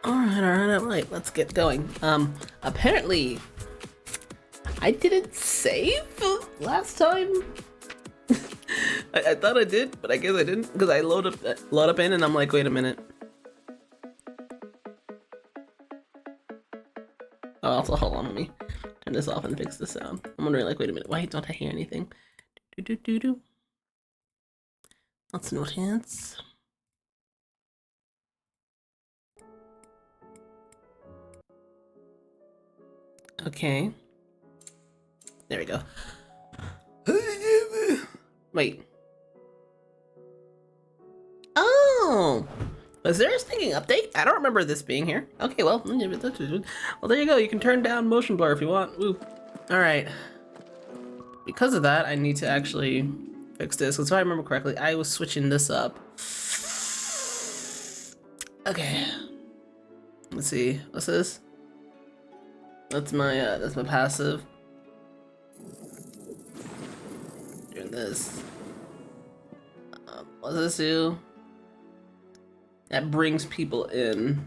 Alright, let's get going. Apparently, I didn't save last time. I thought I did, but I guess I didn't, because I load up in and I'm like, wait a minute. Oh, also, hold on, let me turn this off and fix the sound. I'm wondering, like, wait a minute, why don't I hear anything? Let's note hands. Okay. There we go. Wait. Oh! Was there a stinging update? I don't remember this being here. Okay, well, there you go. You can turn down motion blur if you want. Woo. Alright. Because of that, I need to actually fix this. Because if I remember correctly, I was switching this up. Okay. Let's see. What's this? That's my passive. Doing this. What does this do? That brings people in,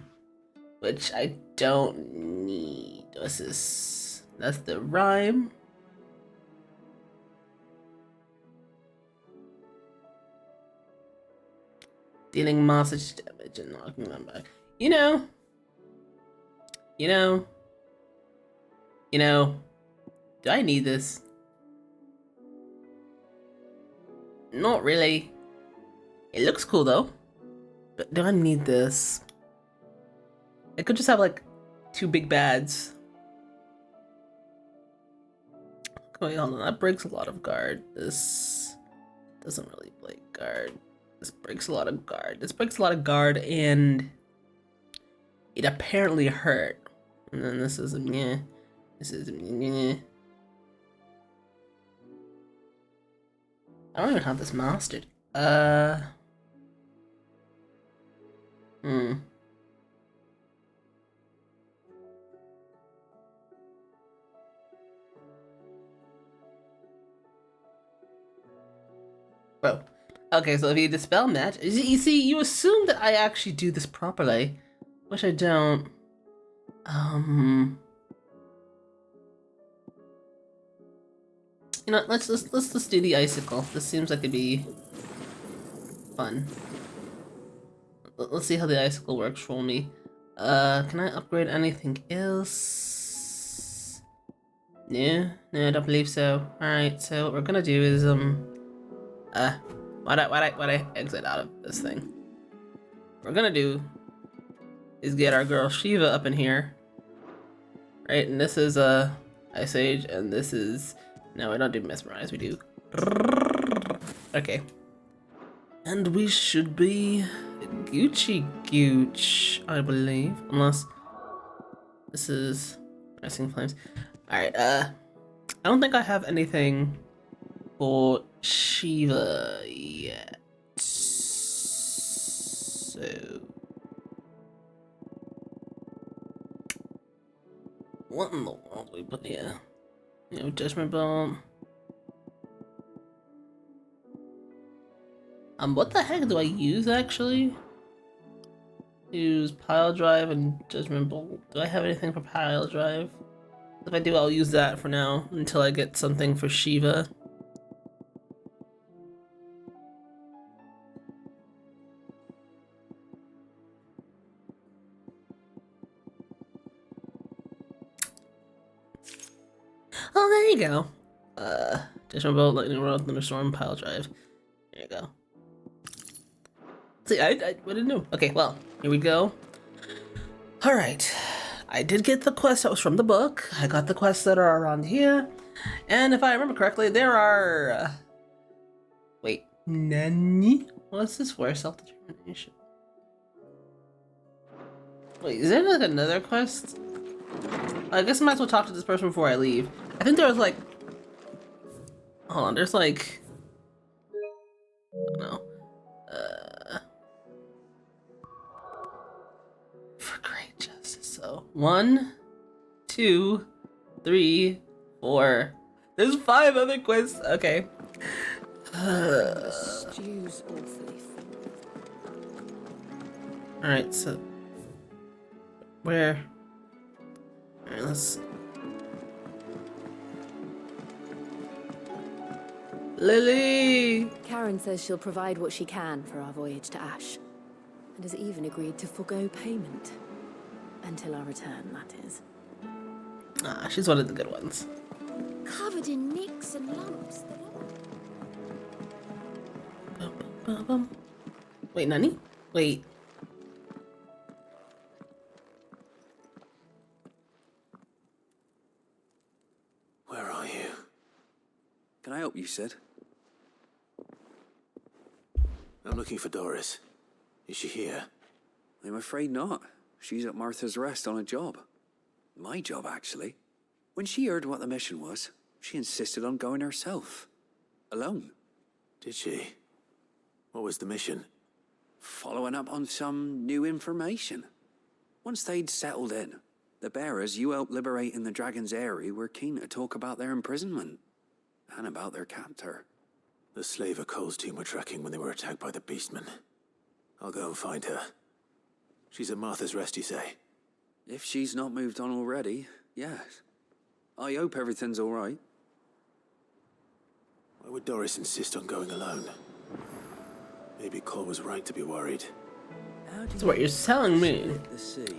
which I don't need. What's this? That's the rhyme. Dealing massage damage and knocking them back. You know, do I need this? Not really. It looks cool though. But do I need this? I could just have like 2 big bads. Wait, hold on. That breaks a lot of guard. This doesn't really break guard. This breaks a lot of guard. This breaks a lot of guard, and it apparently hurt. And then this is meh. This is meh. I don't even have this mastered. Bro. Okay, so if you dispel match, you see, you assume that I actually do this properly, which I don't. You know, let's just do the icicle. This seems like it'd be fun. Let's see how the icicle works for me. Can I upgrade anything else? No, I don't believe so. Alright, so what we're gonna do is, why'd I exit out of this thing? What we're gonna do is get our girl Shiva up in here. Right, and this is, Ice Age, and this is... No, we don't do Mesmerize, we do... Okay. And we should be Gucci Gooch, I believe. Unless this is Pressing Flames. Alright, I don't think I have anything for Shiva yet. So... What in the world do we put here? You know, Judgment Bomb. What the heck do I use actually? Use Pile Drive and Judgment Bolt. Do I have anything for Pile Drive? If I do, I'll use that for now until I get something for Shiva. Oh, there you go. Judgment Bolt, Lightning Rod, Thunderstorm, Pile Drive. There you go. See, I didn't know. Okay, well, here we go. Alright. I did get the quest that was from the book. I got the quests that are around here. And if I remember correctly, there are... Wait, Nani? What's this for? Self-determination. Wait, is there like another quest? I guess I might as well talk to this person before I leave. I think there was like... Hold on, there's like... I don't know. For great justice, so... 1, 2, 3, 4... There's 5 other quests, okay. Alright, so... Where? Alright, let's... Lily! Karen says she'll provide what she can for our voyage to Ash, and has even agreed to forgo payment. Until our return, that is. Ah, she's one of the good ones. Covered in nicks and lumps. Wait, Nani? Wait. Where are you? Can I help you, Sid? I'm looking for Doris. Is she here? I'm afraid not. She's at Martha's Rest on a job. My job, actually. When she heard what the mission was, she insisted on going herself. Alone. Did she? What was the mission? Following up on some new information. Once they'd settled in, the bearers you helped liberate in the Dragon's Eyrie were keen to talk about their imprisonment. And about their captor. The slaver Cole's team were tracking when they were attacked by the Beastmen. I'll go and find her. She's at Martha's Rest, you say? If she's not moved on already, yes. I hope everything's all right. Why would Doris insist on going alone? Maybe Cole was right to be worried. So what you're telling me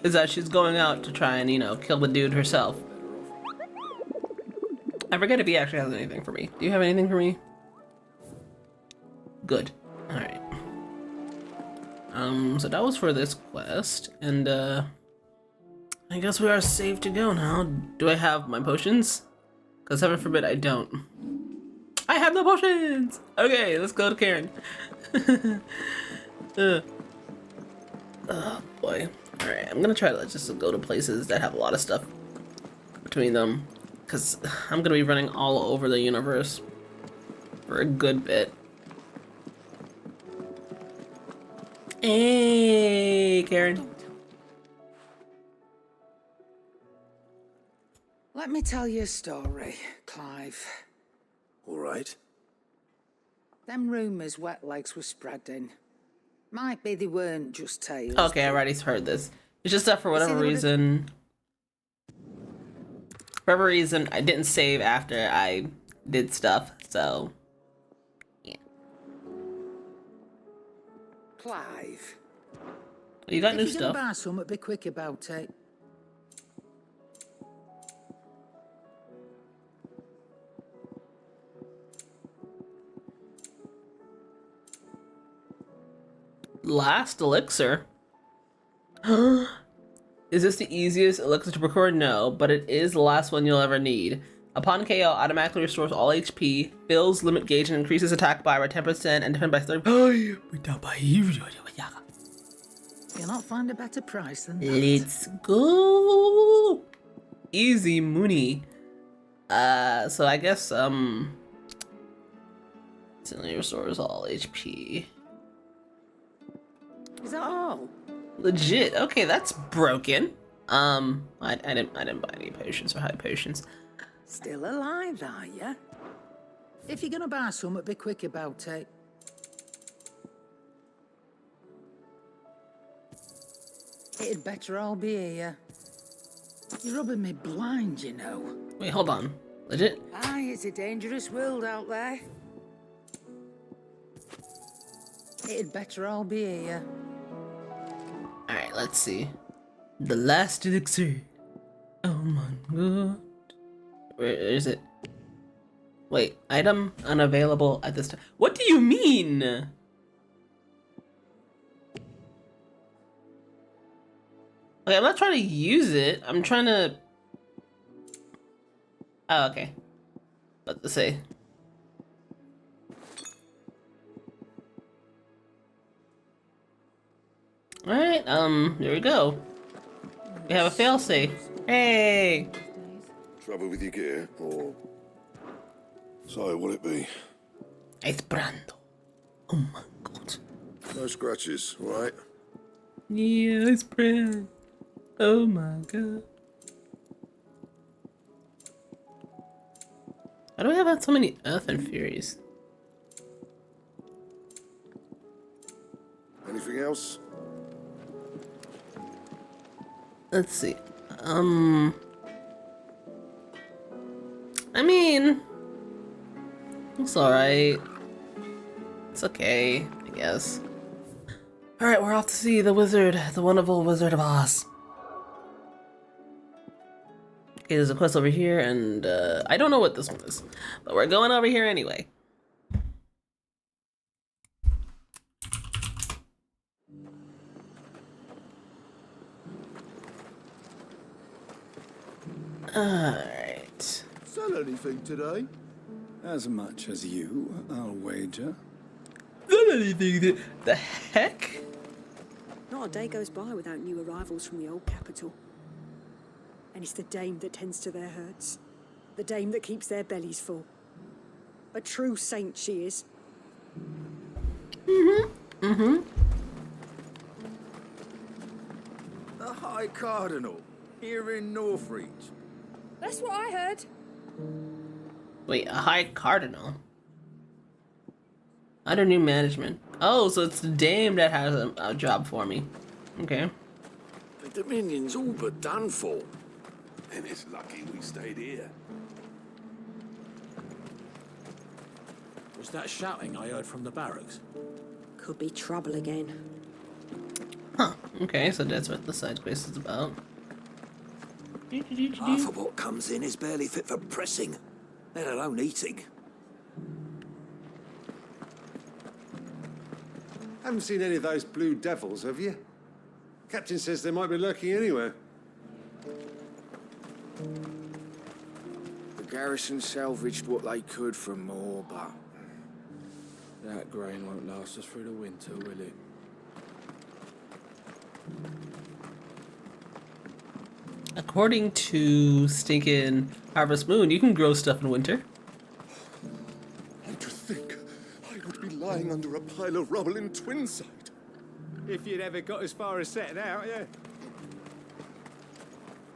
is that she's going out to try and, you know, kill the dude herself. I forget if he actually has anything for me. Do you have anything for me? Good. Alright. So that was for this quest, and I guess we are safe to go now. Do I have my potions? Because heaven forbid I don't. I have no potions! Okay, let's go to Karen. Oh boy. Alright, I'm gonna try to just go to places that have a lot of stuff between them. Because I'm gonna be running all over the universe for a good bit. Hey, Karen. Let me tell you a story, Clive. All right. Them rumours Wet Legs were spreading. Might be they weren't just tales. Okay, I already heard this. It's just that for whatever reason... For whatever reason, I didn't save after I did stuff, so... Yeah. Clive. You got new If you're stuff. gonna buy something, be quick about it. Last elixir? Is this the easiest elixir to record? No, but it is the last one you'll ever need. Upon KO, automatically restores all HP, fills limit gauge, and increases attack by 10% and defend by 30%. You'll not find a better price than that. Let's go! Easy Mooney. So I guess, instantly restores all HP. Is that all? Legit. Okay, that's broken. I didn't buy any potions or high potions. Still alive, are ya? If you're gonna buy something, be quick about it. It'd better all be here. You're rubbing me blind, you know. Wait, hold on. Legit? Aye, it's a dangerous world out there. It'd better all be here. Alright, let's see. The last elixir. Oh my god. Where is it? Wait, item unavailable at this time. What do you mean? Okay, I'm not trying to use it. I'm trying to... Oh, okay. What to say? Alright, here we go. We have a failsafe. Hey! Trouble with your gear, or... So, what'll it be? Esperando. Oh my god. No scratches, right? Yeah, Esperando. Oh my god. Why do I have so many Earth and Furies? Anything else? Let's see. I mean, it's alright. It's okay, I guess. Alright, we're off to see the wizard, the wonderful Wizard of Oz. Okay, there's a quest over here, and I don't know what this one is, but we're going over here anyway. Alright. Sell anything today? As much as you, I'll wager. Not anything. The heck? Not a day goes by without new arrivals from the old capital. And it's the dame that tends to their herds. The dame that keeps their bellies full. A true saint she is. The High Cardinal, here in Northreach. That's what I heard. Wait, a High Cardinal? Under new management. Oh, so it's the dame that has a job for me. Okay. The Dominion's all but done for. And it's lucky we stayed here. Was that shouting I heard from the barracks? Could be trouble again. Huh. Okay, so that's what the side quest is about. Half of what comes in is barely fit for pressing, let alone eating. Haven't seen any of those blue devils, have you? Captain says they might be lurking anywhere. The garrison salvaged what they could from more, but that grain won't last us through the winter, will it? According to stinking Harvest Moon, you can grow stuff in winter. And to think I would be lying under a pile of rubble in Twinside. If you'd ever got as far as setting out, yeah.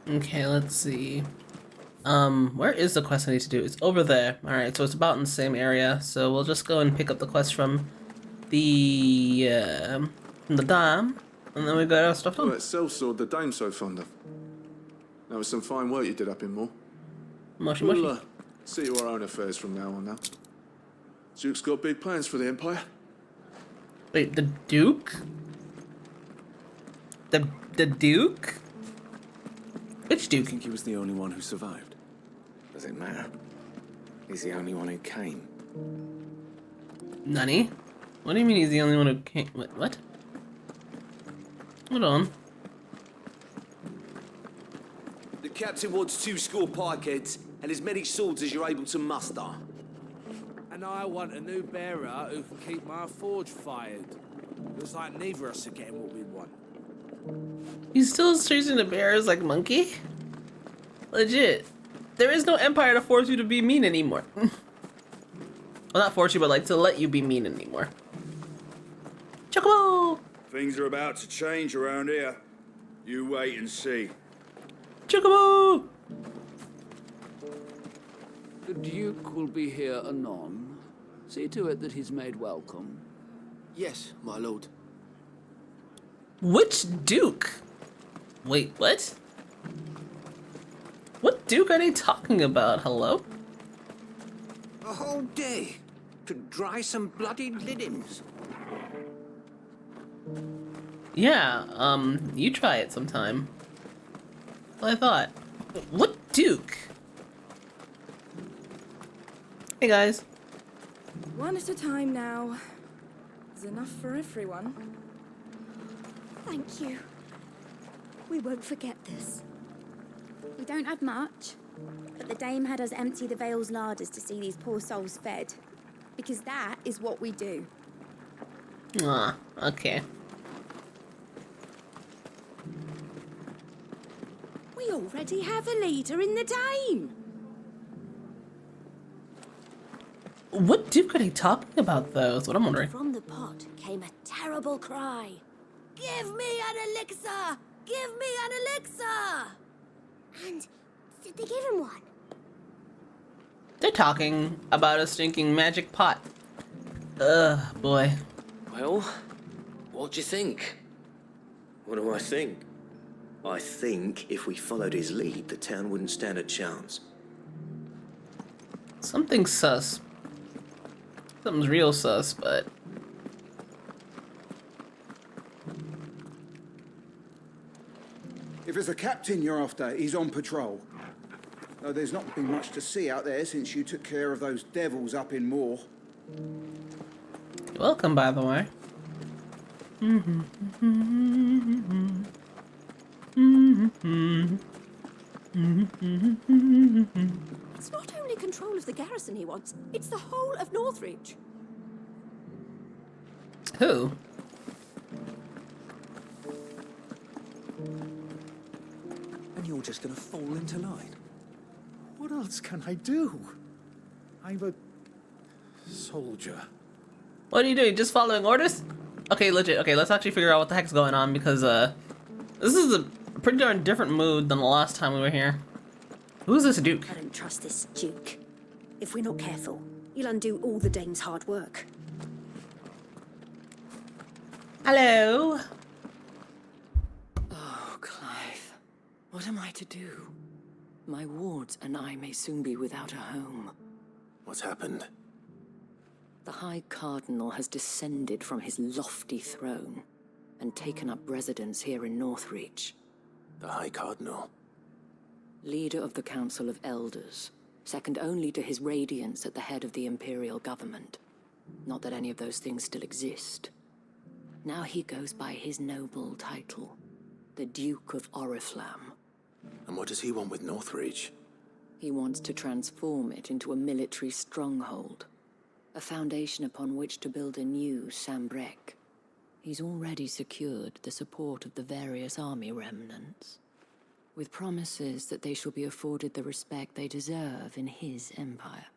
Okay, let's see. Where is the quest I need to do? It's over there. Alright, so it's about in the same area. So we'll just go and pick up the quest from the dam, and then we got our stuff done. Well, that sellsword the dame's so fond of. That was some fine work you did up in Moor. Mushy, We'll mushy. see to our own affairs from now on now. Duke's got big plans for the Empire. Wait, the Duke? The Duke? Which Duke? I think he was the only one who survived. Does it matter? He's the only one who came. Nani? What do you mean he's the only one who came? What? Hold on. The captain wants 2 score pikeheads and as many swords as you're able to muster. And I want a new bearer who can keep my forge fired. Looks like neither of us are getting what we want. He's still choosing the bears like monkey? Legit. There is no empire to force you to be mean anymore. Well, not force you, but like to let you be mean anymore. Chocobo! Things are about to change around here. You wait and see. Chocobo! The Duke will be here anon. See to it that he's made welcome. Yes, my lord. Which Duke? Wait, what? What Duke are they talking about? Hello? A whole day to dry some bloody linens. Yeah, you try it sometime. Well, I thought. What Duke? Hey guys. One at a time now. There's enough for everyone. Thank you. We won't forget this. We don't have much, but the dame had us empty the Vale's larders to see these poor souls fed. Because that is what we do. Ah, okay. We already have a leader in the dame. What Duke are they talking about, though? Is what I'm wondering. From the pot came a terrible cry. Give me an elixir! Give me an elixir! And did they give him one? They're talking about a stinking magic pot. Ugh, boy. Well, what do you think? What do I think? I think if we followed his lead, the town wouldn't stand a chance. Something's sus. Something's real sus, but... If it's the captain you're after, he's on patrol. Though there's not been much to see out there since you took care of those devils up in Moor. Welcome, by the way. It's not only control of the garrison he wants, it's the whole of Northreach. Who? And you're just gonna fall into line? What else can I do? I'm a soldier. What are you doing? Just following orders? Okay, legit. Okay, let's actually figure out what the heck's going on because this is a pretty darn different mood than the last time we were here. Who's this Duke? I don't trust this Duke. If we're not careful, he'll undo all the dame's hard work. Hello. Oh, Clive. What am I to do? My wards and I may soon be without a home. What's happened? The High Cardinal has descended from his lofty throne and taken up residence here in Northreach. The High Cardinal? Leader of the Council of Elders, second only to his Radiance at the head of the Imperial government. Not that any of those things still exist. Now he goes by his noble title, the Duke of Oriflamme. And what does he want with Northreach? He wants to transform it into a military stronghold, a foundation upon which to build a new Sambrec. He's already secured the support of the various army remnants, with promises that they shall be afforded the respect they deserve in his empire.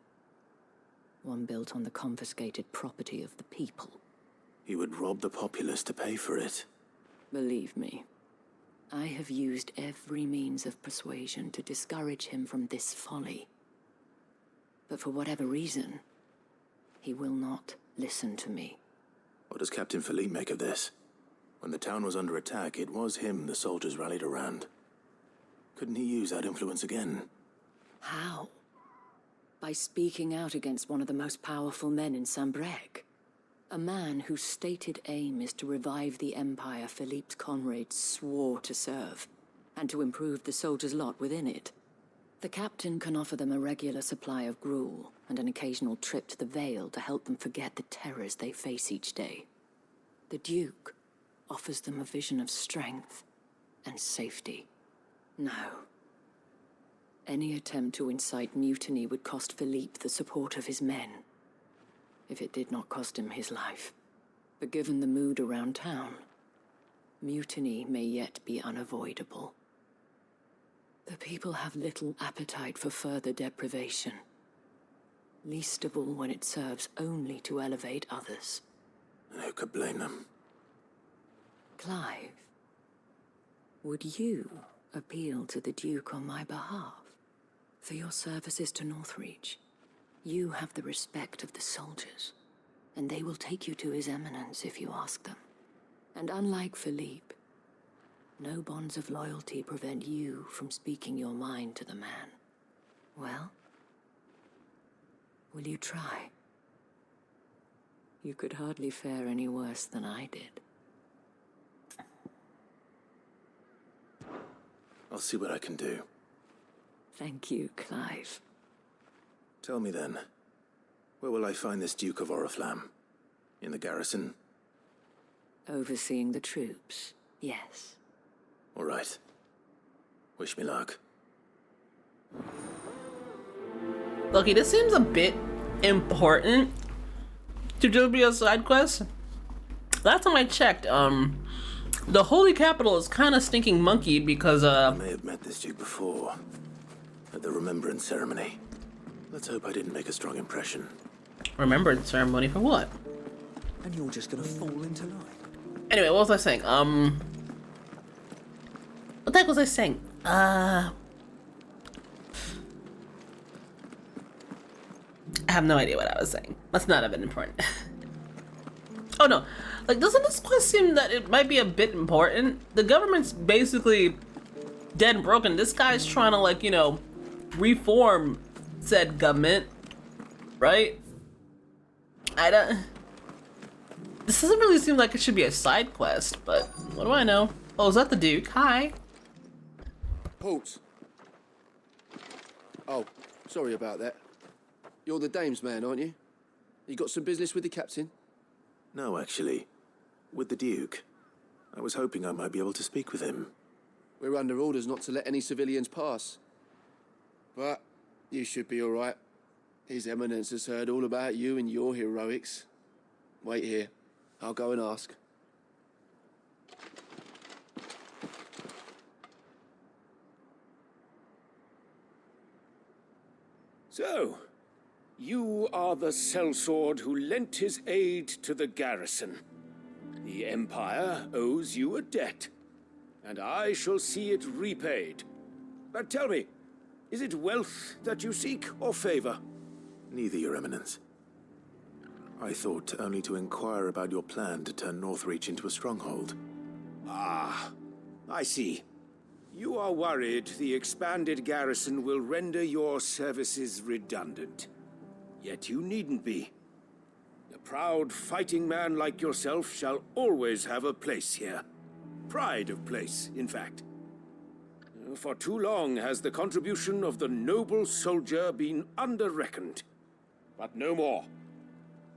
One built on the confiscated property of the people. He would rob the populace to pay for it. Believe me, I have used every means of persuasion to discourage him from this folly. But for whatever reason, he will not listen to me. What does Captain Philippe make of this? When the town was under attack, it was him the soldiers rallied around. Couldn't he use that influence again? How? By speaking out against one of the most powerful men in Sambrec. A man whose stated aim is to revive the empire Philippe's comrades swore to serve, and to improve the soldiers' lot within it. The captain can offer them a regular supply of gruel, and an occasional trip to the Vale to help them forget the terrors they face each day. The Duke offers them a vision of strength and safety. No. Any attempt to incite mutiny would cost Philippe the support of his men, if it did not cost him his life. But given the mood around town, mutiny may yet be unavoidable. The people have little appetite for further deprivation, least of all when it serves only to elevate others. And who could blame them? Clive, would you appeal to the Duke on my behalf? For your services to Northreach, you have the respect of the soldiers, and they will take you to His Eminence if you ask them. And unlike Philippe, no bonds of loyalty prevent you from speaking your mind to the man. Well, will you try? You could hardly fare any worse than I did. I'll see what I can do. Thank you, Clive. Tell me then, where will I find this Duke of Oriflamme? In the garrison? Overseeing the troops, yes. All right. Wish me luck. Loki, this seems a bit important to just be a side quest. Last time I checked, the Holy Capital is kind of stinking monkeyed because, I may have met this Duke before, at the Remembrance Ceremony. Let's hope I didn't make a strong impression. Remembrance Ceremony for what? And you're just gonna fall into line. Anyway, what was I saying? What the heck was I saying? I have no idea what I was saying. Must not have been important. Oh no, like doesn't this quest seem that it might be a bit important? The government's basically dead and broken. This guy's trying to, like, you know, reform said government, right? This doesn't really seem like it should be a side quest, but what do I know? Oh, is that the Duke? Hi. Halt. Oh, sorry about that. You're the dame's man, aren't you? You got some business with the captain? No, actually. With the Duke. I was hoping I might be able to speak with him. We're under orders not to let any civilians pass. But you should be all right. His Eminence has heard all about you and your heroics. Wait here. I'll go and ask. So, you are the sellsword who lent his aid to the garrison. The Empire owes you a debt, and I shall see it repaid. But tell me, is it wealth that you seek, or favor? Neither, Your Eminence. I thought only to inquire about your plan to turn Northreach into a stronghold. Ah, I see. You are worried the expanded garrison will render your services redundant. Yet you needn't be. A proud fighting man like yourself shall always have a place here. Pride of place, in fact. For too long has the contribution of the noble soldier been under-reckoned. But no more.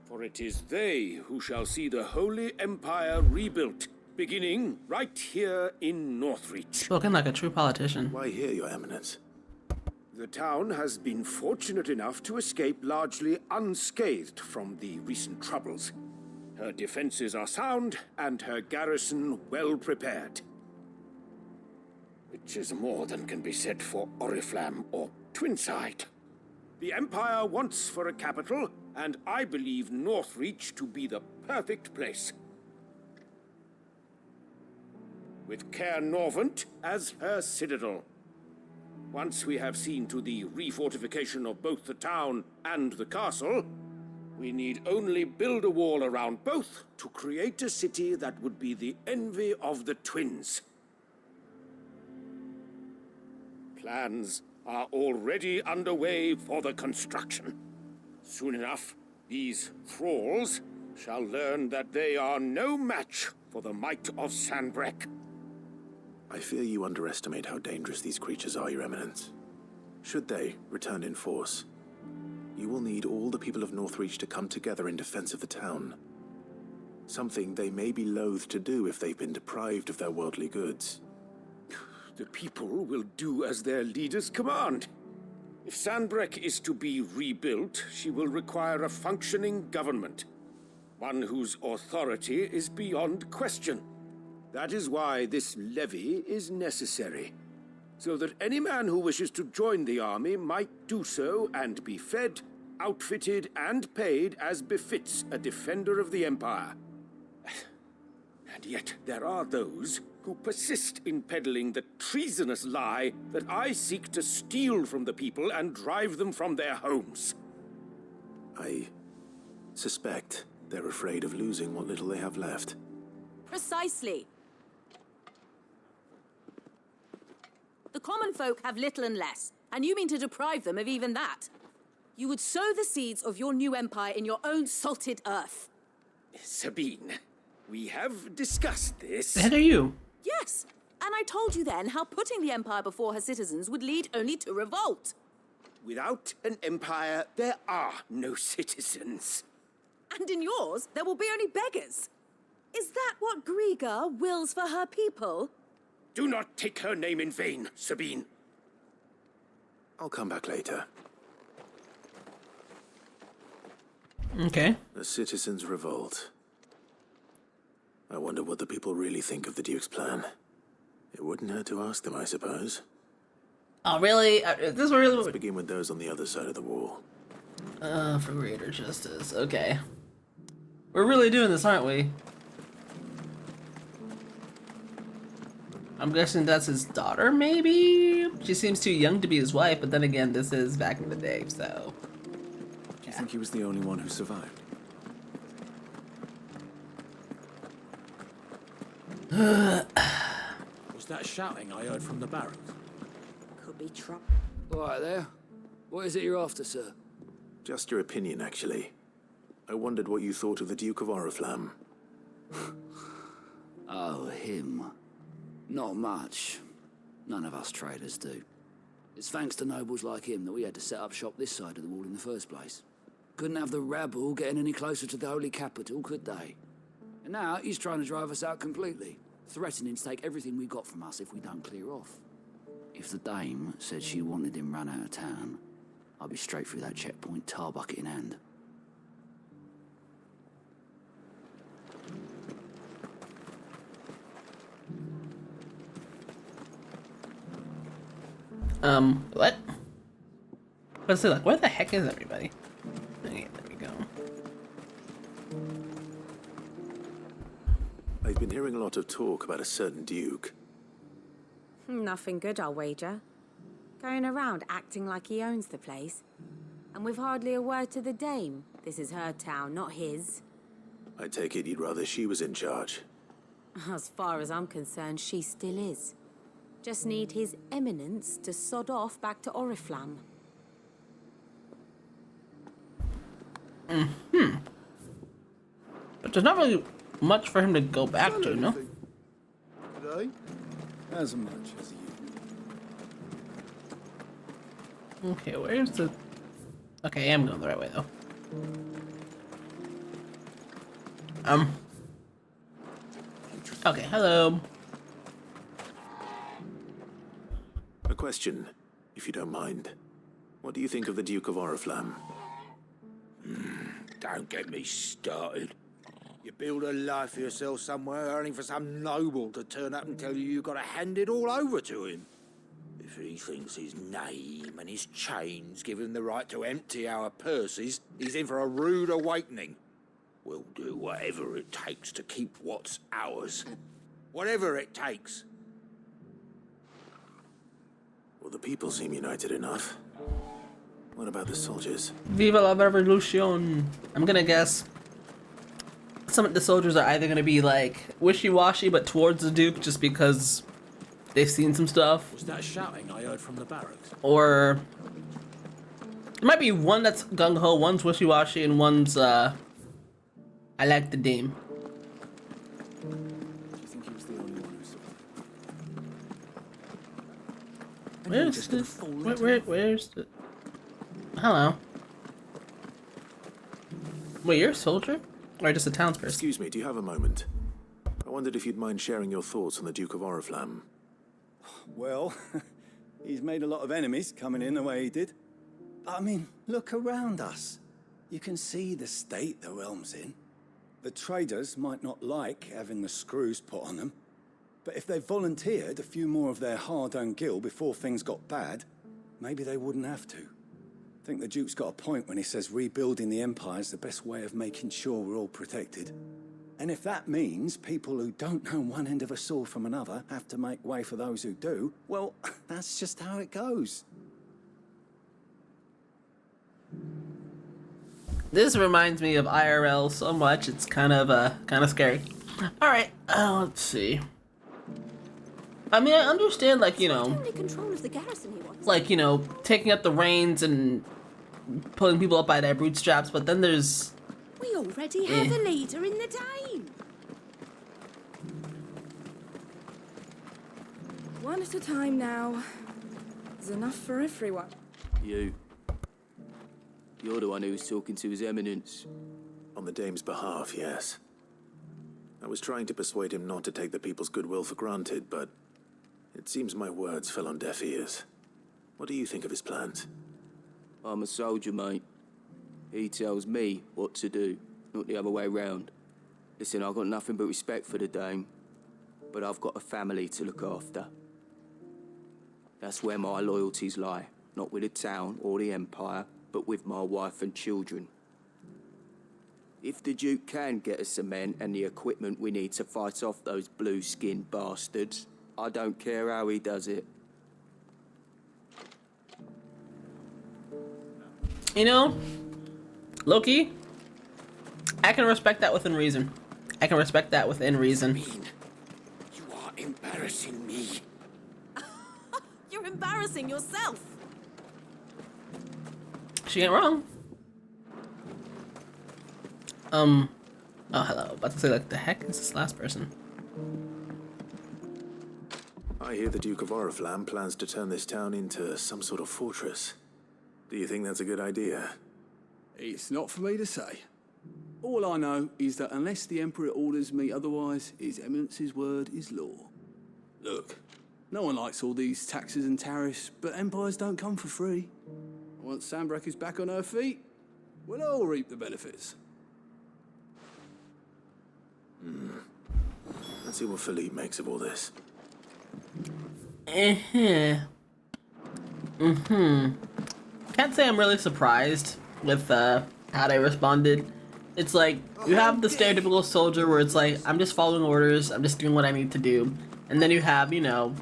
For it is they who shall see the Holy Empire rebuilt, beginning right here in Northreach. Spoken like a true politician. Why here, Your Eminence? The town has been fortunate enough to escape largely unscathed from the recent troubles. Her defenses are sound, and her garrison well prepared. Which is more than can be said for Oriflamme or Twinside. The Empire wants for a capital, and I believe Northreach to be the perfect place. With Caer Norvent as her citadel. Once we have seen to the refortification of both the town and the castle, we need only build a wall around both to create a city that would be the envy of the twins. Plans are already underway for the construction. Soon enough, these thralls shall learn that they are no match for the might of Sanbreque. I fear you underestimate how dangerous these creatures are, Your Eminence. Should they return in force, you will need all the people of Northreach to come together in defense of the town. Something they may be loath to do if they've been deprived of their worldly goods. The people will do as their leaders command. If Sanbreque is to be rebuilt, she will require a functioning government. One whose authority is beyond question. That is why this levy is necessary. So that any man who wishes to join the army might do so and be fed, outfitted, and paid as befits a defender of the Empire. And yet there are those who persist in peddling the treasonous lie that I seek to steal from the people and drive them from their homes. I suspect they're afraid of losing what little they have left. Precisely. The common folk have little and less, and you mean to deprive them of even that. You would sow the seeds of your new empire in your own salted earth. Sabine, we have discussed this. The heck are you? Yes, and I told you then how putting the empire before her citizens would lead only to revolt. Without an empire, there are no citizens. And in yours, there will be only beggars. Is that what Griga wills for her people? Do not take her name in vain, Sabine. I'll come back later. Okay. The citizens revolt. I wonder what the people really think of the Duke's plan. It wouldn't hurt to ask them, I suppose. Oh, really? This really? Let's begin with those on the other side of the wall. For greater justice. Okay. We're really doing this, aren't we? I'm guessing that's his daughter, maybe? She seems too young to be his wife, but then again, this is back in the day, so... Do you think he was the only one who survived? Was that shouting I heard from the barracks? Could be trouble. All right there. What is it you're after, sir? Just your opinion, actually. I wondered what you thought of the Duke of Oriflamme. Oh, him. Not much. None of us traders do. It's thanks to nobles like him that we had to set up shop this side of the wall in the first place. Couldn't have the rabble getting any closer to the holy capital, could they? And now he's trying to drive us out completely, threatening to take everything we got from us if we don't clear off. If the dame said she wanted him run out of town, I'd be straight through that checkpoint, tar bucket in hand. What? Let's see, like, where the heck is everybody? Okay, there we go. I've been hearing a lot of talk about a certain duke. Nothing good, I'll wager. Going around acting like he owns the place. And with hardly a word to the dame. This is her town, not his. I take it you'd rather she was in charge. As far as I'm concerned, she still is. Just need his eminence to sod off back to Oriflamme. But there's not really much for him to go back to, no? Today? As much as you. Okay, where's the... Okay, I am going the right way, though. Okay, hello. A question, if you don't mind. What do you think of the Duke of Oriflamme? Don't get me started. You build a life for yourself somewhere, only for some noble to turn up and tell you you've got to hand it all over to him. If he thinks his name and his chains give him the right to empty our purses, he's in for a rude awakening. We'll do whatever it takes to keep what's ours. Whatever it takes. Well, the people seem united enough. What about the soldiers? Viva la revolution! I'm gonna guess some of the soldiers are either gonna be like wishy-washy but towards the Duke just because they've seen some stuff. Was that shouting I heard from the barracks? Or there might be one that's gung-ho, one's wishy-washy, and one's I like the dame. Do you think he was the only one who survived? Where's the... Hello. Wait, you're a soldier? Or just a townsperson? Excuse me, do you have a moment? I wondered if you'd mind sharing your thoughts on the Duke of Oriflamme. Well, he's made a lot of enemies coming in the way he did. But I mean, look around us. You can see the state the realm's in. The traders might not like having the screws put on them, but if they volunteered a few more of their hard-earned gil before things got bad, maybe they wouldn't have to. I think the Duke's got a point when he says rebuilding the Empire's the best way of making sure we're all protected. And if that means people who don't know one end of a sword from another have to make way for those who do, well, that's just how it goes. This reminds me of IRL so much, it's kind of scary. Alright, let's see. I mean, I understand, like, you know, Control of the garrison he wants. like, you know, taking up the reins and pulling people up by their bootstraps, but then there's... We already have a leader in the Dame. One at a time now. There's enough for everyone. You're the one who was talking to His Eminence. On the Dame's behalf, yes. I was trying to persuade him not to take the people's goodwill for granted, but it seems my words fell on deaf ears. What do you think of his plans? I'm a soldier, mate. He tells me what to do, not the other way round. Listen, I've got nothing but respect for the Dame, but I've got a family to look after. That's where my loyalties lie, not with the town or the Empire, but with my wife and children. If the Duke can get us the men and the equipment we need to fight off those blue-skinned bastards, I don't care how he does it. You know, Loki, I can respect that within reason. You are embarrassing embarrassing me. You're embarrassing yourself. She ain't wrong. Oh, hello. About to say, like, the heck is this last person? I hear the Duke of Oriflamme plans to turn this town into some sort of fortress. Do you think that's a good idea? It's not for me to say. All I know is that unless the Emperor orders me otherwise, His Eminence's word is law. Look, no one likes all these taxes and tariffs, but empires don't come for free. Once Sanbreque is back on her feet, we'll all reap the benefits. Let's see what Philippe makes of all this. Can't say I'm really surprised with how they responded. It's like, you have the stereotypical soldier where it's like, I'm just following orders, I'm just doing what I need to do. And then you have, you know,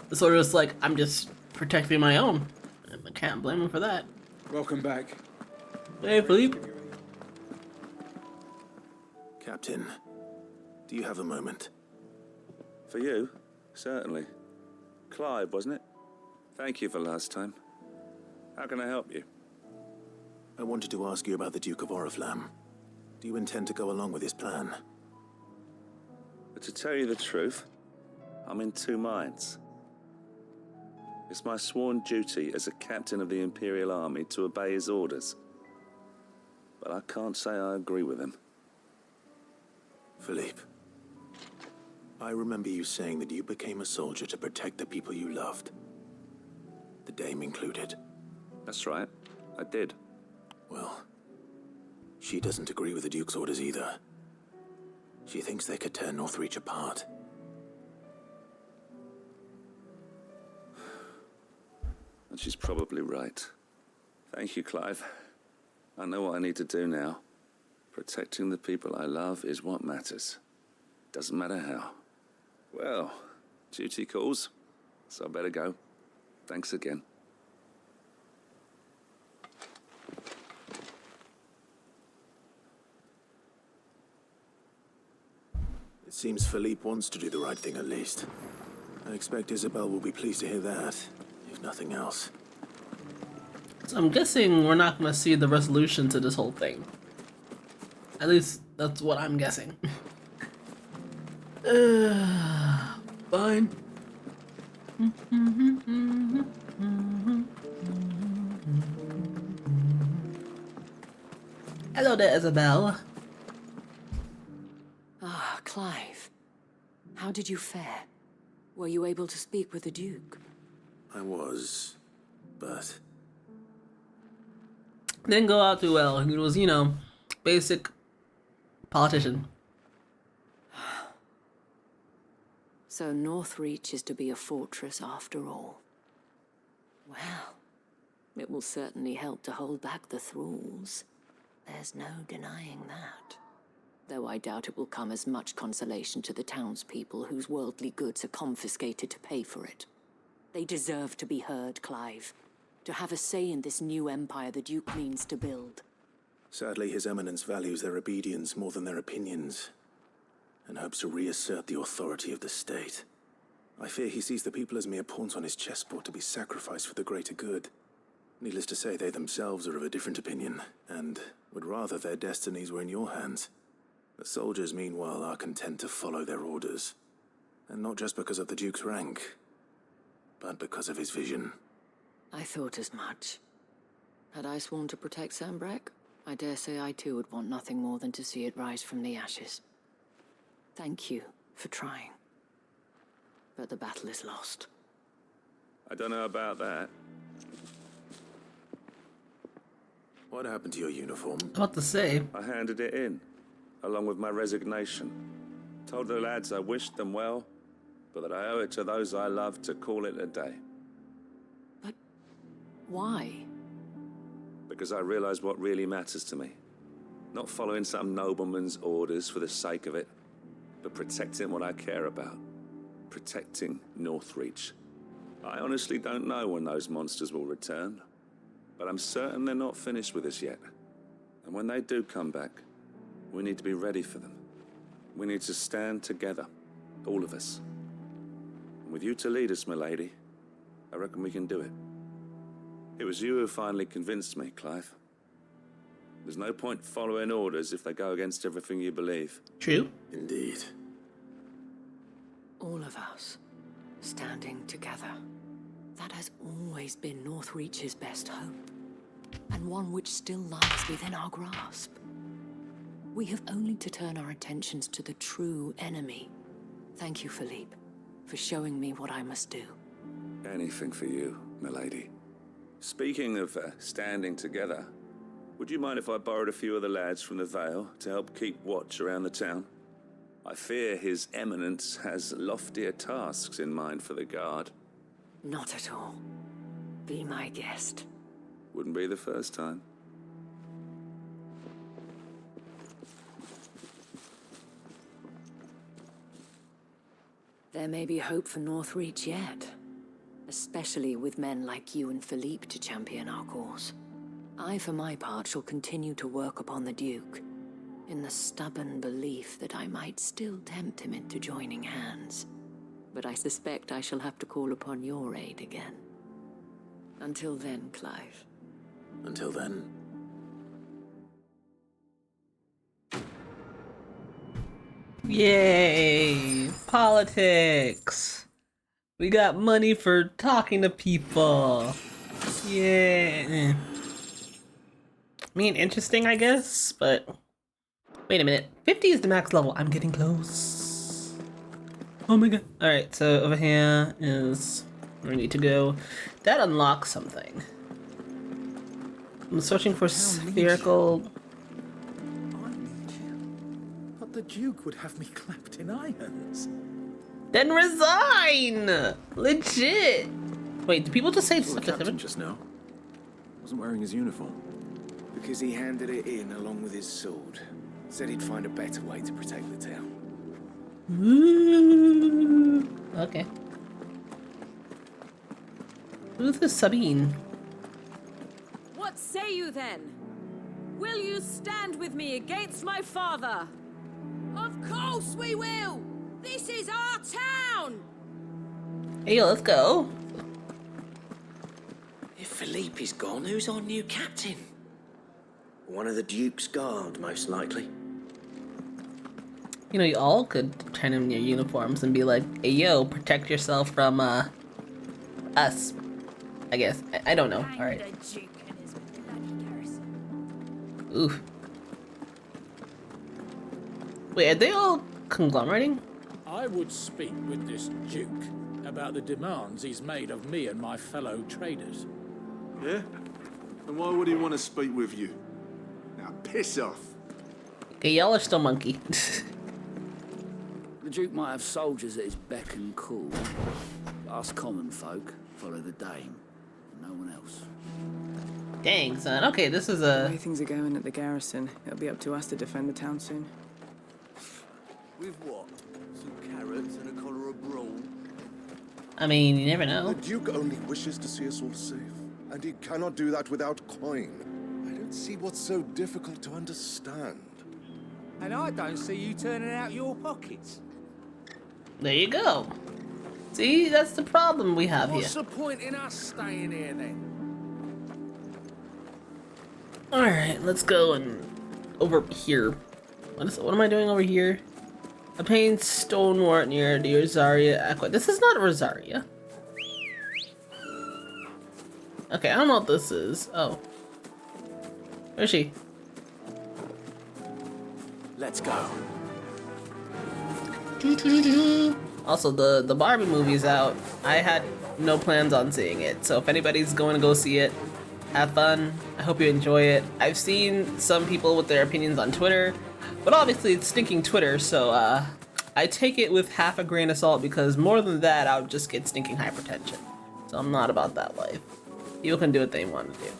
the soldier that's like, I'm just protecting my own. I can't blame him for that. Welcome back. Hey, Philippe. Captain, do you have a moment? For you? Certainly. Clive, wasn't it? Thank you for last time. How can I help you? I wanted to ask you about the Duke of Oriflamme. Do you intend to go along with his plan? But to tell you the truth, I'm in two minds. It's my sworn duty as a captain of the Imperial Army to obey his orders. But I can't say I agree with him. Philippe, I remember you saying that you became a soldier to protect the people you loved. The Dame included. That's right, I did. Well, she doesn't agree with the Duke's orders either. She thinks they could tear Northreach apart. And she's probably right. Thank you, Clive. I know what I need to do now. Protecting the people I love is what matters. Doesn't matter how. Well, duty calls, so I better go. Thanks again. It seems Philippe wants to do the right thing at least. I expect Isabel will be pleased to hear that, if nothing else. So I'm guessing we're not going to see the resolution to this whole thing. At least, that's what I'm guessing. Fine. Hello there, Isabel. Ah, Clive. How did you fare? Were you able to speak with the Duke? I was, but... Didn't go out too well. He was, you know, basic politician. So Northreach is to be a fortress after all. Well, it will certainly help to hold back the thralls. There's no denying that. Though I doubt it will come as much consolation to the townspeople whose worldly goods are confiscated to pay for it. They deserve to be heard, Clive. To have a say in this new empire the Duke means to build. Sadly, His Eminence values their obedience more than their opinions, and hopes to reassert the authority of the state. I fear he sees the people as mere pawns on his chessboard to be sacrificed for the greater good. Needless to say, they themselves are of a different opinion, and would rather their destinies were in your hands. The soldiers, meanwhile, are content to follow their orders. And not just because of the Duke's rank, but because of his vision. I thought as much. Had I sworn to protect Sanbreque, I dare say I too would want nothing more than to see it rise from the ashes. Thank you for trying. But the battle is lost. I don't know about that. What happened to your uniform? What to say? I handed it in, along with my resignation. Told the lads I wished them well, but that I owe it to those I love to call it a day. But why? Because I realize what really matters to me. Not following some nobleman's orders for the sake of it, but protecting what I care about. Protecting Northreach. I honestly don't know when those monsters will return, but I'm certain they're not finished with us yet. And when they do come back, we need to be ready for them. We need to stand together, all of us. With you to lead us, milady, I reckon we can do it. It was you who finally convinced me, Clive. There's no point following orders if they go against everything you believe. True. Indeed. All of us, standing together. That has always been Northreach's best hope, and one which still lies within our grasp. We have only to turn our attentions to the true enemy. Thank you, Philippe, for showing me what I must do. Anything for you, milady. Speaking of standing together, would you mind if I borrowed a few of the lads from the Vale to help keep watch around the town? I fear His Eminence has loftier tasks in mind for the guard. Not at all. Be my guest. Wouldn't be the first time. There may be hope for Northreach yet, especially with men like you and Philippe to champion our cause. I, for my part, shall continue to work upon the Duke, in the stubborn belief that I might still tempt him into joining hands. But I suspect I shall have to call upon your aid again. Until then, Clive. Until then. Yay! Politics! We got money for talking to people! Yeah! I mean, interesting, I guess, but... Wait a minute. 50 is the max level. I'm getting close. Oh my god. Alright, so over here is where we need to go. That unlocks something. I'm searching for spherical... But the Duke would have me clapped in irons. Then resign! Legit! Wait, do people just say Well, stuff the to captain him? just now wasn't wearing his uniform. Because he handed it in along with his sword. Said he'd find a better way to protect the town. Ooh. Okay. Who's this Sabine? What say you then? Will you stand with me against my father? Of course we will! This is our town! Hey, let's go. If Philippe is gone, who's our new captain? One of the Duke's guard, most likely. You know, you all could turn in your uniforms and be like, hey, yo, protect yourself from, us. I guess. I don't know. Alright. Oof. Wait, are they all conglomerating? I would speak with this Duke about the demands he's made of me and my fellow traders. Yeah? And why would he want to speak with you? Now, piss off. Okay, y'all are still monkey. The Duke might have soldiers at his beck and call. Us common folk follow the Dame, and no one else. Dang, son. Okay, this is The a... way things are going at the garrison, it'll be up to us to defend the town soon. With what? Some carrots and a collar of brawl? I mean, you never know. The Duke only wishes to see us all safe, and he cannot do that without coin. I don't see what's so difficult to understand. And I don't see you turning out your pockets. There you go. See, that's the problem we have What's here. the point in us staying here then? Alright, let's go and over here. What am I doing over here? Obtain stonewort near the Rosaria Aqua. This is not Rosaria. Okay, I don't know what this is. Oh. Where is she? Let's go. Also, the Barbie movie's out. I had no plans on seeing it, so if anybody's going to go see it, have fun. I hope you enjoy it. I've seen some people with their opinions on Twitter, but obviously it's stinking Twitter, so I take it with half a grain of salt because more than that, I would just get stinking hypertension. So I'm not about that life. People can do what they want to do.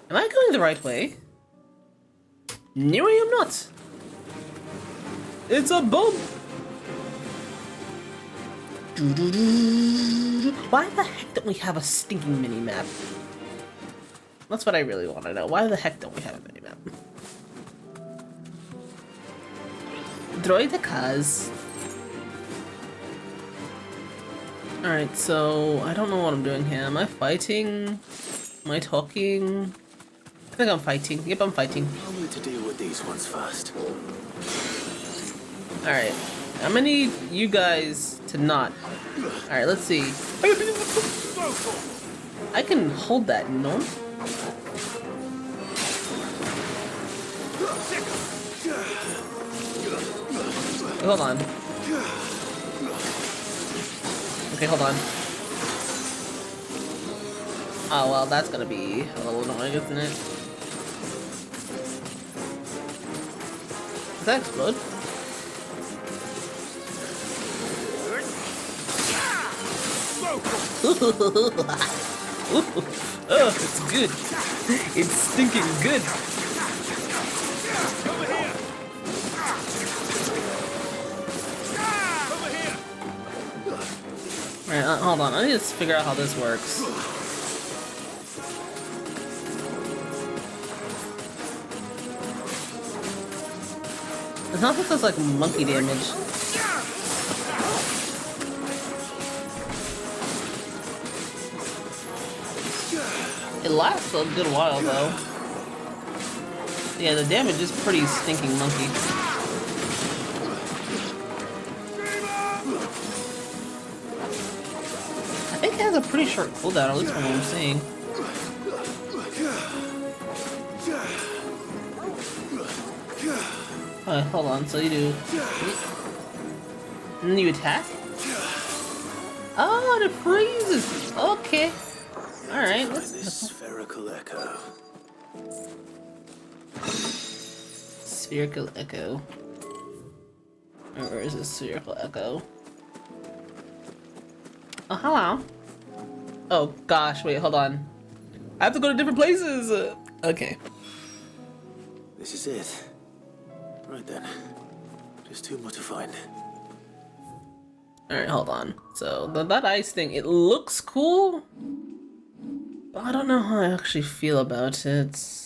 Am I going the right way? No, I am not. It's a bump. Why the heck don't we have a stinking mini-map? That's what I really want to know. Why the heck don't we have a mini-map? Droidicas. Alright, so I don't know what I'm doing here. Am I fighting? Am I talking? I think I'm fighting. Yep, I'm fighting. I'll need to deal with these ones first. Alright. I'm gonna need you guys to not. Alright, let's see. I can hold that, no? Hold on. Okay, hold on. Oh, well, that's gonna be a little annoying, isn't it? Does that explode? Oh, it's good. It's stinking good. Alright, hold on. I need to figure out how this works. It's not that there's like monkey damage. It lasts a good while though. Yeah, the damage is pretty stinking monkey. I think it has a pretty short cooldown, at least from what I'm seeing. Alright, hold on, so you do... And then you attack? Oh, it freezes! Okay. Alright, let's... This spherical echo. Spherical echo. Where is this spherical echo? Oh, hello. Oh, gosh, wait, hold on. I have to go to different places! Okay. This is it. Right then. Just two more to find. Alright, hold on. So, that ice thing, it looks cool, but I don't know how I actually feel about it.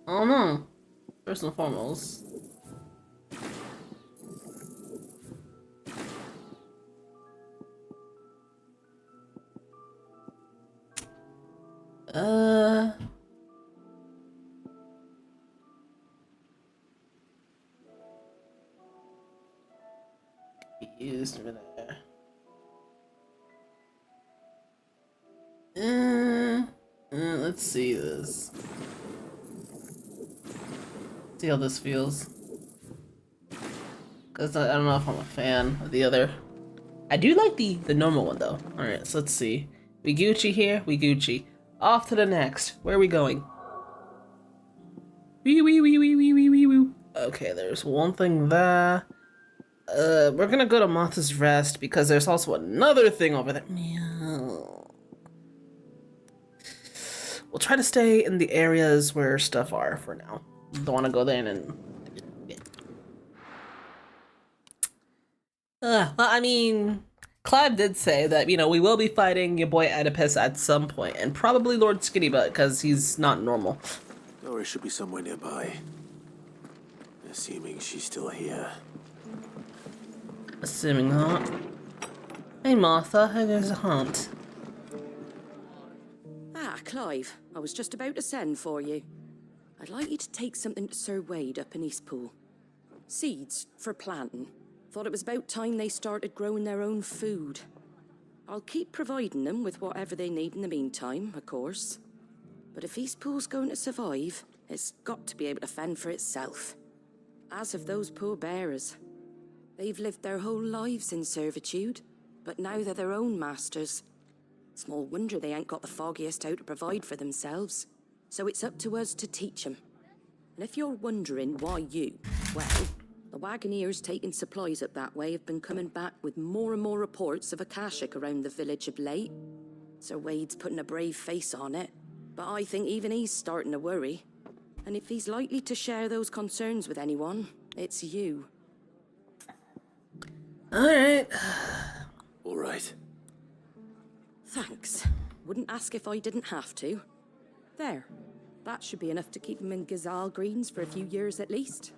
Oh no. First and foremost. Used over there. Let's see this. See how this feels. Cause I don't know if I'm a fan of the other. I do like the normal one though. All right, so let's see. We Gucci here. We Gucci. Off to the next. Where are we going? Wee. Okay, there's one thing there. We're gonna go to Martha's Rest because there's also another thing over there. We'll try to stay in the areas where stuff are for now. Don't want to go there and... well, I mean... Clive did say that, you know, we will be fighting your boy Oedipus at some point, and probably Lord Skinnybutt, because he's not normal. Doris should be somewhere nearby. Assuming she's still here. Assuming not. Hey Martha, how goes the hunt? Ah, Clive, I was just about to send for you. I'd like you to take something to Sir Wade up in Eastpool. Seeds for planting. Thought it was about time they started growing their own food. I'll keep providing them with whatever they need in the meantime, of course. But if Eastpool's going to survive, it's got to be able to fend for itself. As have those poor bearers. They've lived their whole lives in servitude, but now they're their own masters. Small wonder they ain't got the foggiest how to provide for themselves. So it's up to us to teach them. And if you're wondering why you, well, the wagoneers taking supplies up that way have been coming back with more and more reports of Akashic around the village of late. Sir Wade's putting a brave face on it, but I think even he's starting to worry. And if he's likely to share those concerns with anyone, it's you. Alright. Alright. Thanks. Wouldn't ask if I didn't have to. There. That should be enough to keep him in Gazal Greens for a few years at least.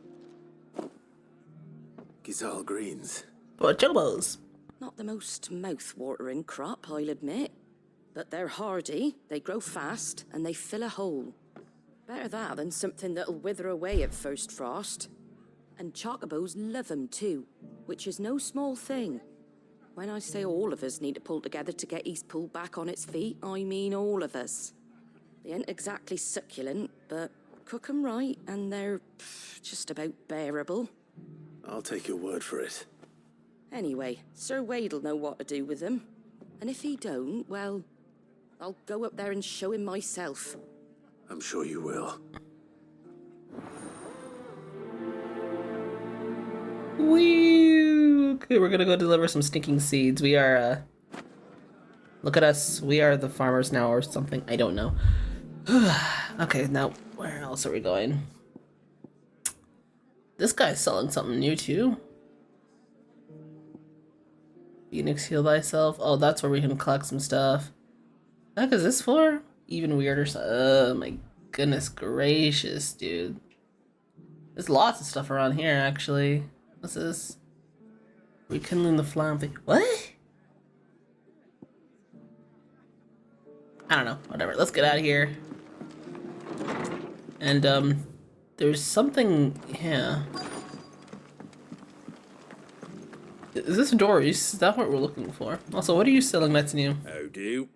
Gazal Greens? What chobos? Not the most mouth-watering crop, I'll admit. But they're hardy, they grow fast, and they fill a hole. Better that than something that'll wither away at first frost. And chocobos love 'em too, which is no small thing. When I say all of us need to pull together to get Eastpool back on its feet, I mean all of us. They ain't exactly succulent, but cook 'em right, and they're just about bearable. I'll take your word for it. Anyway, Sir Wade'll know what to do with them. And if he don't, well, I'll go up there and show him myself. I'm sure you will. Wee. Okay, we're gonna go deliver some stinking seeds. We are, look at us. We are the farmers now or something. I don't know. Okay, now where else are we going? This guy's selling something new too. Phoenix, heal thyself. Oh, that's where we can collect some stuff. What the heck is this for? Even weirder. Oh my goodness gracious, dude. There's lots of stuff around here, actually. What's this? Rekindling the flame thing. What? I don't know. Whatever. Let's get out of here. And, there's something here. Is this Dory's? Is that what we're looking for? Also, what are you selling that's new? How do?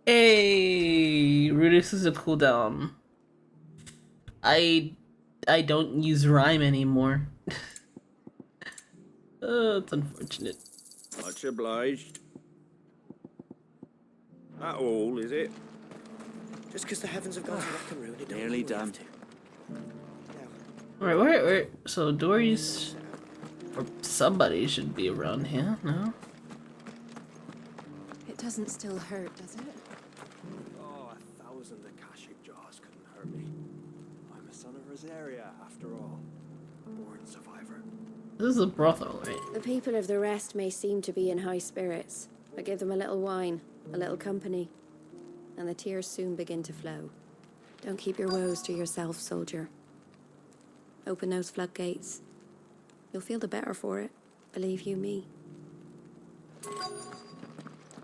Hey, reduces the cooldown. I don't use rhyme anymore. Oh, it's unfortunate. Much obliged. That all, is it? Just because the heavens have gone to wreck and ruin it. Nearly done. Alright, where? So Dory's or somebody should be around here, no? It doesn't still hurt, does it? Oh, 1,000 Akashic jars couldn't hurt me. I'm a son of Rosaria, after all. Born survivor. This is a brothel, right? The people of the rest may seem to be in high spirits, but give them a little wine, a little company, and the tears soon begin to flow. Don't keep your woes to yourself, soldier. Open those floodgates. You'll feel the better for it, believe you me.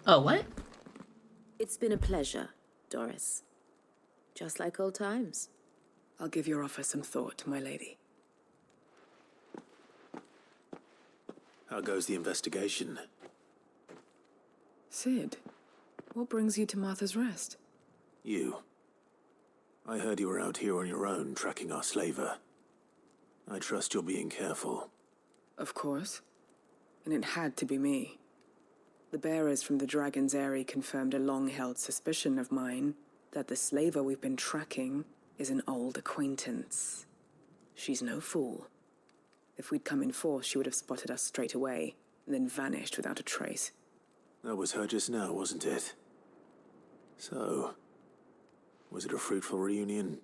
Oh, what? It's been a pleasure, Doris. Just like old times. I'll give your offer some thought, my lady. How goes the investigation? Sid, what brings you to Martha's Rest? You. I heard you were out here on your own, tracking our slaver. I trust you're being careful. Of course. And it had to be me. The bearers from the Dragon's Eyrie confirmed a long-held suspicion of mine that the slaver we've been tracking is an old acquaintance. She's no fool. If we'd come in force, she would have spotted us straight away, and then vanished without a trace. That was her just now, wasn't it? So, was it a fruitful reunion?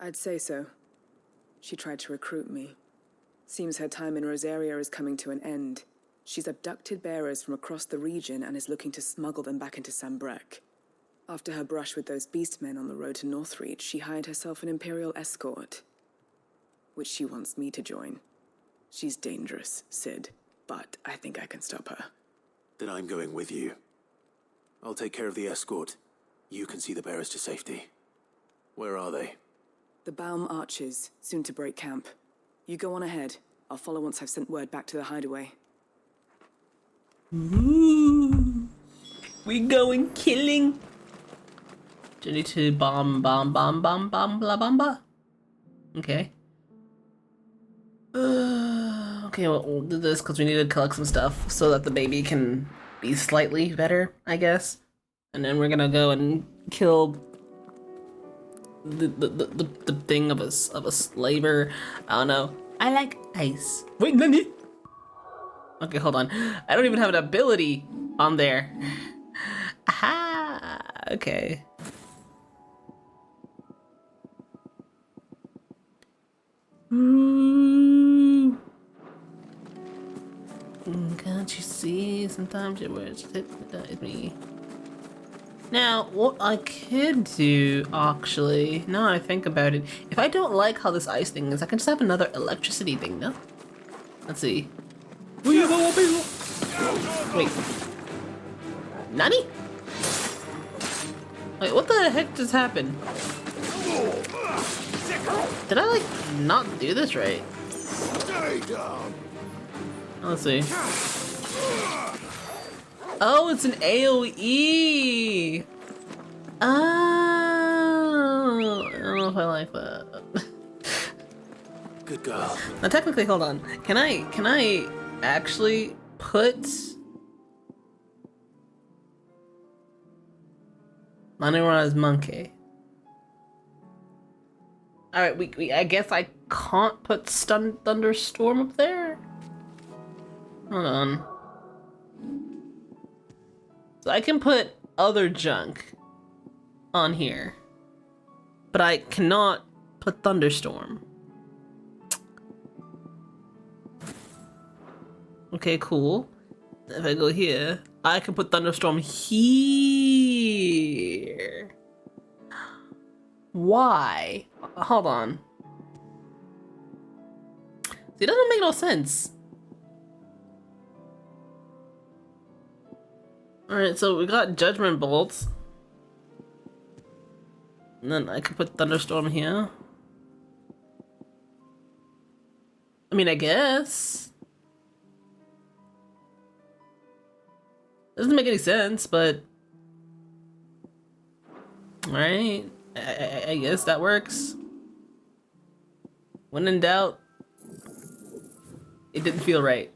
I'd say so. She tried to recruit me. Seems her time in Rosaria is coming to an end. She's abducted bearers from across the region and is looking to smuggle them back into Sambrec. After her brush with those beastmen on the road to Northreach, she hired herself an Imperial escort, which she wants me to join. She's dangerous, Sid, but I think I can stop her. Then I'm going with you. I'll take care of the escort. You can see the bearers to safety. Where are they? The Baum Archers, soon to break camp. You go on ahead. I'll follow once I've sent word back to the hideaway. Ooh. We going killing. Journey to bomb, blah, blah. Okay. Okay, well, we'll do this because we need to collect some stuff so that the baby can be slightly better, I guess. And then we're gonna go and kill the thing of a slaver. I don't know. I like ice. Wait, Lenny. Okay, hold on. I don't even have an ability on there. Aha! Okay. Ooh. Can't you see? Sometimes your words hypnotize me. Now, what I could do, actually, now I think about it, if I don't like how this ice thing is, I can just have another electricity thing, no? Let's see. Wait. Nani? Wait, what the heck just happened? Did I, like, not do this right? Stay down. Let's see. Oh, it's an AoE! Oh, I don't know if I like that. Good girl. Now technically, hold on. Can I actually put Manira's monkey? Alright, we I guess I can't put Thunderstorm up there? Hold on. So I can put other junk on here, but I cannot put Thunderstorm. Okay, cool. If I go here, I can put Thunderstorm here. Why? Hold on. See, it doesn't make no sense. Alright, so we got Judgment Bolts. And then I could put Thunderstorm here. I mean, I guess. Doesn't make any sense, but... Alright. I guess that works. When in doubt, it didn't feel right.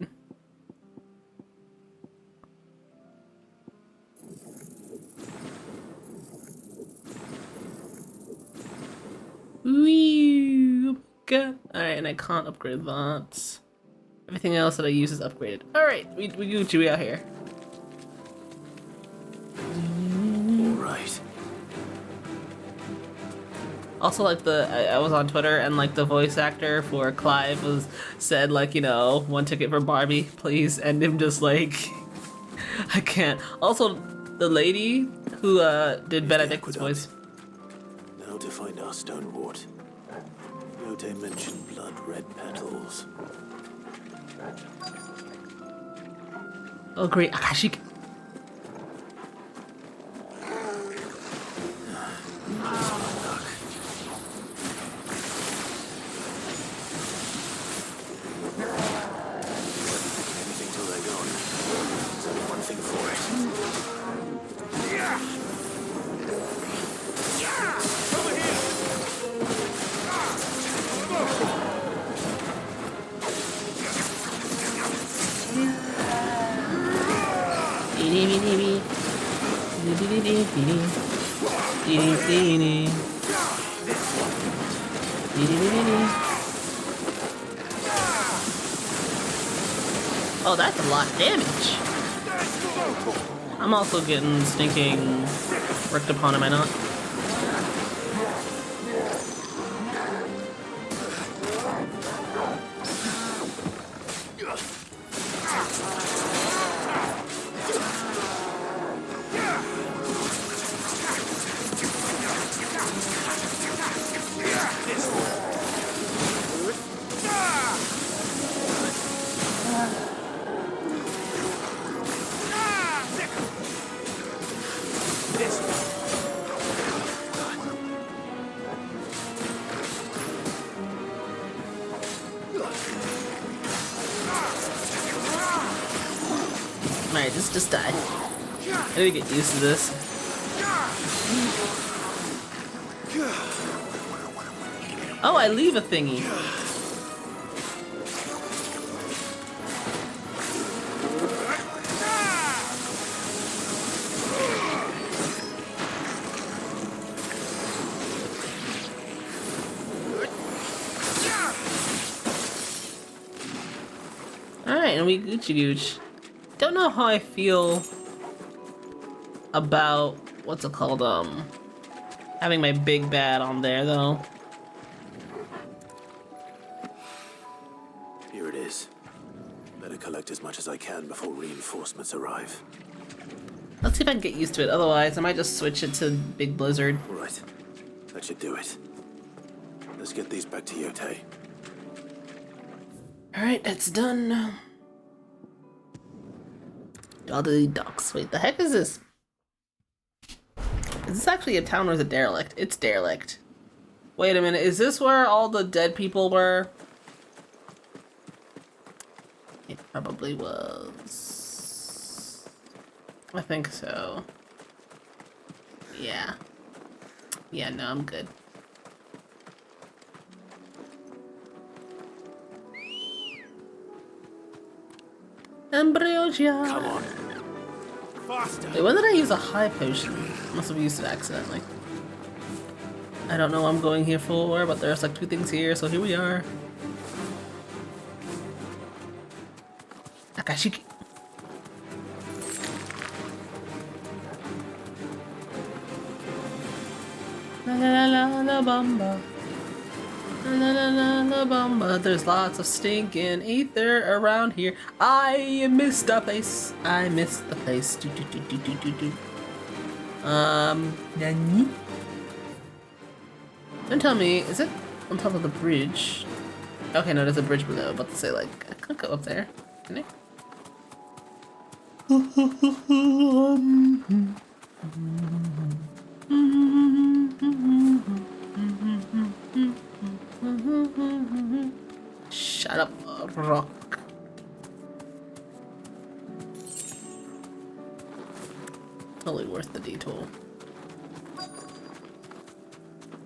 Wee, good. Alright, and I can't upgrade that. Everything else that I use is upgraded. Alright, we Gucci out here. Alright. Also, like I was on Twitter and like the voice actor for Clive said like, you know, 1 ticket for Barbie, please, and him just like, I can't. Also, the lady who did Benedict's voice. Now to find our stone wart. Yote mentioned blood red petals. Oh great, Akashic. Oh, that's a lot of damage. I'm also getting stinking worked upon, am I not? Alright, just die. I need to get used to this. Oh, I leave a thingy. Alright, and we Gucci Gooch. Don't know how I feel about what's it called, having my big bad on there though. Here it is. Better collect as much as I can before reinforcements arrive. Let's see if I can get used to it, otherwise I might just switch it to Big Blizzard. Right. That should do it. Let's get these back to Yote. Alright, it's done. Doggy Docks. Wait, the heck is this? Is this actually a town or is it derelict? It's derelict. Wait a minute, is this where all the dead people were? It probably was. I think so. Yeah. Yeah, no, I'm good. Ambrosia. Come on. Faster. Wait, when did I use a high potion? Must have used it accidentally. I don't know what I'm going here for, but there's like 2 things here, so here we are. Akashiki. La la la la bamba. La la la la bamba. There's lots of stinking ether around here. I missed the place. I missed the place. Do do do do do do do. Nani? Don't tell me, is it on top of the bridge? Okay, no, there's a bridge below. About to say, like, I can't go up there. Can I? Shut up, rock. Totally worth the detour.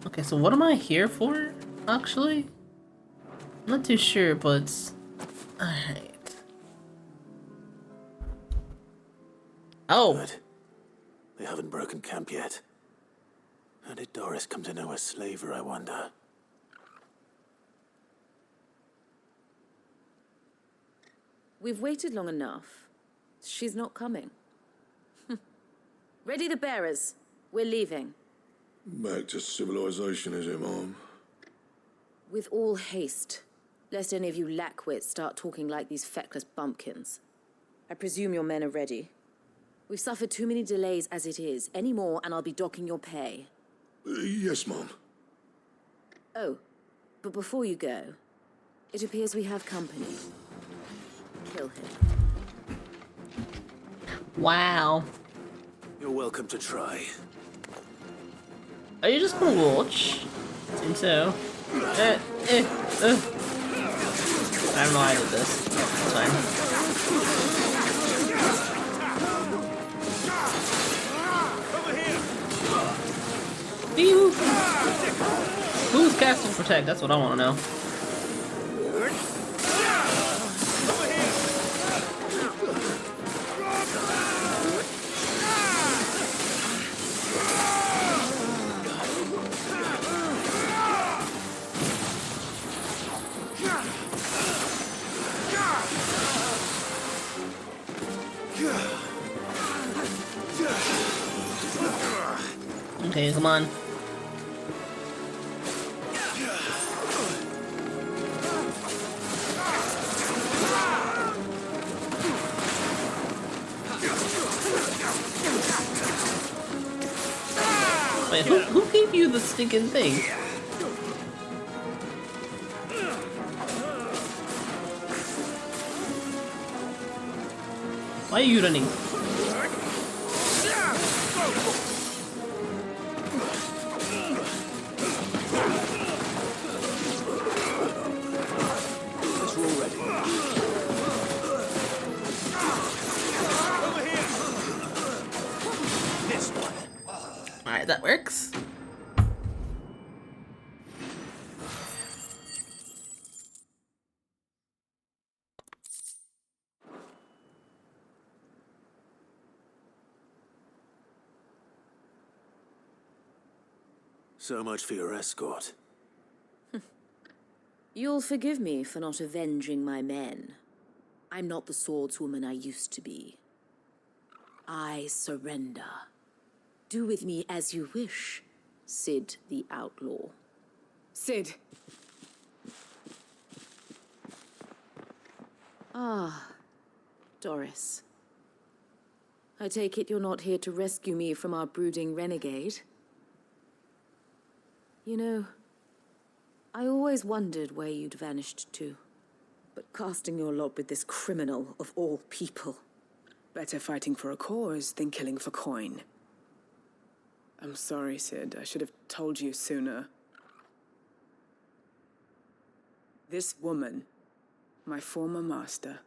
Okay, so what am I here for, actually? I'm not too sure, but... Alright. Oh! Good. They haven't broken camp yet. How did Doris come to know a slaver, I wonder? We've waited long enough. She's not coming. Ready the bearers. We're leaving. Back to civilization, is it, Mom? With all haste, lest any of you lackwits start talking like these feckless bumpkins. I presume your men are ready. We've suffered too many delays as it is. Any more, and I'll be docking your pay. Yes, Mom. Oh, but before you go, it appears we have company. Kill him. Wow. You're welcome to try. Are you just gonna watch? Seems so. I don't know how I did this. It's fine. Who's casting Protect? That's what I want to know. Okay, come on. Wait, who gave you the stinking thing? Why are you running? Alright, that works. So much for your escort. You'll forgive me for not avenging my men. I'm not the swordswoman I used to be. I surrender. Do with me as you wish, Sid the Outlaw. Sid. Ah, Doris. I take it you're not here to rescue me from our brooding renegade. You know, I always wondered where you'd vanished to. But casting your lot with this criminal of all people. Better fighting for a cause than killing for coin. I'm sorry, Sid. I should have told you sooner. This woman, my former master,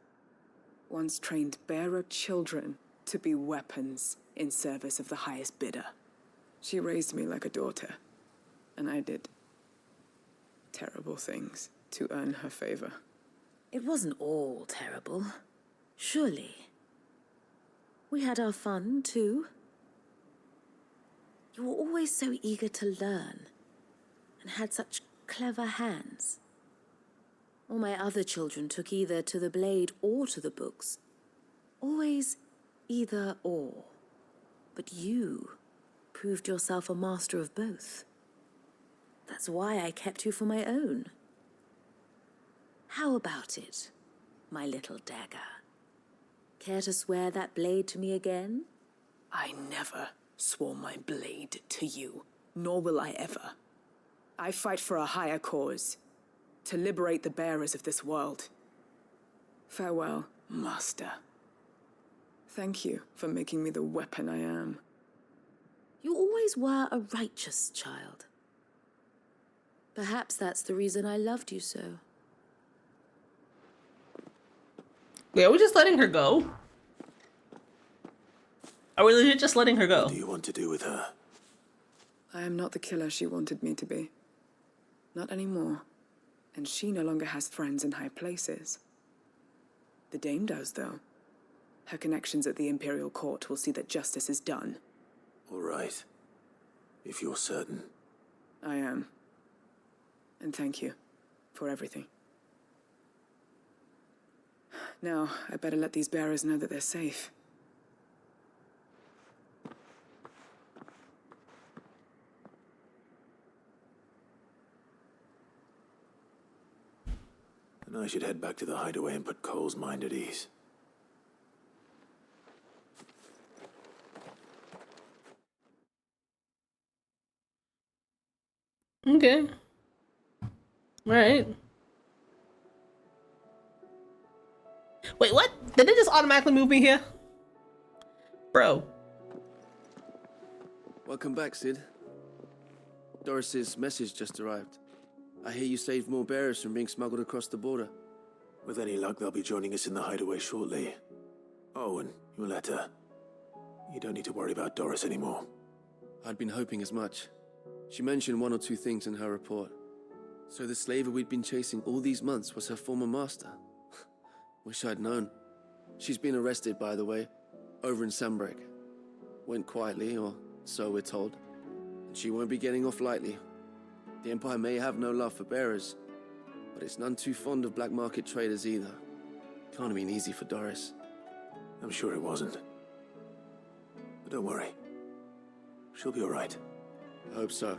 once trained bearer children to be weapons in service of the highest bidder. She raised me like a daughter, and I did terrible things to earn her favor. It wasn't all terrible, surely. We had our fun, too. You were always so eager to learn, and had such clever hands. All my other children took either to the blade or to the books. Always either or. But you proved yourself a master of both. That's why I kept you for my own. How about it, my little dagger? Care to swear that blade to me again? I never swore my blade to you, nor will I ever. I fight for a higher cause, to liberate the bearers of this world. Farewell, Master. Thank you for making me the weapon I am. You always were a righteous child. Perhaps that's the reason I loved you so. Wait, are we just letting her go? Are we legit just letting her go? What do you want to do with her? I am not the killer she wanted me to be. Not anymore. And she no longer has friends in high places. The Dame does, though. Her connections at the Imperial Court will see that justice is done. All right. If you're certain. I am. And thank you for everything. Now, I better let these bearers know that they're safe. And I should head back to the hideaway and put Cole's mind at ease. Okay. Alright. Wait, what? Did it just automatically move me here? Bro. Welcome back, Sid. Doris's message just arrived. I hear you saved more bearers from being smuggled across the border. With any luck, they'll be joining us in the hideaway shortly. Oh, and your letter. You don't need to worry about Doris anymore. I'd been hoping as much. She mentioned one or two things in her report. So the slaver we'd been chasing all these months was her former master. Wish I'd known. She's been arrested, by the way, over in Sanbreque. Went quietly, or so we're told. And she won't be getting off lightly. The Empire may have no love for bearers, but it's none too fond of black market traders either. Can't have been easy for Doris. I'm sure it wasn't. But don't worry. She'll be all right. I hope so.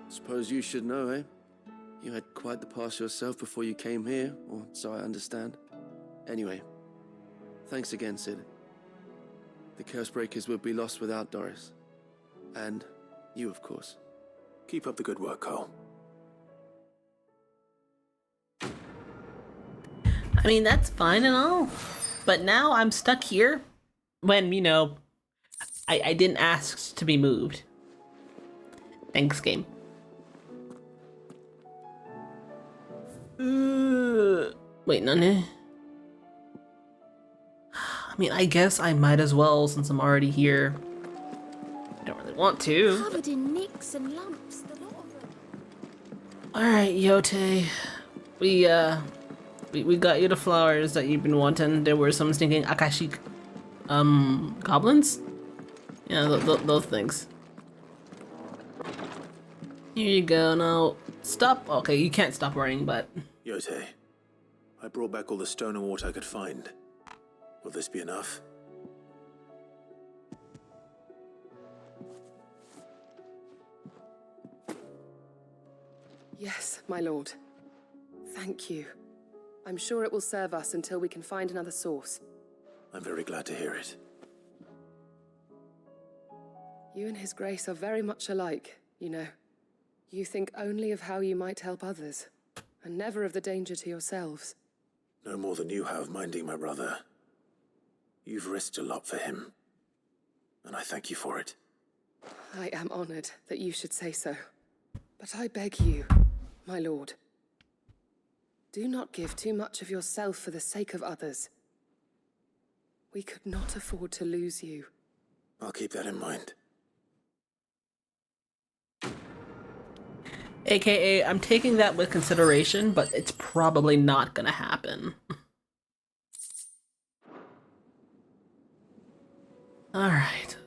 Suppose you should know, eh? You had quite the past yourself before you came here, or so I understand. Anyway, thanks again, Sid. The Cursebreakers would be lost without Doris. And you, of course. Keep up the good work, Cole. I mean, that's fine and all. But now I'm stuck here when, you know, I didn't ask to be moved. Thanks, game. Wait, none. I mean, I guess I might as well since I'm already here. I don't really want to. Covered in nicks and lumps, the lot of them. Alright, Yote. We got you the flowers that you've been wanting. There were some stinking Akashic goblins? Yeah, those things. Here you go. Now stop. Okay, you can't stop running, but Yote, I brought back all the stone and water I could find. Will this be enough? Yes, my lord. Thank you. I'm sure it will serve us until we can find another source. I'm very glad to hear it. You and His Grace are very much alike, you know. You think only of how you might help others, and never of the danger to yourselves. No more than you have minding my brother. You've risked a lot for him, and I thank you for it. I am honored that you should say so. But I beg you, my lord, do not give too much of yourself for the sake of others. We could not afford to lose you. I'll keep that in mind. AKA, I'm taking that with consideration, but it's probably not gonna happen. Alright.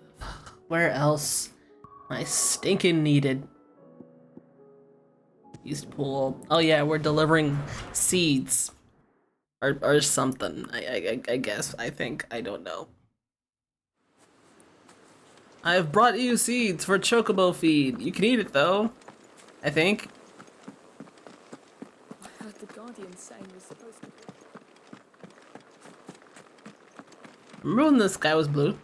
Where else am I stinking needed? East Pool. Oh yeah, we're delivering seeds. Or something, I guess, I think. I don't know. I've brought you seeds for chocobo feed. You can eat it though. I think. I heard the Guardian saying we're supposed to. Remember when the sky was blue?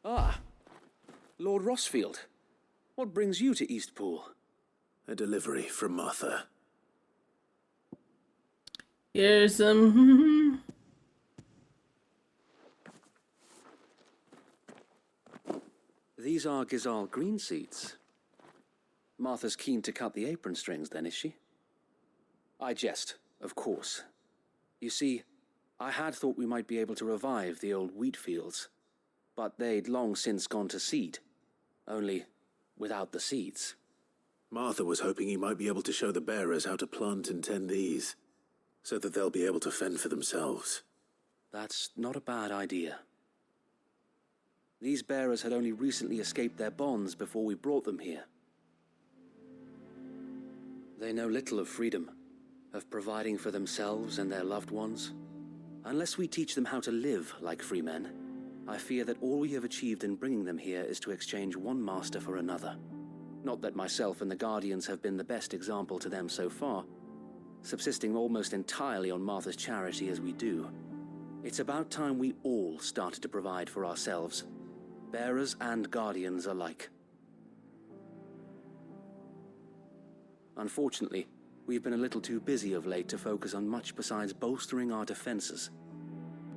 Ah, Lord Rossfield. What brings you to Eastpool? A delivery from Martha. Here's some... These are Gizal green seeds. Martha's keen to cut the apron strings then, is she? I jest, of course. You see, I had thought we might be able to revive the old wheat fields, but they'd long since gone to seed, only without the seeds. Martha was hoping you might be able to show the bearers how to plant and tend these, so that they'll be able to fend for themselves. That's not a bad idea. These bearers had only recently escaped their bonds before we brought them here. They know little of freedom, of providing for themselves and their loved ones. Unless we teach them how to live like free men, I fear that all we have achieved in bringing them here is to exchange one master for another. Not that myself and the Guardians have been the best example to them so far, subsisting almost entirely on Martha's charity as we do. It's about time we all started to provide for ourselves, bearers and Guardians alike. Unfortunately, we've been a little too busy of late to focus on much besides bolstering our defenses.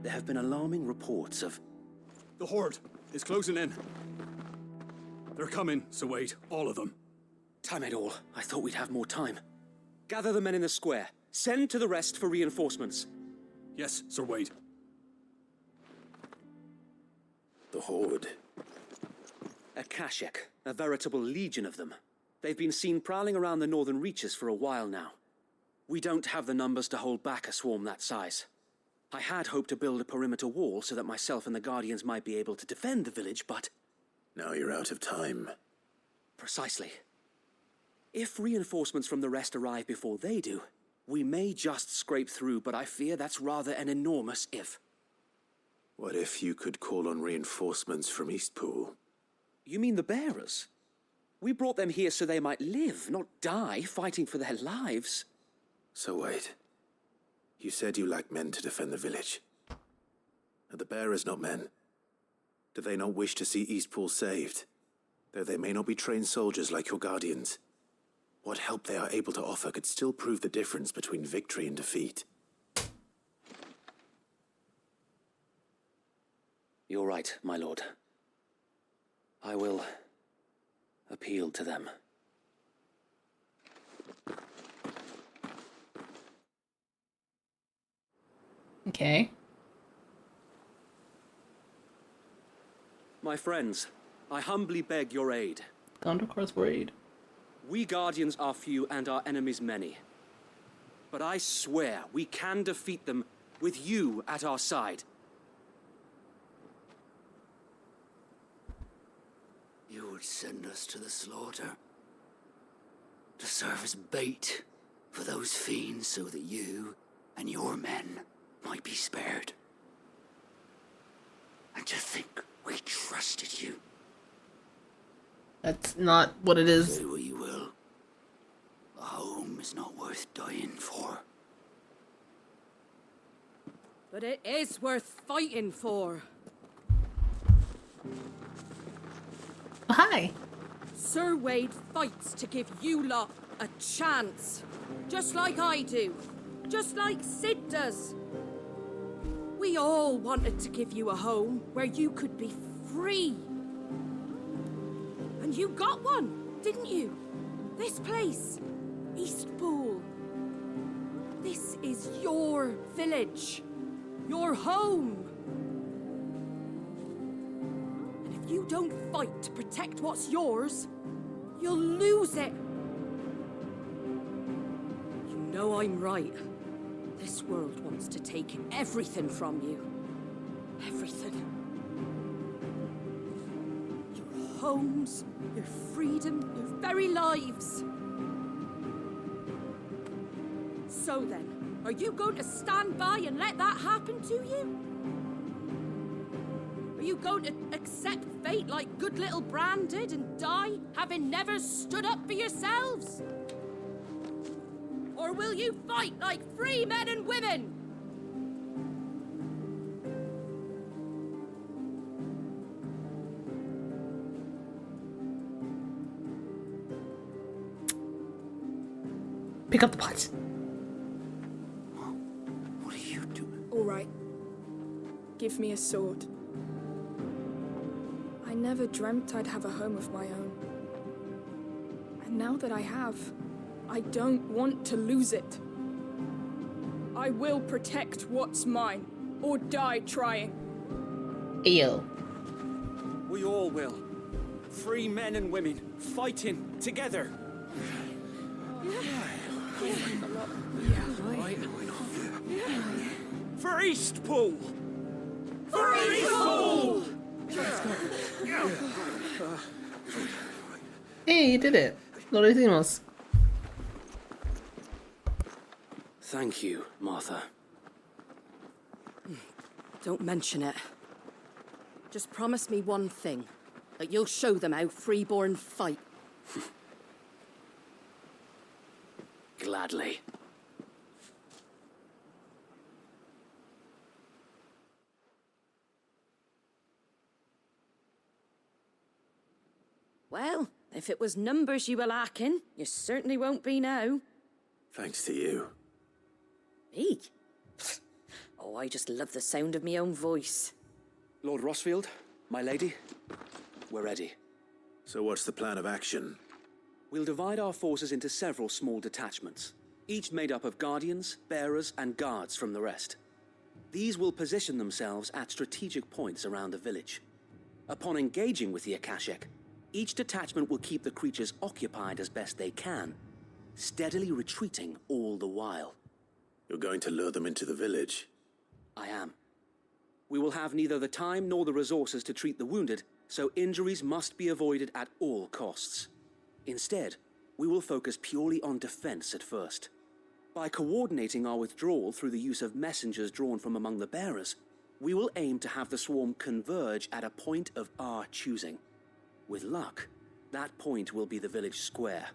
There have been alarming reports of... The Horde is closing in. They're coming, so wait, all of them. Time it all. I thought we'd have more time. Gather the men in the square. Send to the rest for reinforcements. Yes, Sir Wade. The Horde. A Kashek, a veritable legion of them. They've been seen prowling around the northern reaches for a while now. We don't have the numbers to hold back a swarm that size. I had hoped to build a perimeter wall so that myself and the Guardians might be able to defend the village, but... Now you're out of time. Precisely. If reinforcements from the rest arrive before they do, we may just scrape through, but I fear that's rather an enormous if. What if you could call on reinforcements from Eastpool? You mean the bearers? We brought them here so they might live, not die, fighting for their lives. So wait. You said you lack men to defend the village. Are the bearers not men? Do they not wish to see Eastpool saved? Though they may not be trained soldiers like your Guardians, what help they are able to offer could still prove the difference between victory and defeat. You're right, my lord. I will appeal to them. Okay. My friends, I humbly beg your aid. Gone to course for aid. We Guardians are few and our enemies many. But I swear we can defeat them with you at our side. You would send us to the slaughter? To serve as bait For those fiends, so that you and your men might be spared. And to think we trusted you. That's not what it is. Say what you will. A home is not worth dying for. But it is worth fighting for. Oh, hi. Sir Wade fights to give you lot a chance. Just like I do. Just like Sid does. We all wanted to give you a home where you could be free. And you got one, didn't you? This place, Eastpool. This is your village. Your home. And if you don't fight to protect what's yours, you'll lose it. You know I'm right. This world wants to take everything from you. Everything. Your homes, your freedom, your very lives. So then, are you going to stand by and let that happen to you? Are you going to accept fate like good little Bran did and die, having never stood up for yourselves? Or will you fight like free men and women? Pick up the pots. What are you doing? All right. Give me a sword. I never dreamt I'd have a home of my own. And now that I have, I don't want to lose it. I will protect what's mine, or die trying. Ew. We all will. Free men and women, fighting together. For Eastpool! For Eastpool! Hey, you did it. Lo hicimos. Thank you, Martha. Don't mention it. Just promise me one thing. That you'll show them how freeborn fight. Gladly. Well, if it was numbers you were lacking, you certainly won't be now. Thanks to you. Me? Oh, I just love the sound of my own voice. Lord Rossfield, my lady, we're ready. So what's the plan of action? We'll divide our forces into several small detachments, each made up of guardians, bearers, and guards from the rest. These will position themselves at strategic points around the village. Upon engaging with the Akashic, each detachment will keep the creatures occupied as best they can, steadily retreating all the while. You're going to lure them into the village? I am. We will have neither the time nor the resources to treat the wounded, so injuries must be avoided at all costs. Instead, we will focus purely on defense at first. By coordinating our withdrawal through the use of messengers drawn from among the bearers, we will aim to have the swarm converge at a point of our choosing. With luck, that point will be the village square,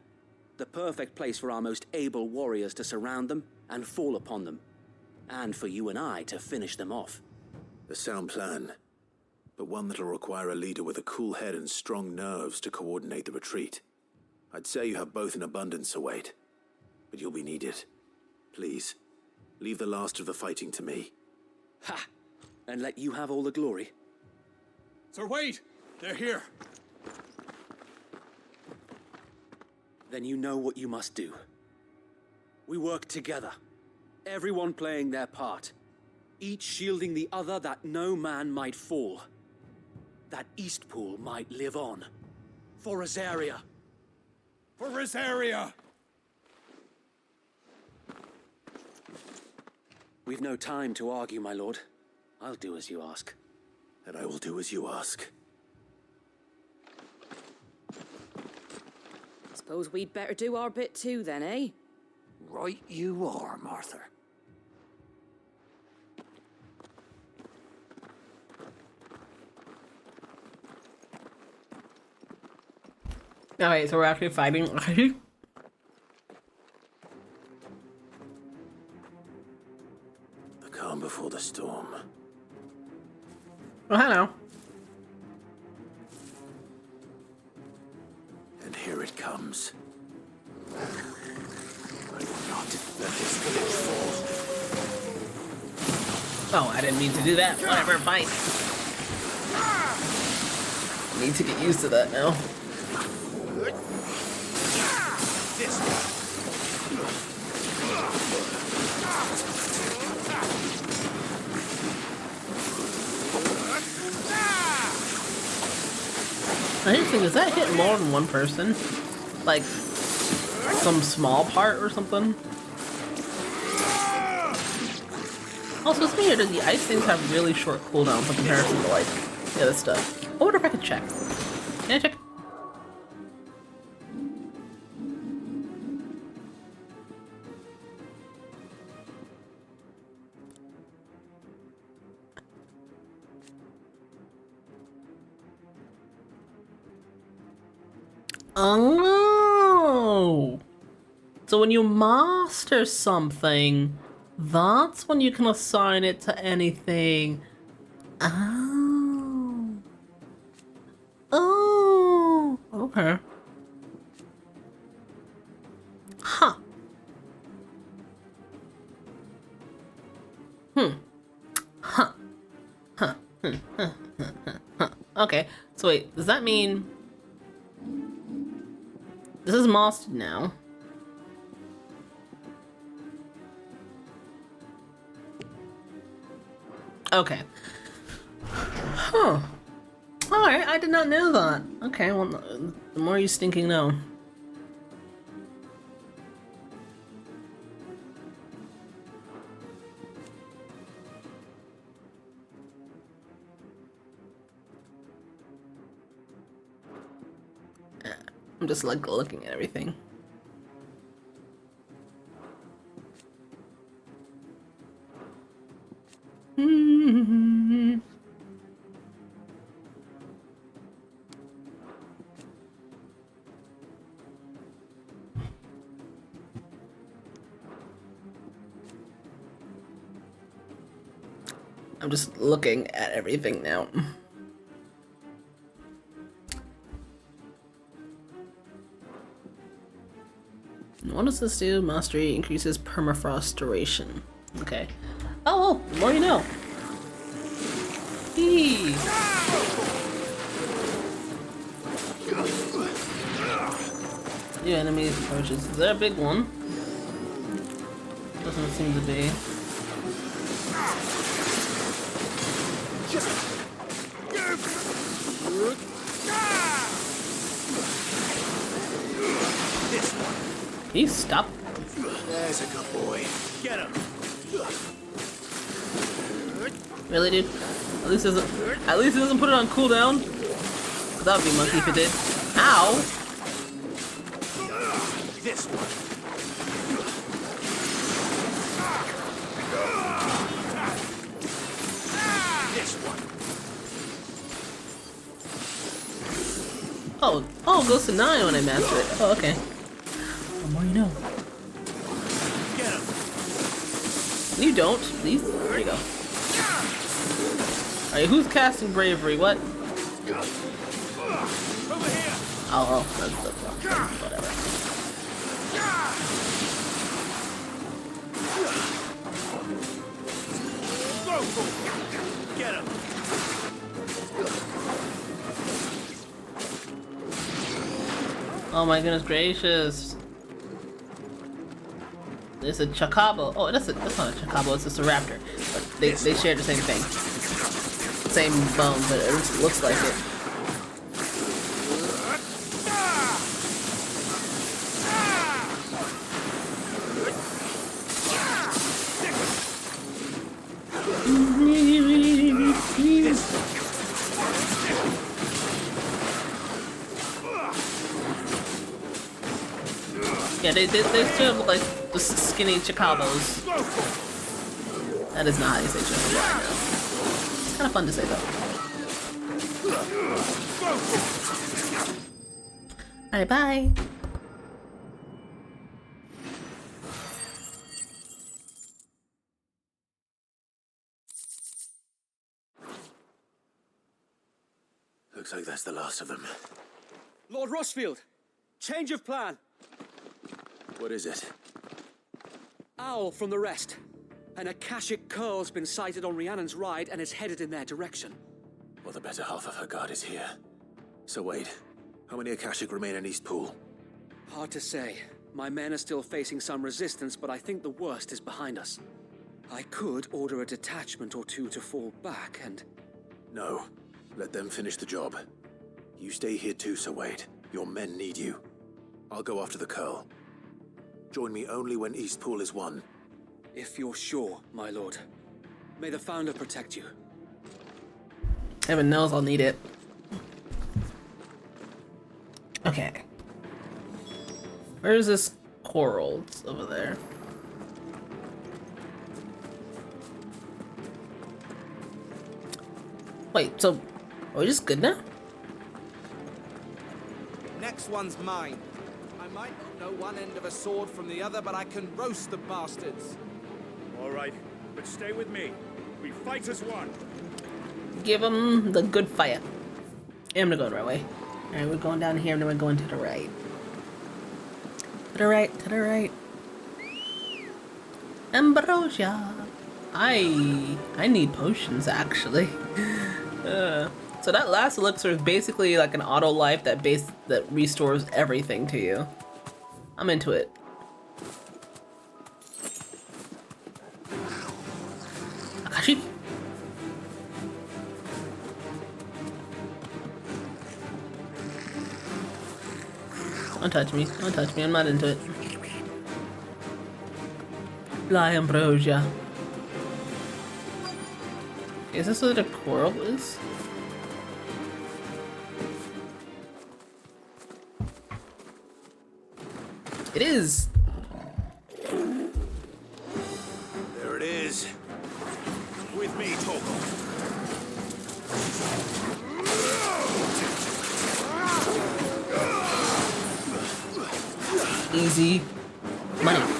the perfect place for our most able warriors to surround them and fall upon them, and for you and I to finish them off. A sound plan, but one that'll require a leader with a cool head and strong nerves to coordinate the retreat. I'd say you have both in abundance, Sir Wade, but you'll be needed. Please, leave the last of the fighting to me. Ha! And let you have all the glory. Sir Wade, they're here. Then you know what you must do. We work together, everyone playing their part, each shielding the other that no man might fall, that Eastpool might live on. For Rosaria. For Rosaria! We've no time to argue, my lord. I'll do as you ask. And I will do as you ask. Suppose we'd better do our bit too then, eh? Right you are, Martha. Alright, so we're actually fighting. The calm before the storm. Oh, hello. And here it comes. I will not let this village fall. Oh, I didn't mean to do that. Whatever, fine. I need to get used to that now. I just think, does that hit more than one person? Like, some small part or something? Also, it's weird, the ice things have really short cooldowns in comparison to, like, the other stuff. I wonder if I could check. Can I check? Oh! So when you master something, that's when you can assign it to anything. Oh. Oh. Okay. Huh. Huh. Huh. Huh. Okay. So wait, does that mean this is mastered now? Okay. Huh. Alright, I did not know that. Okay, well, the more you stinking know. I'm just like looking at everything. I'm just looking at everything now. What does this do? Mastery increases permafrost duration. Okay. Oh, the more you know. Eee. New enemies approaches. Is there a big one? Doesn't seem to be. Can you stop? There's a good boy. Get him. Really, dude? At least it doesn't put it on cooldown. That would be monkey if it did. Ow! This one. This one. Oh, it goes to 9 when I master it. Oh, okay. The more you know. Get him. You don't, please. There you go. Alright, who's casting bravery? What? Over here. Oh, that's whatever. Get him. Oh my goodness gracious. There's a Chocabo. Oh, that's not a Chocabo, it's just a raptor. But they share the same thing. Same bone, but it looks like it. Yeah, they still look like Just skinny chicabos. That is not how you say chicabo. It's kind of fun to say though. Alright, bye. Looks like that's the last of them. Lord Rossfield, change of plan. What is it? Owl from the rest. An Akashic curl's been sighted on Rhiannon's ride and is headed in their direction. Well, the better half of her guard is here. So wait, how many Akashic remain in East Pool? Hard to say. My men are still facing some resistance, but I think the worst is behind us. I could order a detachment or two to fall back and... No. Let them finish the job. You stay here too, Sir Wade. Your men need you. I'll go after the curl. Join me only when East Pool is won. If you're sure, my lord. May the Founder protect you. Heaven knows I'll need it. Okay. Where's this coral? It's over there. Wait, so are we just good now? Next one's mine. I might not know one end of a sword from the other, but I can roast the bastards. All right, but stay with me. We fight as one. Give them the good fire. I'm gonna go the right way. Alright, we're going down here and then we're going to the right. To the right, to the right. Ambrosia. I need potions actually. So that last elixir is basically like an auto life that restores everything to you. I'm into it. Akashi. Don't touch me. Don't touch me. I'm not into it. Fly Ambrosia. Is this what a coral is? It is. There it is. With me, Torgal. Easy money.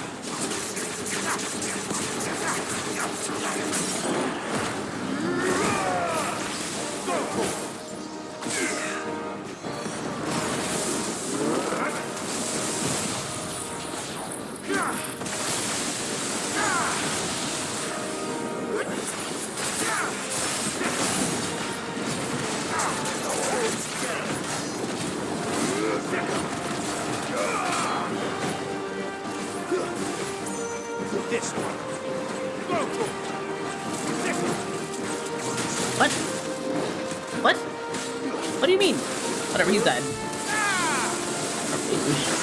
What? What do you mean? Whatever, he's dead.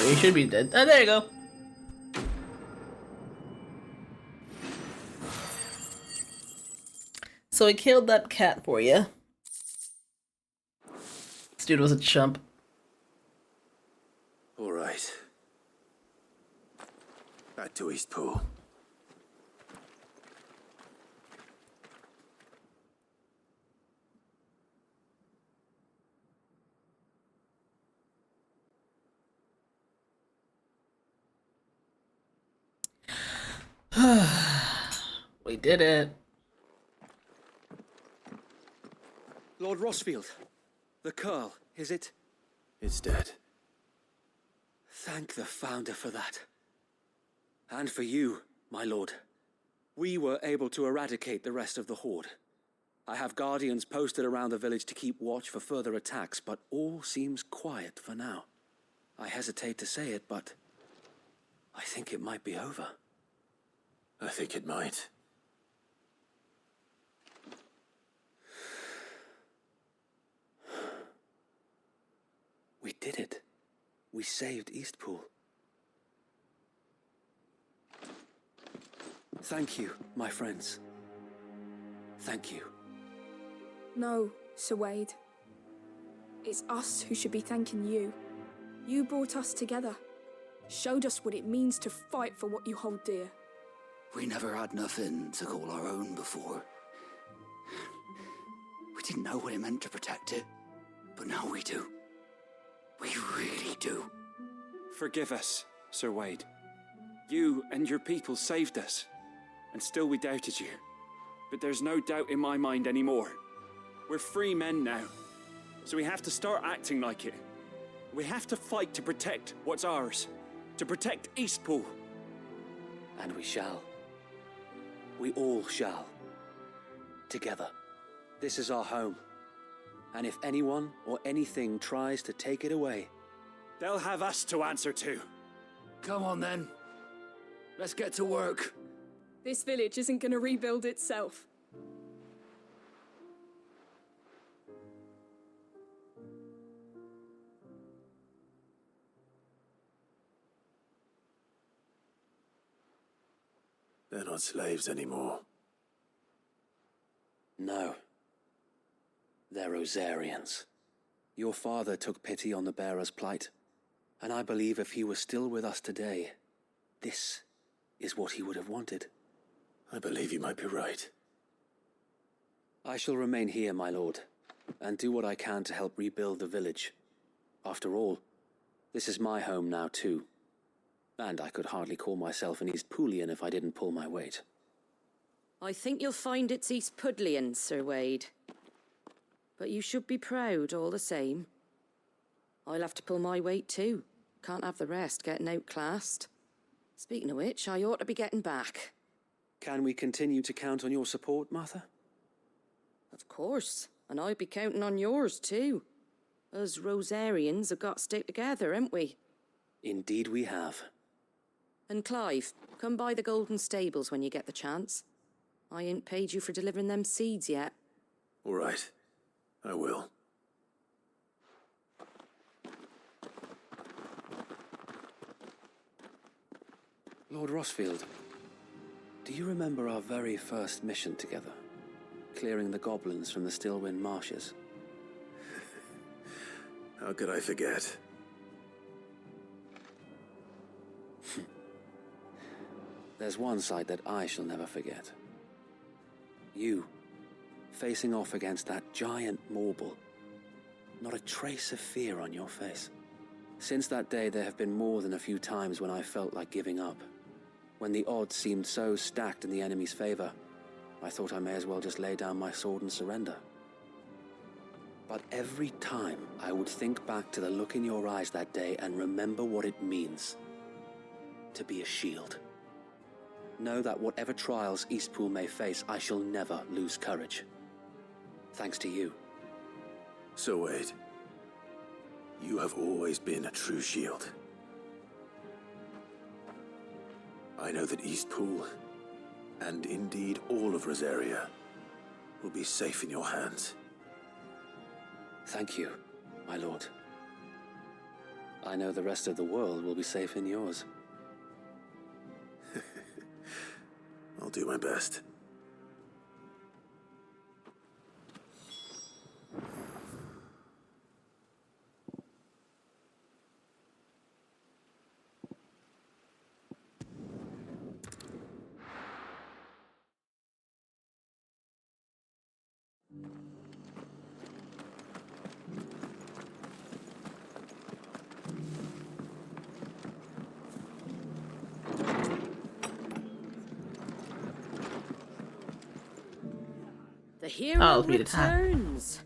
He should be dead. Oh, there you go. So I killed that cat for you. This dude was a chump. All right. Back to East Pool. We did it. Lord Rossfield, the curl, is it? It's dead. Thank the Founder for that. And for you, my lord. We were able to eradicate the rest of the Horde. I have guardians posted around the village to keep watch for further attacks, but all seems quiet for now. I hesitate to say it, but I think it might be over. I think it might. We did it. We saved Eastpool. Thank you, my friends. Thank you. No, Sir Wade. It's us who should be thanking you. You brought us together. Showed us what it means to fight for what you hold dear. We never had nothing to call our own before. We didn't know what it meant to protect it, but now we do. We really do. Forgive us, Sir Wade. You and your people saved us, and still we doubted you. But there's no doubt in my mind anymore. We're free men now, so we have to start acting like it. We have to fight to protect what's ours, to protect Eastpool. And we shall. We all shall. Together. This is our home. And if anyone or anything tries to take it away, they'll have us to answer to. Come on then. Let's get to work. This village isn't gonna rebuild itself. They're not slaves anymore. No. They're Rosarians. Your father took pity on the bearer's plight, and I believe if he was still with us today, this is what he would have wanted. I believe you might be right. I shall remain here, my lord, and do what I can to help rebuild the village. After all, this is my home now too, and I could hardly call myself an Eastpoolian if I didn't pull my weight. I think you'll find it's Eastpudlian, Sir Wade. But you should be proud all the same. I'll have to pull my weight too. Can't have the rest getting outclassed. Speaking of which, I ought to be getting back. Can we continue to count on your support, Martha? Of course, and I'll be counting on yours too. Us Rosarians have got to stick together, haven't we? Indeed we have. And Clive, come by the Golden Stables when you get the chance. I ain't paid you for delivering them seeds yet. All right. I will. Lord Rossfield, do you remember our very first mission together? Clearing the goblins from the Stillwind marshes? How could I forget? There's one sight that I shall never forget. You, facing off against that giant Morble. Not a trace of fear on your face. Since that day, there have been more than a few times when I felt like giving up. When the odds seemed so stacked in the enemy's favor, I thought I may as well just lay down my sword and surrender. But every time I would think back to the look in your eyes that day and remember what it means to be a shield. Know that whatever trials Eastpool may face, I shall never lose courage. Thanks to you. So Wade, you have always been a true shield. I know that Eastpool, and indeed all of Rosaria, will be safe in your hands. Thank you, my lord. I know the rest of the world will be safe in yours. I'll do my best. The hero returns.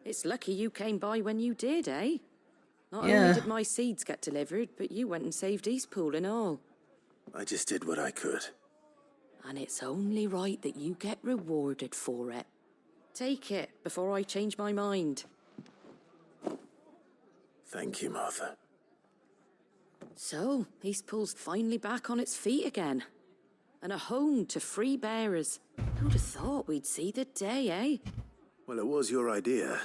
It's lucky you came by when you did, eh? Not only did my seeds get delivered, but you went and saved Eastpool and all. I just did what I could. And it's only right that you get rewarded for it. Take it before I change my mind. Thank you, Martha. So, Eastpool's finally back on its feet again. And a home to free bearers. Who'd have thought we'd see the day, eh? Well, it was your idea.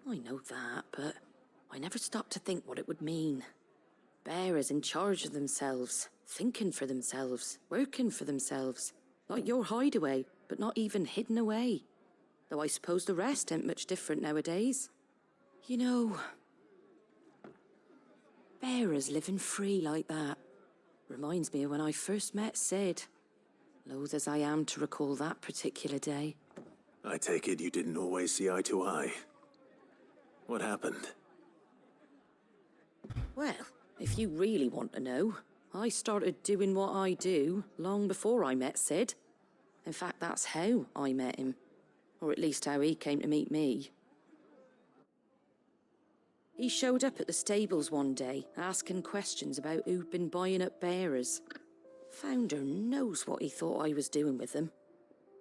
I know that, but I never stopped to think what it would mean. Bearers in charge of themselves, thinking for themselves, working for themselves. Like your hideaway, but not even hidden away. Though I suppose the rest ain't much different nowadays. You know, Bearers living free like that. Reminds me of when I first met Sid. Loath as I am to recall that particular day. I take it you didn't always see eye to eye. What happened? Well, if you really want to know, I started doing what I do long before I met Sid. In fact, that's how I met him. Or at least how he came to meet me. He showed up at the stables one day, asking questions about who'd been buying up bearers. Founder knows what he thought I was doing with them.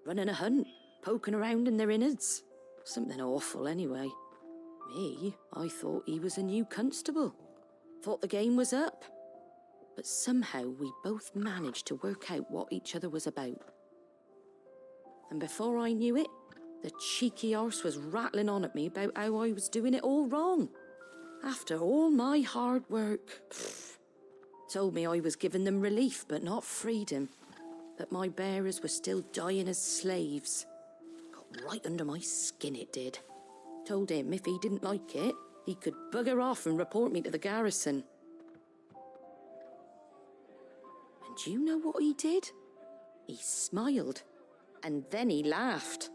Running a hunt, poking around in their innards. Something awful anyway. Me, I thought he was a new constable. Thought the game was up. But somehow we both managed to work out what each other was about. And before I knew it, the cheeky arse was rattling on at me about how I was doing it all wrong. After all my hard work. Told me I was giving them relief, but not freedom. That my bearers were still dying as slaves. Got right under my skin, it did. Told him if he didn't like it, he could bugger off and report me to the garrison. And do you know what he did? He smiled. And then he laughed.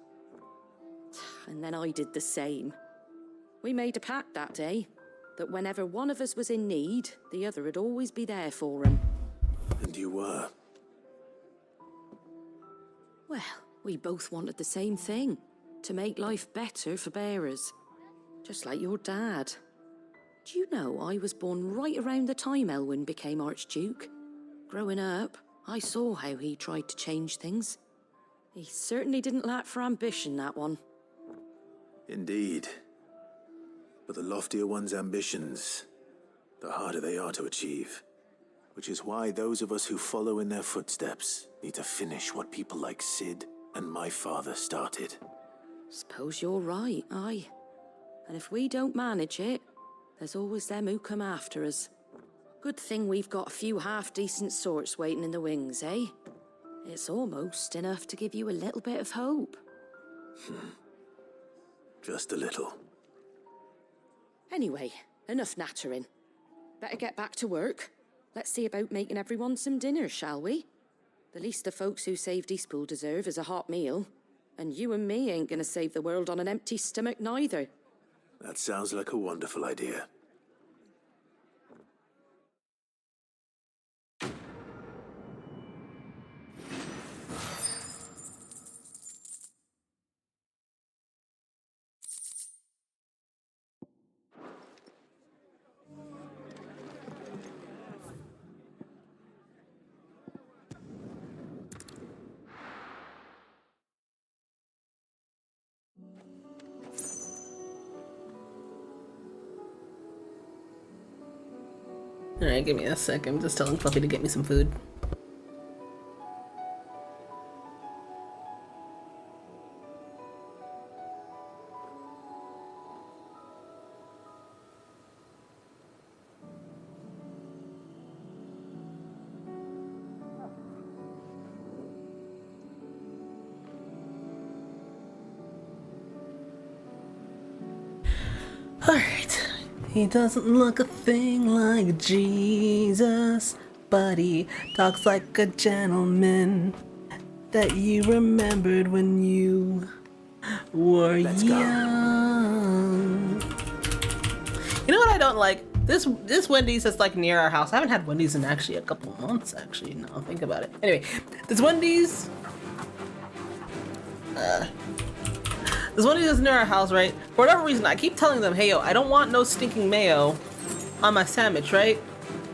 And then I did the same. We made a pact that day. That whenever one of us was in need, the other would always be there for him. And you were? Well, we both wanted the same thing. To make life better for bearers. Just like your dad. Do you know I was born right around the time Elwyn became Archduke? Growing up, I saw how he tried to change things. He certainly didn't lack for ambition, that one. Indeed. But the loftier one's ambitions, the harder they are to achieve. Which is why those of us who follow in their footsteps need to finish what people like Sid and my father started. Suppose you're right, aye. And if we don't manage it, there's always them who come after us. Good thing we've got a few half-decent sorts waiting in the wings, eh? It's almost enough to give you a little bit of hope. Just a little. Anyway, enough nattering. Better get back to work. Let's see about making everyone some dinner, shall we? The least the folks who saved Eastpool deserve is a hot meal. And you and me ain't gonna save the world on an empty stomach neither. That sounds like a wonderful idea. Alright, give me a sec. I'm just telling Fluffy to get me some food. Alright. He doesn't look a thing like Jesus, but he talks like a gentleman that you remembered when you were young. You know what I don't like? This Wendy's that's like near our house. I haven't had Wendy's in actually a couple months, actually, now think about it. Anyway, this Wendy's there's one that's near our house, right? For whatever reason, I keep telling them, hey, yo, I don't want no stinking mayo on my sandwich, right?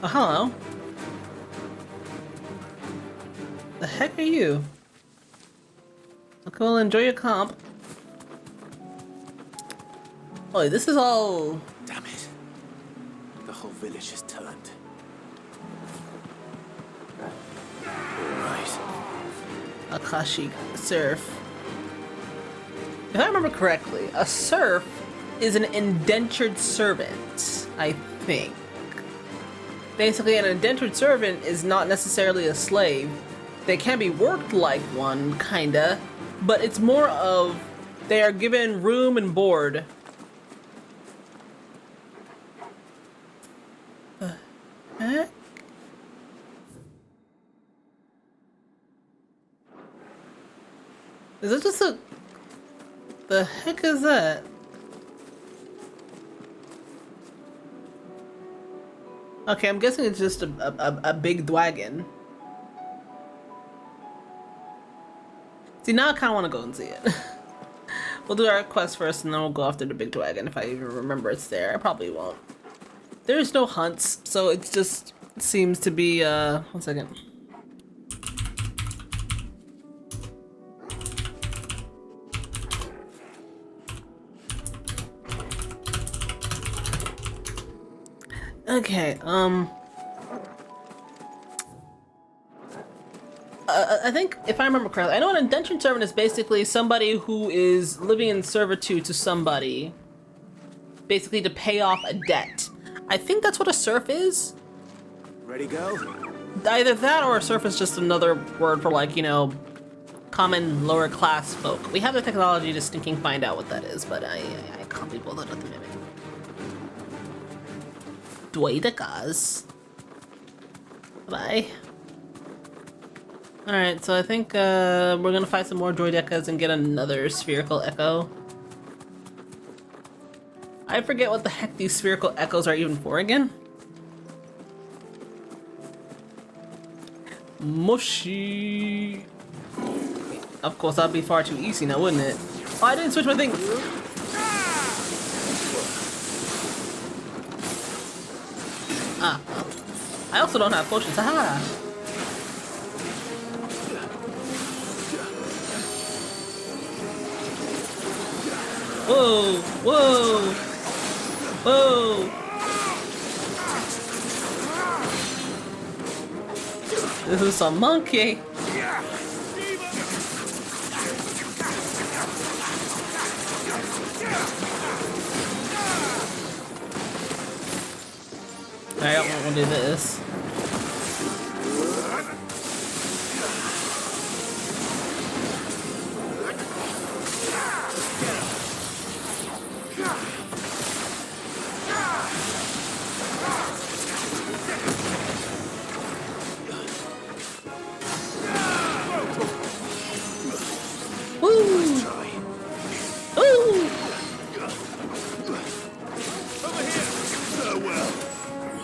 Oh, hello. The heck are you? Okay, well, enjoy your comp. Oh, this is all... Damn it. The whole village has turned. Alright. Akashi serf. If I remember correctly, a serf is an indentured servant, I think. Basically, an indentured servant is not necessarily a slave. They can be worked like one, kinda, but it's more of they are given room and board. Is it just a... The heck is that? Okay, I'm guessing it's just a big dragon. See, now I kind of want to go and see it. We'll do our quest first and then we'll go after the big dragon if I even remember it's there. I probably won't. There's no hunts, so it just seems to be, 1 second. Okay, I think, if I remember correctly, I know an indentured servant is basically somebody who is living in servitude to somebody, basically to pay off a debt. I think that's what a serf is. Ready, go? Either that or a serf is just another word for, like, you know, common lower class folk. We have the technology to stinking find out what that is, but I can't be bothered at the moment. Dwaydakas. Bye. Alright, so I think we're gonna find some more droidekas and get another spherical echo. I forget what the heck these spherical echoes are even for again. Mushy. Of course, that'd be far too easy now, wouldn't it? Oh, I didn't switch my thing. Ah, well. I also don't have potions. Haha. Whoa! Whoa! Whoa! This is some monkey. Alright, I'm gonna do this.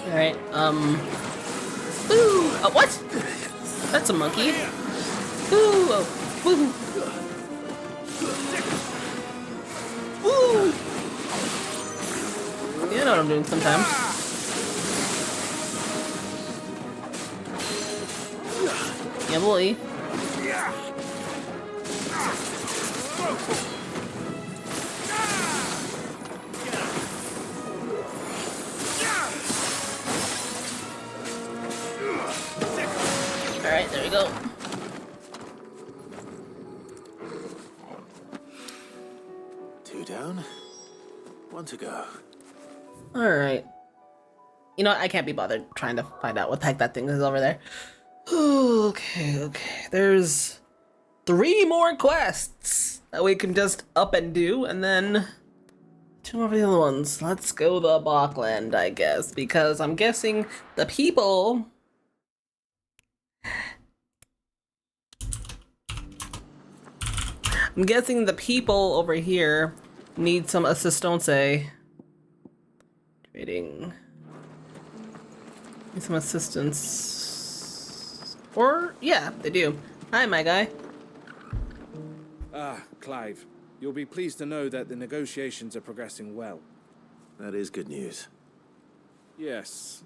Alright, ooh! Oh, what? That's a monkey. Ooh! Oh, woo! Woo! You know what I'm doing sometimes. Yeah, boy. Alright, there we go. Two down, one to go. Alright. You know what? I can't be bothered trying to find out what the heck that thing is over there. Okay. There's 3 more quests that we can just up and do, and then 2 more of the other ones. Let's go the Bachland, I guess, because I'm guessing the people... I'm guessing the people over here need some assistance. Trading. Need some assistance. Or, yeah, they do. Hi, my guy. Ah, Clive. You'll be pleased to know that the negotiations are progressing well. That is good news. Yes.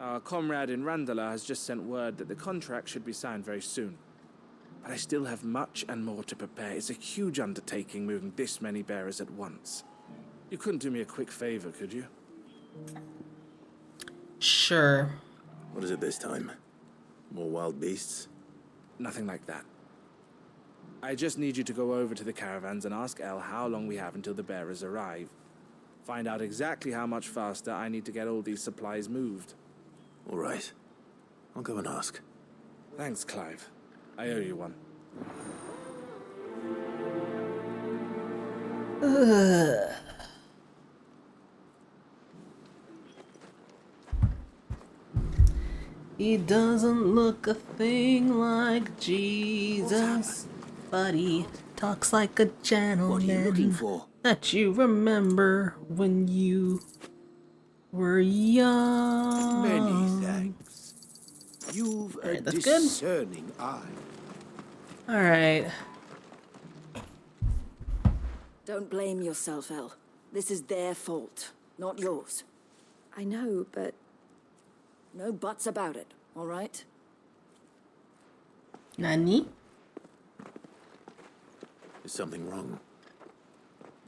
Our comrade in Randala has just sent word that the contract should be signed very soon. But I still have much and more to prepare. It's a huge undertaking moving this many bearers at once. You couldn't do me a quick favor, could you? Sure. What is it this time? More wild beasts? Nothing like that. I just need you to go over to the caravans and ask El how long we have until the bearers arrive. Find out exactly how much faster I need to get all these supplies moved. All right. I'll go and ask. Thanks, Clive. I owe you one. He doesn't look a thing like Jesus, but he Talks like a gentleman. What are you looking for? That you remember when you were young. Many thanks. You've a Alright, that's good. discerning eye. Alright. Don't blame yourself, El. This is their fault, not yours. I know, but No buts about it, all right? Nani? Is something wrong?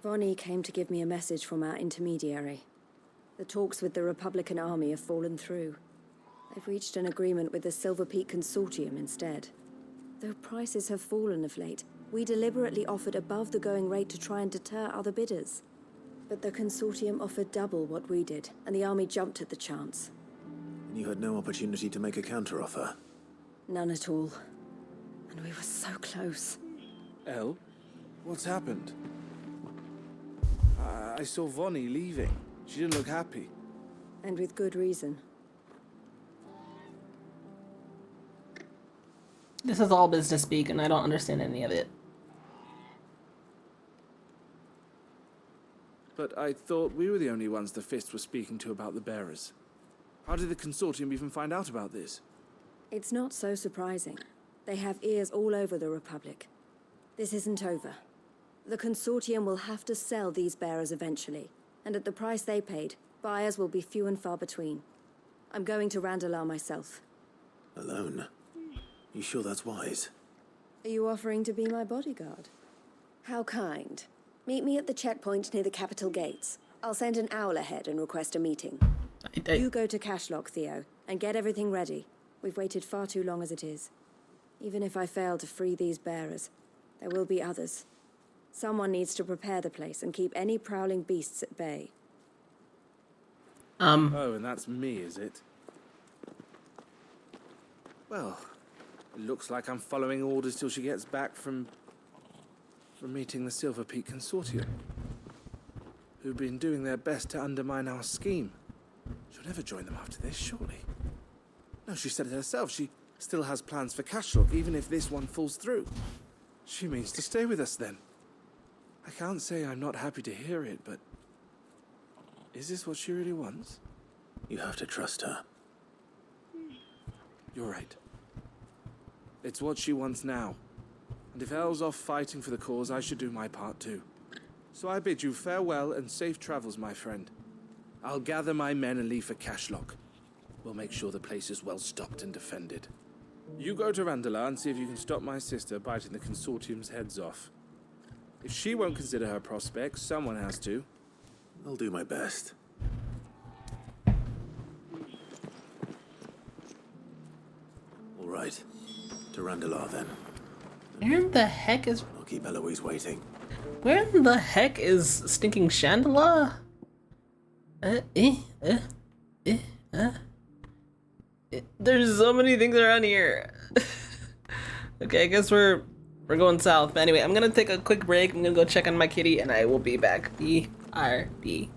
Vonnie came to give me a message from our intermediary. The talks with the Republican Army have fallen through. They've reached an agreement with the Silver Peak Consortium instead. Though prices have fallen of late, we deliberately offered above the going rate to try and deter other bidders. But the Consortium offered double what we did, and the Army jumped at the chance. And you had no opportunity to make a counteroffer? None at all. And we were so close. Elle? What's happened? I saw Vonnie leaving. She didn't look happy. And with good reason. This is all business speak, and I don't understand any of it. But I thought we were the only ones the Fist was speaking to about the bearers. How did the Consortium even find out about this? It's not so surprising. They have ears all over the Republic. This isn't over. The Consortium will have to sell these bearers eventually, and at the price they paid, buyers will be few and far between. I'm going to Randalar myself. Alone? You sure that's wise? Are you offering to be my bodyguard? How kind. Meet me at the checkpoint near the capital gates. I'll send an owl ahead and request a meeting. You go to Cashlock, Theo, and get everything ready. We've waited far too long as it is. Even if I fail to free these bearers, there will be others. Someone needs to prepare the place and keep any prowling beasts at bay. Oh, and that's me, is it? Well, it looks like I'm following orders till she gets back from meeting the Silver Peak Consortium, who've been doing their best to undermine our scheme. She'll never join them after this, surely. No, she said it herself. She still has plans for Cashlock, even if this one falls through. She means to stay with us, then. I can't say I'm not happy to hear it, but is this what she really wants? You have to trust her. You're right. It's what she wants now. And if Elle's off fighting for the cause, I should do my part too. So I bid you farewell and safe travels, my friend. I'll gather my men and leave for Cashlock. We'll make sure the place is well stocked and defended. You go to Randalar and see if you can stop my sister biting the Consortium's heads off. If she won't consider her prospects, someone has to. I'll do my best. All right. To Randalar, then. Where in the heck is... I'll keep Eloise waiting. Where in the heck is stinking Chandela? There's so many things around here. Okay, I guess we're going south. But anyway, I'm gonna take a quick break. I'm gonna go check on my kitty, and I will be back. BRB.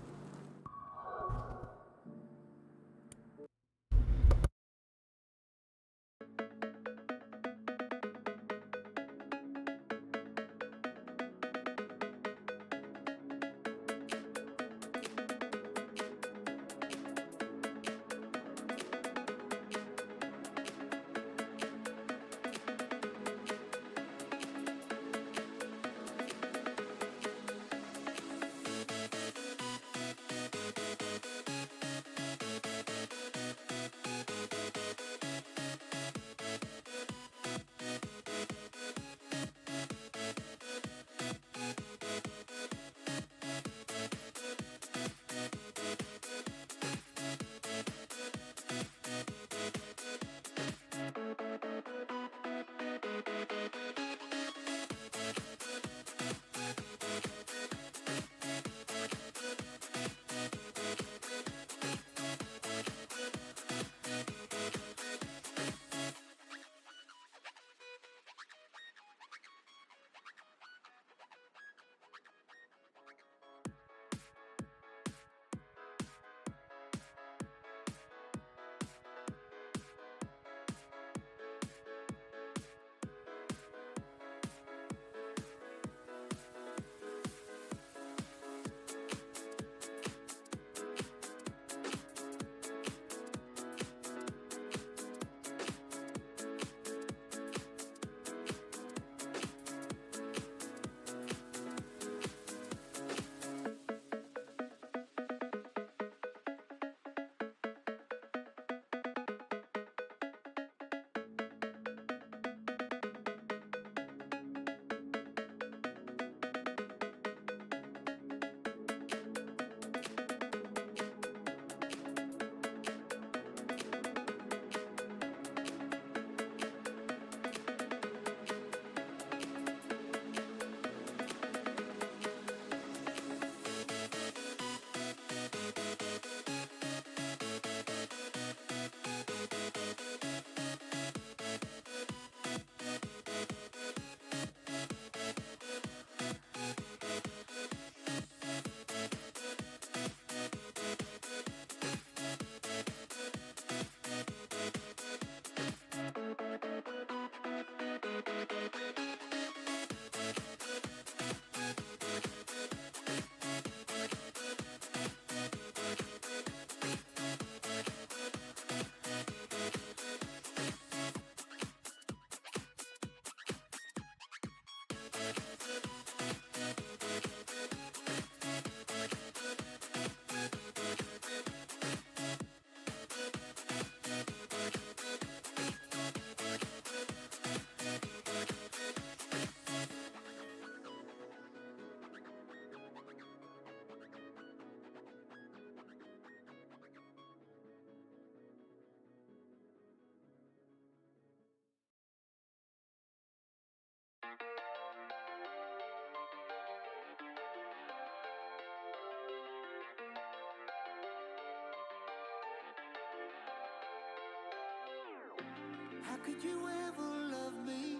could you ever love me?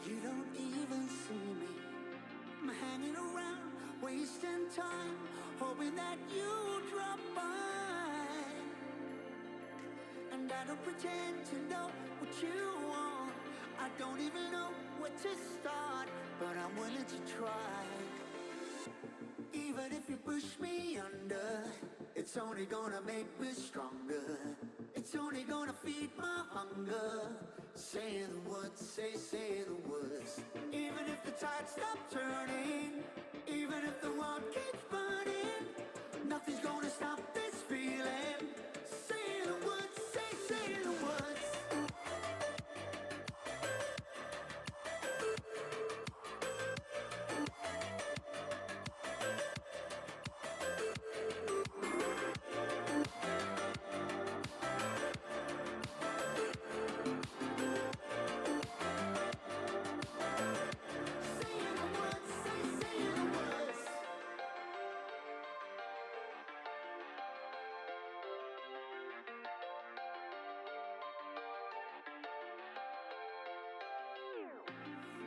You don't even see me. I'm hanging around, wasting time, hoping that you drop by. And I don't pretend to know what you want. I don't even know where to start, but I'm willing to try. Even if you push me under, it's only gonna make me stronger. It's only gonna feed my hunger. Say the words, say the words. Even if the tide stops turning, even if the world keeps burning, nothing's gonna stop this feeling. Say the words, say the words.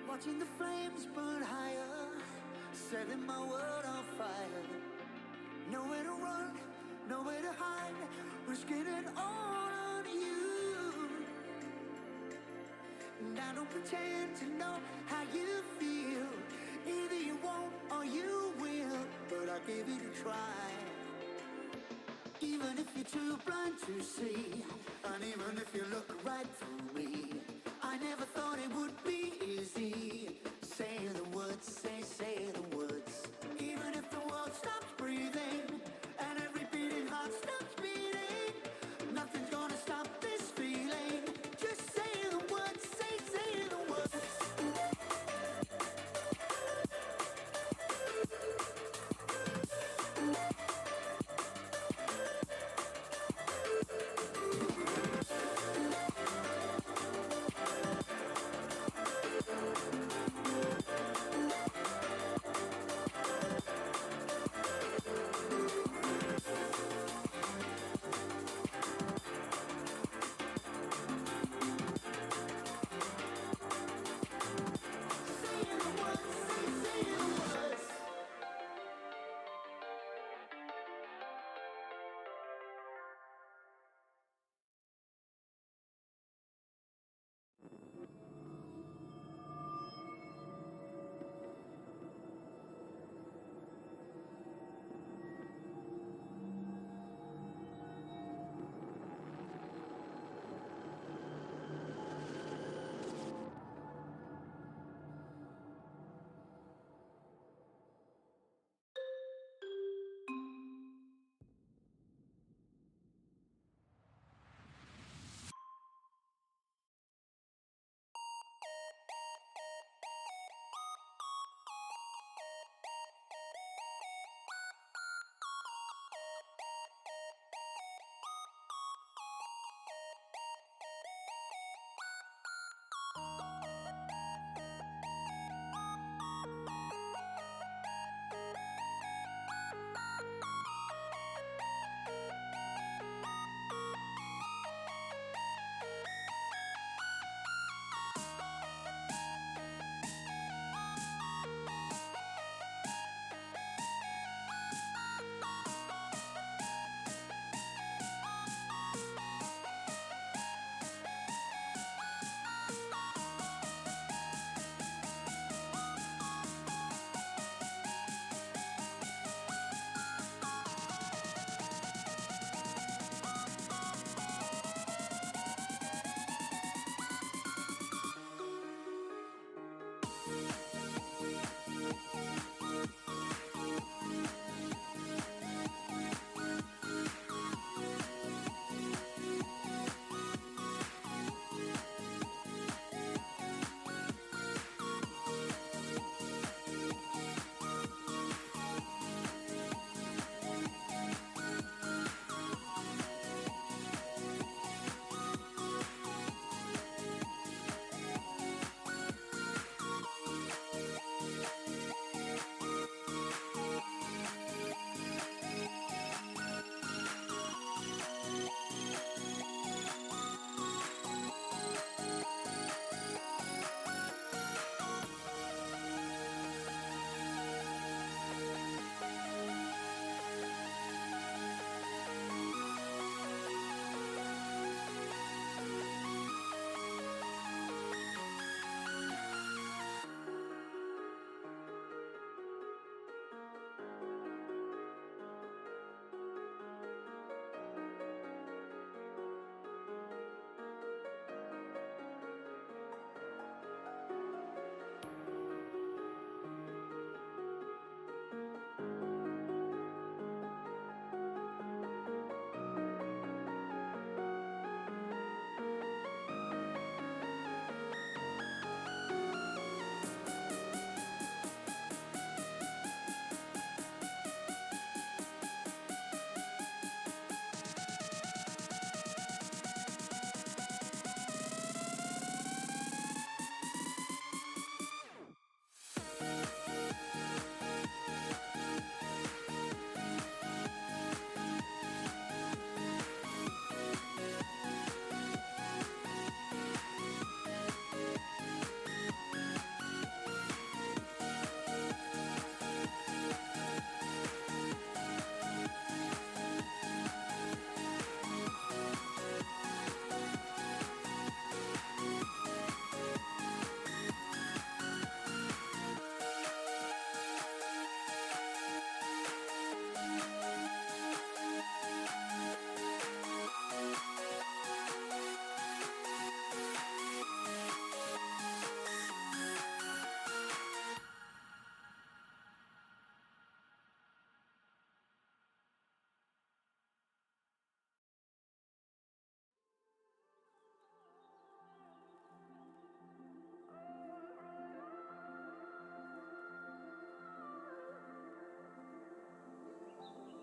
Watching the flames burn higher, setting my world on fire. Nowhere to run, nowhere to hide, risking it all on you. And I don't pretend to know how you feel. Either you won't or you will, but I'll give it a try. Even if you're too blind to see, and even if you look right through me, I never thought it would be easy. Say the words, say the words. Even if the world stops breathing, and every beating heart stops beating, nothing's gonna stop this feeling. Just say the words, say the words.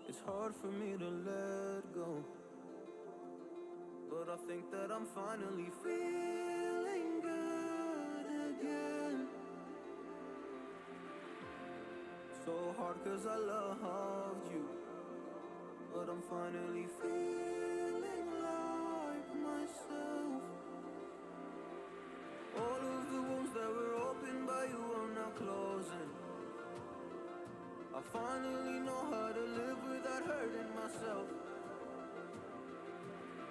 It's hard for me to let go, but I think that I'm finally feeling good again. So hard cause I loved you, but I'm finally feeling like myself. All of the wounds that were opened by you are now closing. I finally know how to live without hurting myself.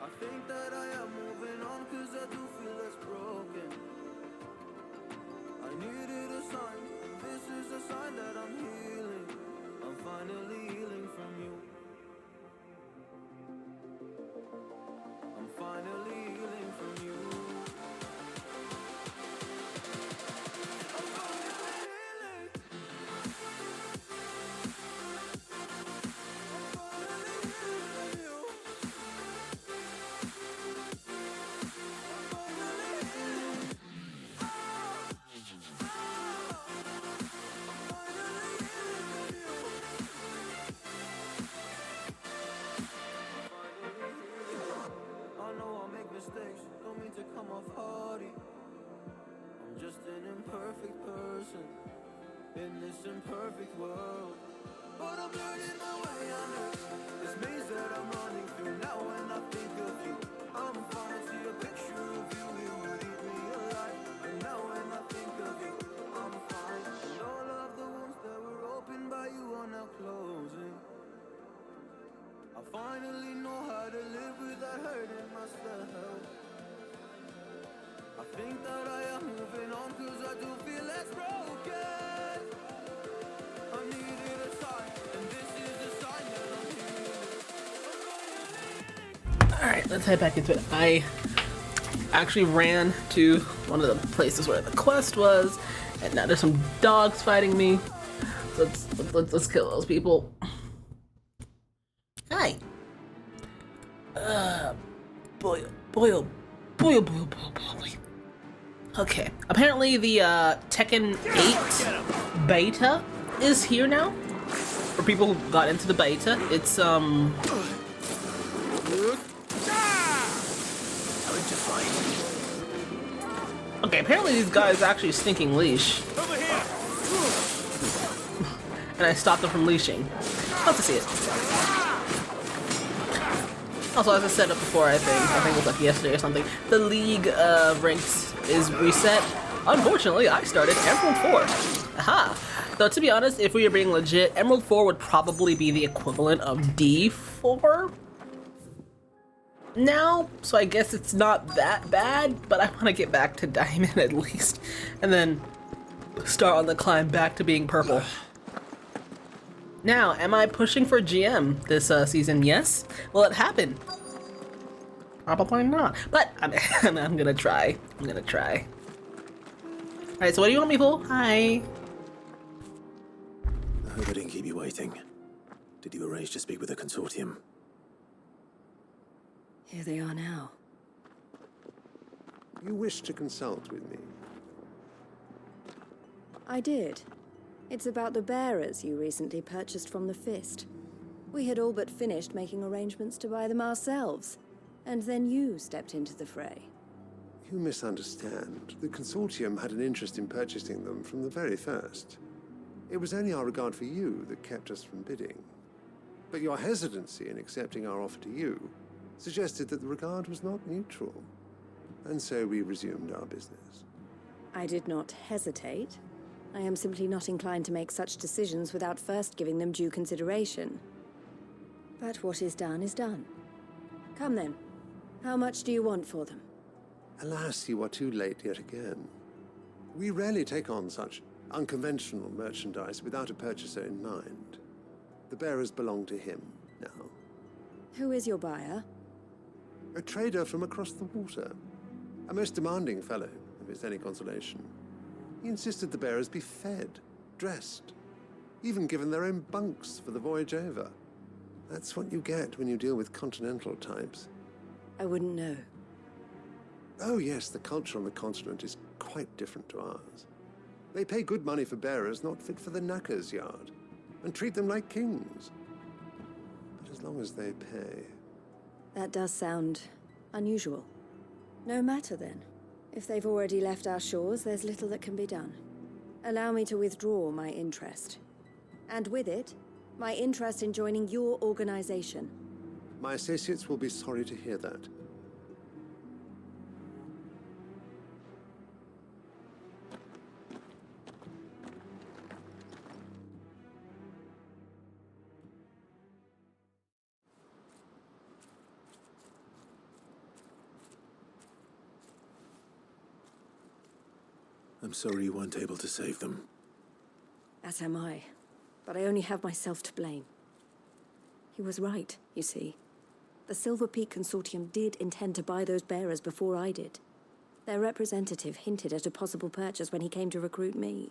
I think that I am moving on cause I do feel less broken. I needed a sign, this is a sign that I'm healing. I'm finally healing from you. I'm finally healing from you. Don't mean to come off hardy. I'm just an imperfect person in this imperfect world, but I'm learning my way under this maze that I'm running through. Now when I think of you, I'm fine. See a picture of you, it would eat me alive. And now when I think of you, I'm fine. And all of the wounds that were opened by you are now closing. I finally know how to live without hurting myself. I think that I am moving on cause I do feel less broken. I needed a sign, and this is the sign that I'm healing. Alright, let's head back into it. I actually ran to one of the places where the quest was, and now there's some dogs fighting me. Let's kill those people. Hi. Boy. Okay, apparently the Tekken 8 beta is here now. For people who got into the beta, it's okay, apparently these guys actually stinking leash. And I stopped them from leashing. Love to see it. Also, as I said up before, I think it was like yesterday or something, the league ranks is reset. Unfortunately, I started Emerald 4. Aha! Though to be honest, if we were being legit, Emerald 4 would probably be the equivalent of D4 now, so I guess it's not that bad, but I want to get back to Diamond at least, and then start on the climb back to being purple. Now, am I pushing for GM this season? Yes. Will it happen? Probably not, but I'm gonna try. Alright, so what do you want me for? Hi. I hope I didn't keep you waiting. Did you arrange to speak with the consortium? Here they are now. You wish to consult with me? I did. It's about the bearers you recently purchased from the Fist. We had all but finished making arrangements to buy them ourselves, and then you stepped into the fray. You misunderstand. The consortium had an interest in purchasing them from the very first. It was only our regard for you that kept us from bidding. But your hesitancy in accepting our offer to you suggested that the regard was not mutual. And so we resumed our business. I did not hesitate. I am simply not inclined to make such decisions without first giving them due consideration. But what is done is done. Come then. How much do you want for them? Alas, you are too late yet again. We rarely take on such unconventional merchandise without a purchaser in mind. The bearers belong to him now. Who is your buyer? A trader from across the water. A most demanding fellow, if it's any consolation. He insisted the bearers be fed, dressed, even given their own bunks for the voyage over. That's what you get when you deal with continental types. I wouldn't know. Oh yes, the culture on the continent is quite different to ours. They pay good money for bearers not fit for the knacker's yard, and treat them like kings. as long as they pay. That does sound unusual. No matter then. If they've already left our shores, there's little that can be done. Allow me to withdraw my interest. And with it, my interest in joining your organization. My associates will be sorry to hear that. I'm sorry you weren't able to save them. As am I. But I only have myself to blame. He was right, you see. The Silver Peak Consortium did intend to buy those bearers before I did. Their representative hinted at a possible purchase when he came to recruit me.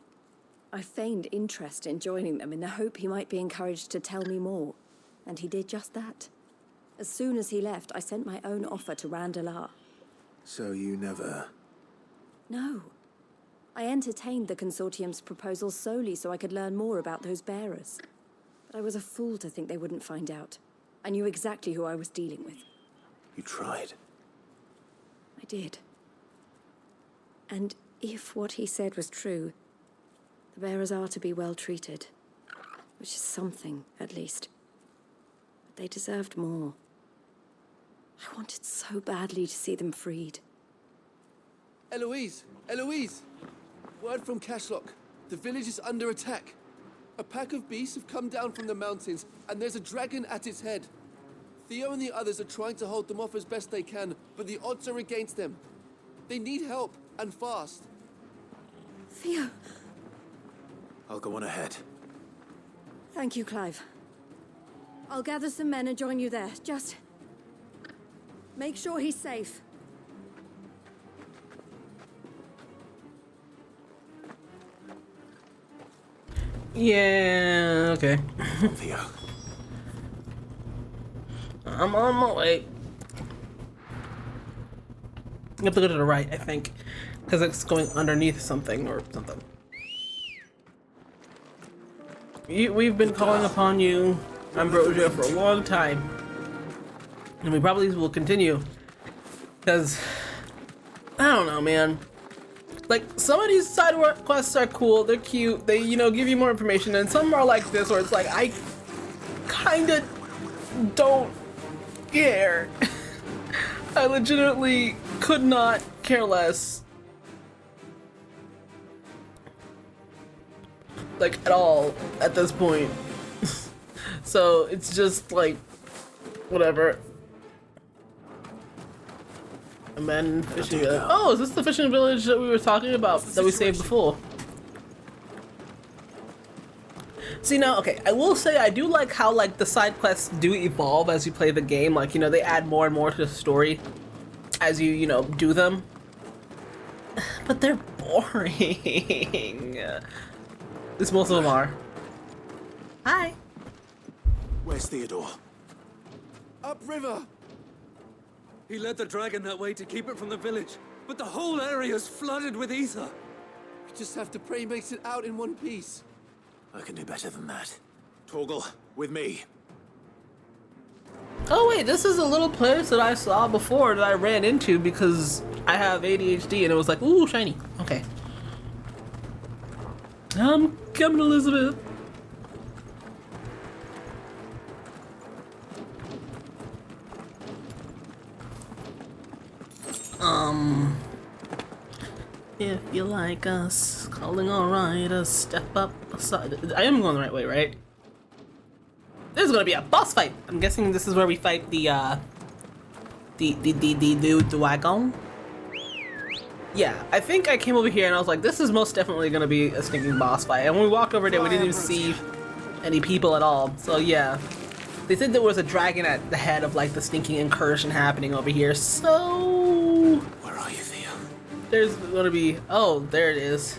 I feigned interest in joining them in the hope he might be encouraged to tell me more, and he did just that. As soon as he left, I sent my own offer to Randalar. So you never... No. I entertained the Consortium's proposal solely so I could learn more about those bearers. But I was a fool to think they wouldn't find out. I knew exactly who I was dealing with. You tried. I did. And if what he said was true, the bearers are to be well treated. Which is something, at least. But they deserved more. I wanted so badly to see them freed. Eloise! Eloise! Word from Cashlock. The village is under attack. A pack of beasts have come down from the mountains, and there's a dragon at its head. Theo and the others are trying to hold them off as best they can, but the odds are against them. They need help, and fast. Theo! I'll go on ahead. Thank you, Clive. I'll gather some men and join you there. Just... make sure he's safe. Yeah, okay. Theo. I'm on my way. You have to go to the right, I think. Because it's going underneath something or something. We've been calling upon you, Ambrosia, for a long time. And we probably will continue. Because, I don't know, man. Like, some of these side quests are cool, they're cute, they, you know, give you more information, and some are like this, where it's like, I kinda don't care. I legitimately could not care less. Like, at all, at this point. So, it's just like, whatever. Abandoned fishing village. Oh, is this the fishing village that we were talking about, that we saved before? See, now, okay, I will say I do like how, like, the side quests do evolve as you play the game. Like, you know, they add more and more to the story as you, you know, do them. But they're boring. At least most of them are. Hi. Where's Theodore? Upriver! He led the dragon that way to keep it from the village, but the whole area's flooded with ether. We just have to pray he makes it out in one piece. I can do better than that. Torgal, with me. Oh wait, this is a little place that I saw before that I ran into because I have ADHD and it was like, ooh, shiny. Okay. I'm coming, Elizabeth. If you like us, calling all riders, step up aside. I am going the right way, right? There's gonna be a boss fight. I'm guessing this is where we fight the wagon. Yeah, I think I came over here and I was like, this is most definitely gonna be a stinking boss fight. And when we walked over there, we didn't even see any people at all. So yeah, they said there was a dragon at the head of like the stinking incursion happening over here. So where are you, Theo? There's gonna be, oh, there it is.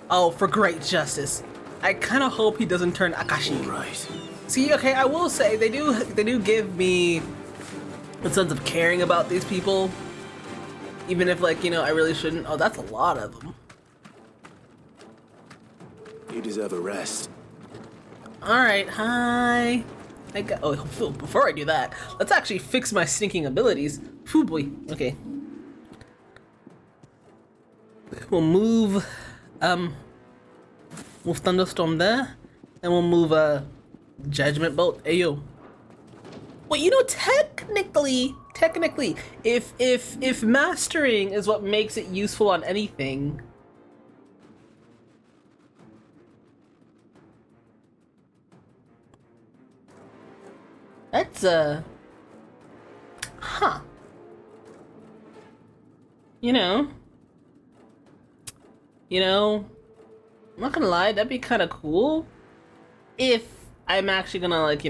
Oh, for great justice. I kind of hope he doesn't turn Akashi. Right. See, okay, I will say they do give me a sense of caring about these people, even if, like, you know, I really shouldn't. Oh, that's a lot of them. You deserve a rest. All right, hi. before I do that, let's actually fix my stinking abilities. Phew, boy. Okay. We'll move Thunderstorm there, and we'll move Judgment Bolt. Ayo. Well, you know, technically, if mastering is what makes it useful on anything, that's huh. You know, I'm not gonna lie, that'd be kind of cool if I'm actually gonna, like,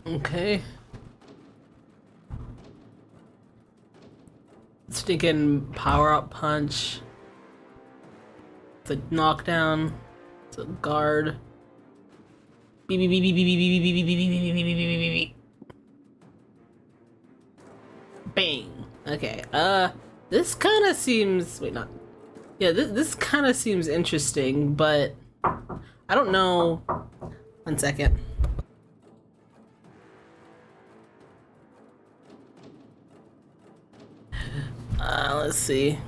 Okay. Stinking power-up punch. It's a knockdown. It's a guard. Beep, beep, beep, beep, beep, beep, beep, beep, beep, beep, beep, beep, beep, beep, beep, beep. Bang. Okay. This kind of seems. Wait, not. Yeah, this kind of seems interesting, but I don't know. 1 second. Let's see.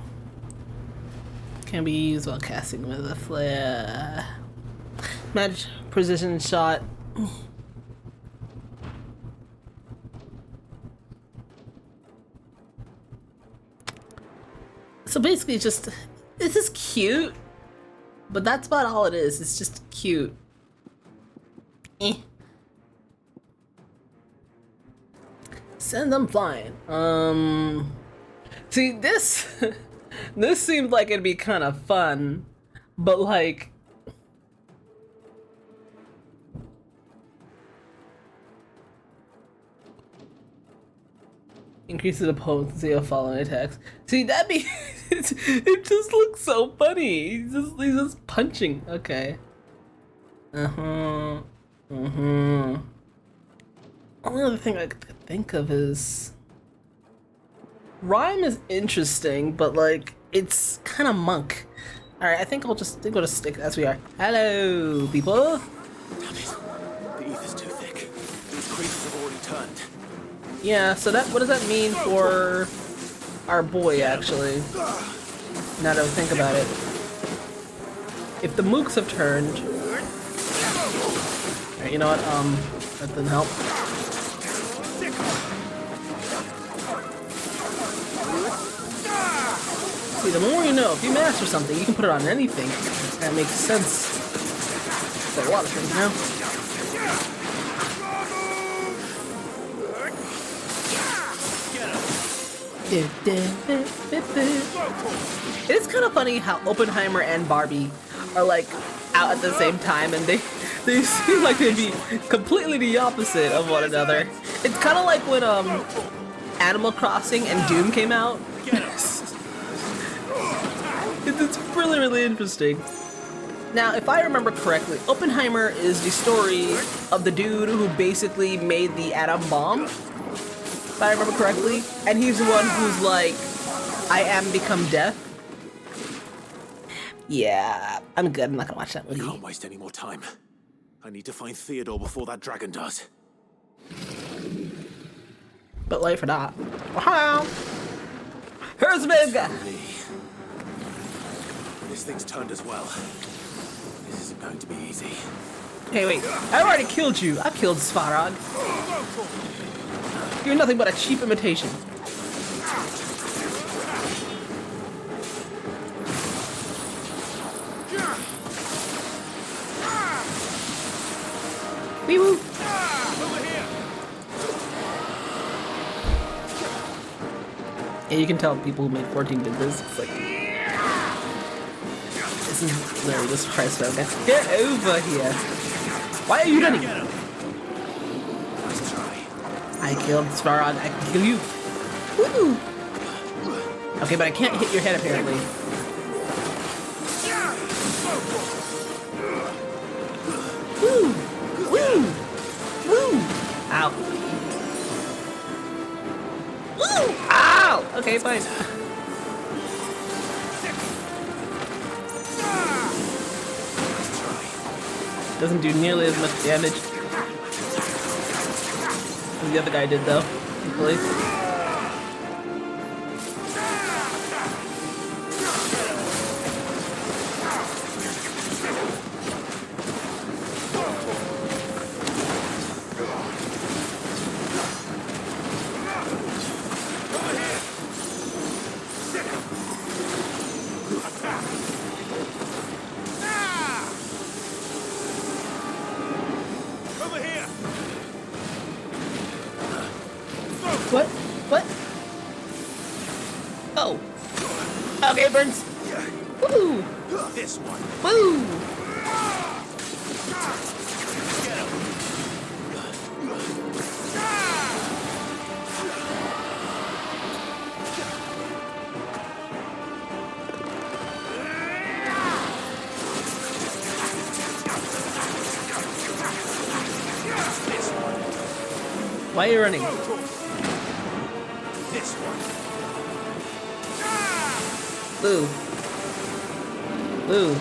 Can be used while casting with a flare. Match precision shot. So basically, just this is cute, but that's about all it is. It's just cute. Send them flying. See, this this seemed like it'd be kind of fun, but like increases the potency of following attacks. See, that'd be it just looks so funny. He's just punching. Okay. Only other thing I could think of is Rhyme is interesting, but like it's kind of monk. All right, I think we'll just stick as we are. Hello, people. Damn it! The ether's too thick. These creatures have already turned. Yeah. So what does that mean for our boy? Actually, now that I think about it, if the mooks have turned, all right, you know what? That didn't help. See, the more you know. If you master something, you can put it on anything. That makes sense for a lot of things, you know? It's kind of funny how Oppenheimer and Barbie are like out at the same time, and they seem like they'd be completely the opposite of one another. It's kind of like when Animal Crossing and Doom came out. It's really, really interesting. Now, if I remember correctly, Oppenheimer is the story of the dude who basically made the atom bomb. If I remember correctly. And he's the one who's like, I am become death. Yeah, I'm good. I'm not gonna watch that movie. I can't waste any more time. I need to find Theodore before that dragon does. But late for that. Wow. Here's big. This thing's turned as well. This isn't going to be easy. Hey, wait. I already killed you. I killed Svarog. You're nothing but a cheap imitation. Wee woo. And you can tell people who made 14 did this. It's like, this is literally just Christ, okay? Get over here. Why are you running? Nice try. I killed Svarog. I can kill you. Woo! Okay, but I can't hit your head apparently. Woo! Woo! Woo! Ow. Woo! Ow! Okay, fine. Doesn't do nearly as much damage as the other guy did, though. Hopefully. What? What? Oh. Okay, burns. Woo! This one. Woo! Why are you running? This one. Woo. Woo.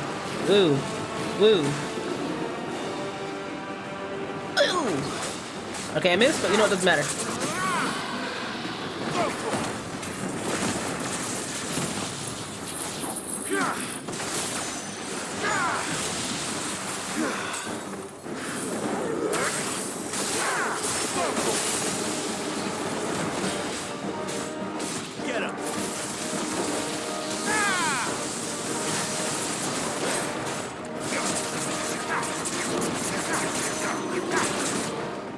Woo. Woo. Woo. Okay, I missed, but you know what, doesn't matter. Get him.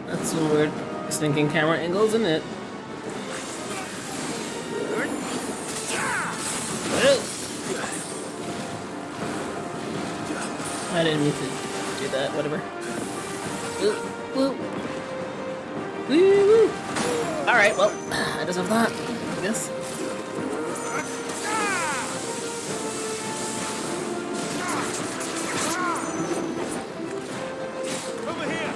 That's some weird stinking camera angles, isn't it? I didn't mean to do that, whatever. Woo, woo. Woo, woo. Alright, well, I deserve that, I guess. Over here.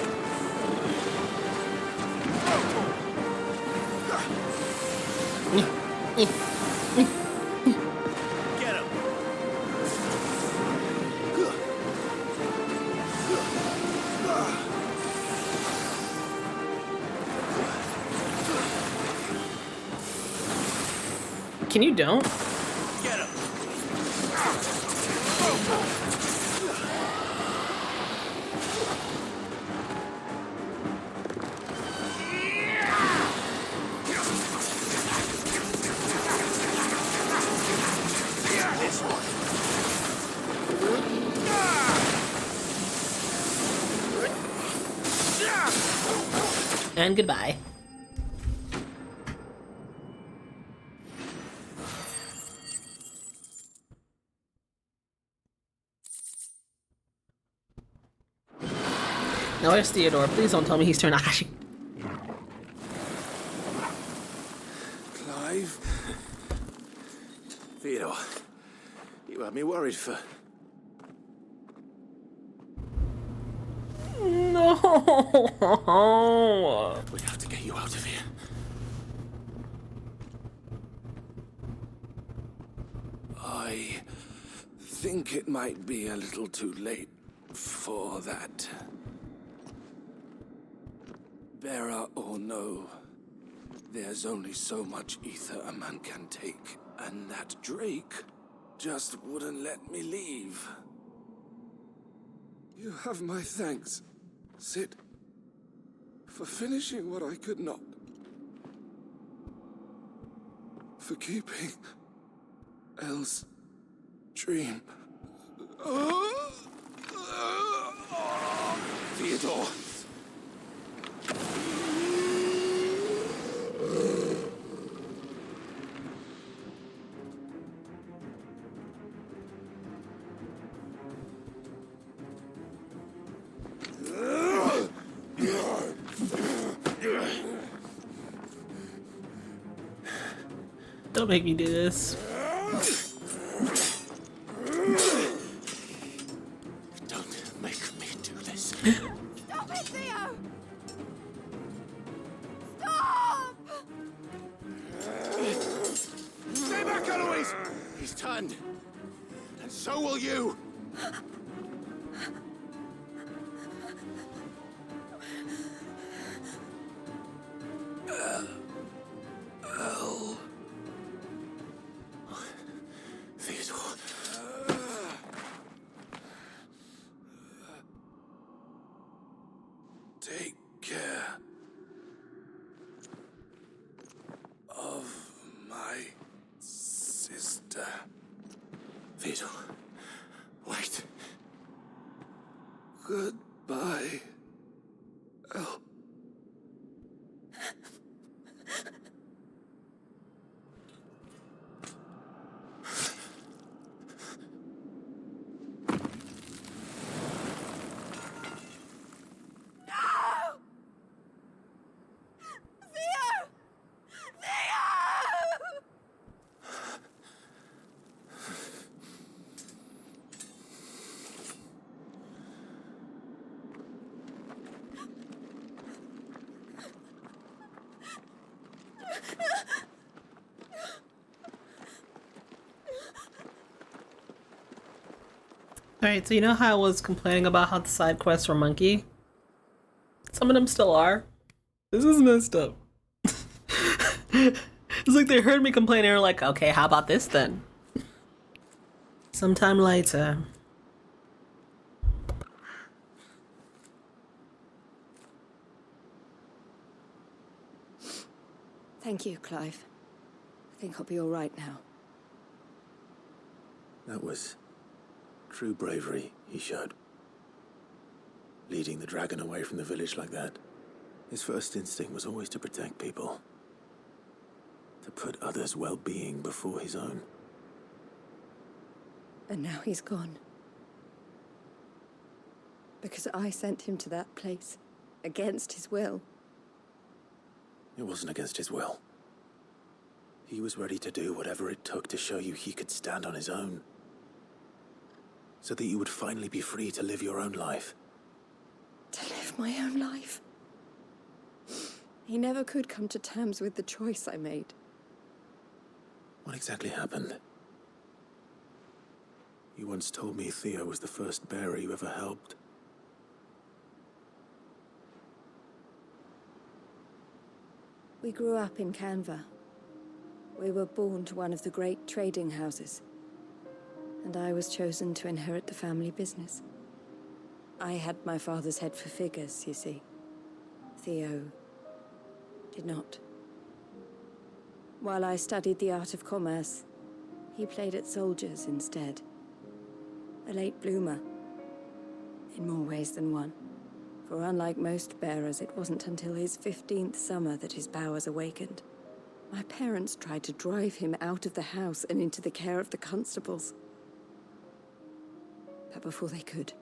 Get him. Can you don't? Get him. This one. And goodbye. Now where's Theodore? Please don't tell me he's turned Akashi. Clive? Theodore, you had me worried for... No. We have to get you out of here. I think it might be a little too late for that. Bearer or no, there's only so much ether a man can take, and that Drake just wouldn't let me leave. You have my thanks, Sid, for finishing what I could not. For keeping Elle's dream. Theodore. Don't make me do this. Don't make me do this. Stop it, Theo! Stop! land. And so will you. Theodore. Take care of my sister. Theodore. Wait. Goodbye. Oh. Alright, so you know how I was complaining about how the side quests were monkey? Some of them still are. This is messed up. It's like they heard me complain and they were like, okay, how about this then? Sometime later. Thank you, Clive. I think I'll be all right now. That was true bravery he showed. Leading the dragon away from the village like that. His first instinct was always to protect people. To put others' well-being before his own. And now he's gone. Because I sent him to that place. Against his will. It wasn't against his will. He was ready to do whatever it took to show you he could stand on his own. So that you would finally be free to live your own life. To live my own life? He never could come to terms with the choice I made. What exactly happened? You once told me Theo was the first bearer you ever helped. We grew up in Canva. We were born to one of the great trading houses. And I was chosen to inherit the family business. I had my father's head for figures, you see. Theo did not. While I studied the art of commerce, he played at soldiers instead. A late bloomer. In more ways than one. For unlike most bearers, it wasn't until his 15th summer that his powers awakened. My parents tried to drive him out of the house and into the care of the constables. But before they could,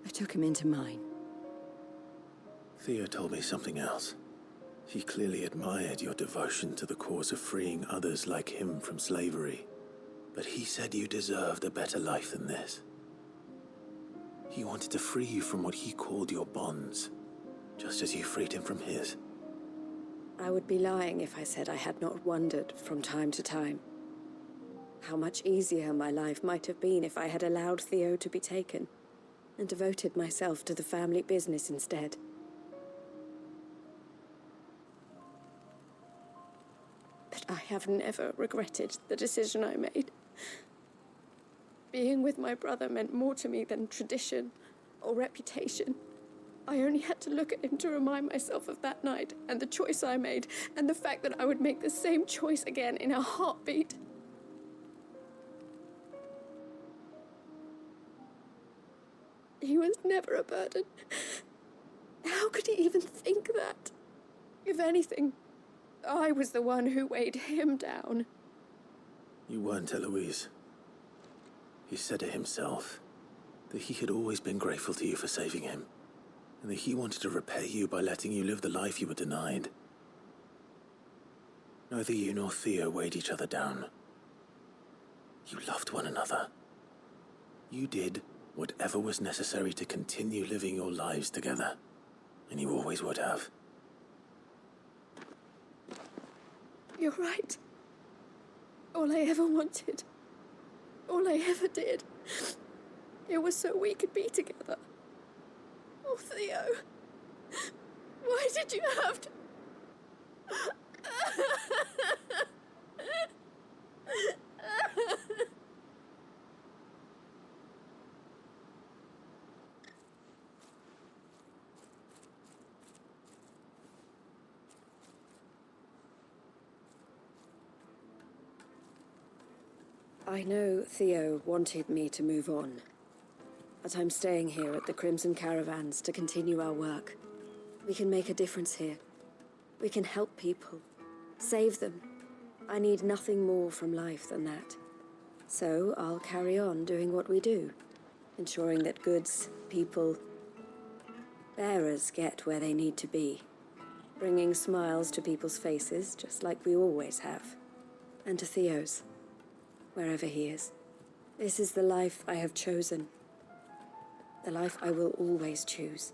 I took him into mine. Theo told me something else. He clearly admired your devotion to the cause of freeing others like him from slavery. But he said you deserved a better life than this. He wanted to free you from what he called your bonds, just as you freed him from his. I would be lying if I said I had not wondered from time to time how much easier my life might have been if I had allowed Theo to be taken and devoted myself to the family business instead. But I have never regretted the decision I made. Being with my brother meant more to me than tradition or reputation. I only had to look at him to remind myself of that night and the choice I made and the fact that I would make the same choice again in a heartbeat. He was never a burden. How could he even think that? If anything, I was the one who weighed him down. You weren't, Eloise. He said it himself, that he had always been grateful to you for saving him, and that he wanted to repay you by letting you live the life you were denied. Neither you nor Theo weighed each other down. You loved one another. You did whatever was necessary to continue living your lives together, and you always would have. You're right. All I ever wanted. All I ever did. It was so we could be together. Oh, Theo. Why did you have to... I know Theo wanted me to move on, but I'm staying here at the Crimson Caravans to continue our work. We can make a difference here. We can help people, save them. I need nothing more from life than that. So I'll carry on doing what we do, ensuring that goods, people, bearers get where they need to be, bringing smiles to people's faces just like we always have, and to Theo's. Wherever he is. This is the life I have chosen. The life I will always choose.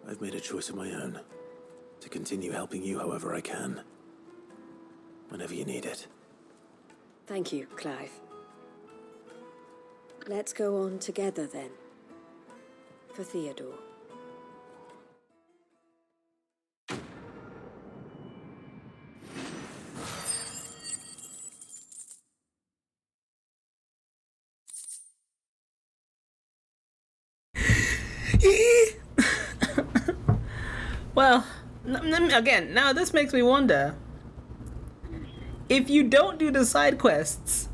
I've made a choice of my own. To continue helping you however I can. Whenever you need it. Thank you, Clive. Let's go on together then. For Theodore. Well, again, now this makes me wonder. If you don't do the side quests,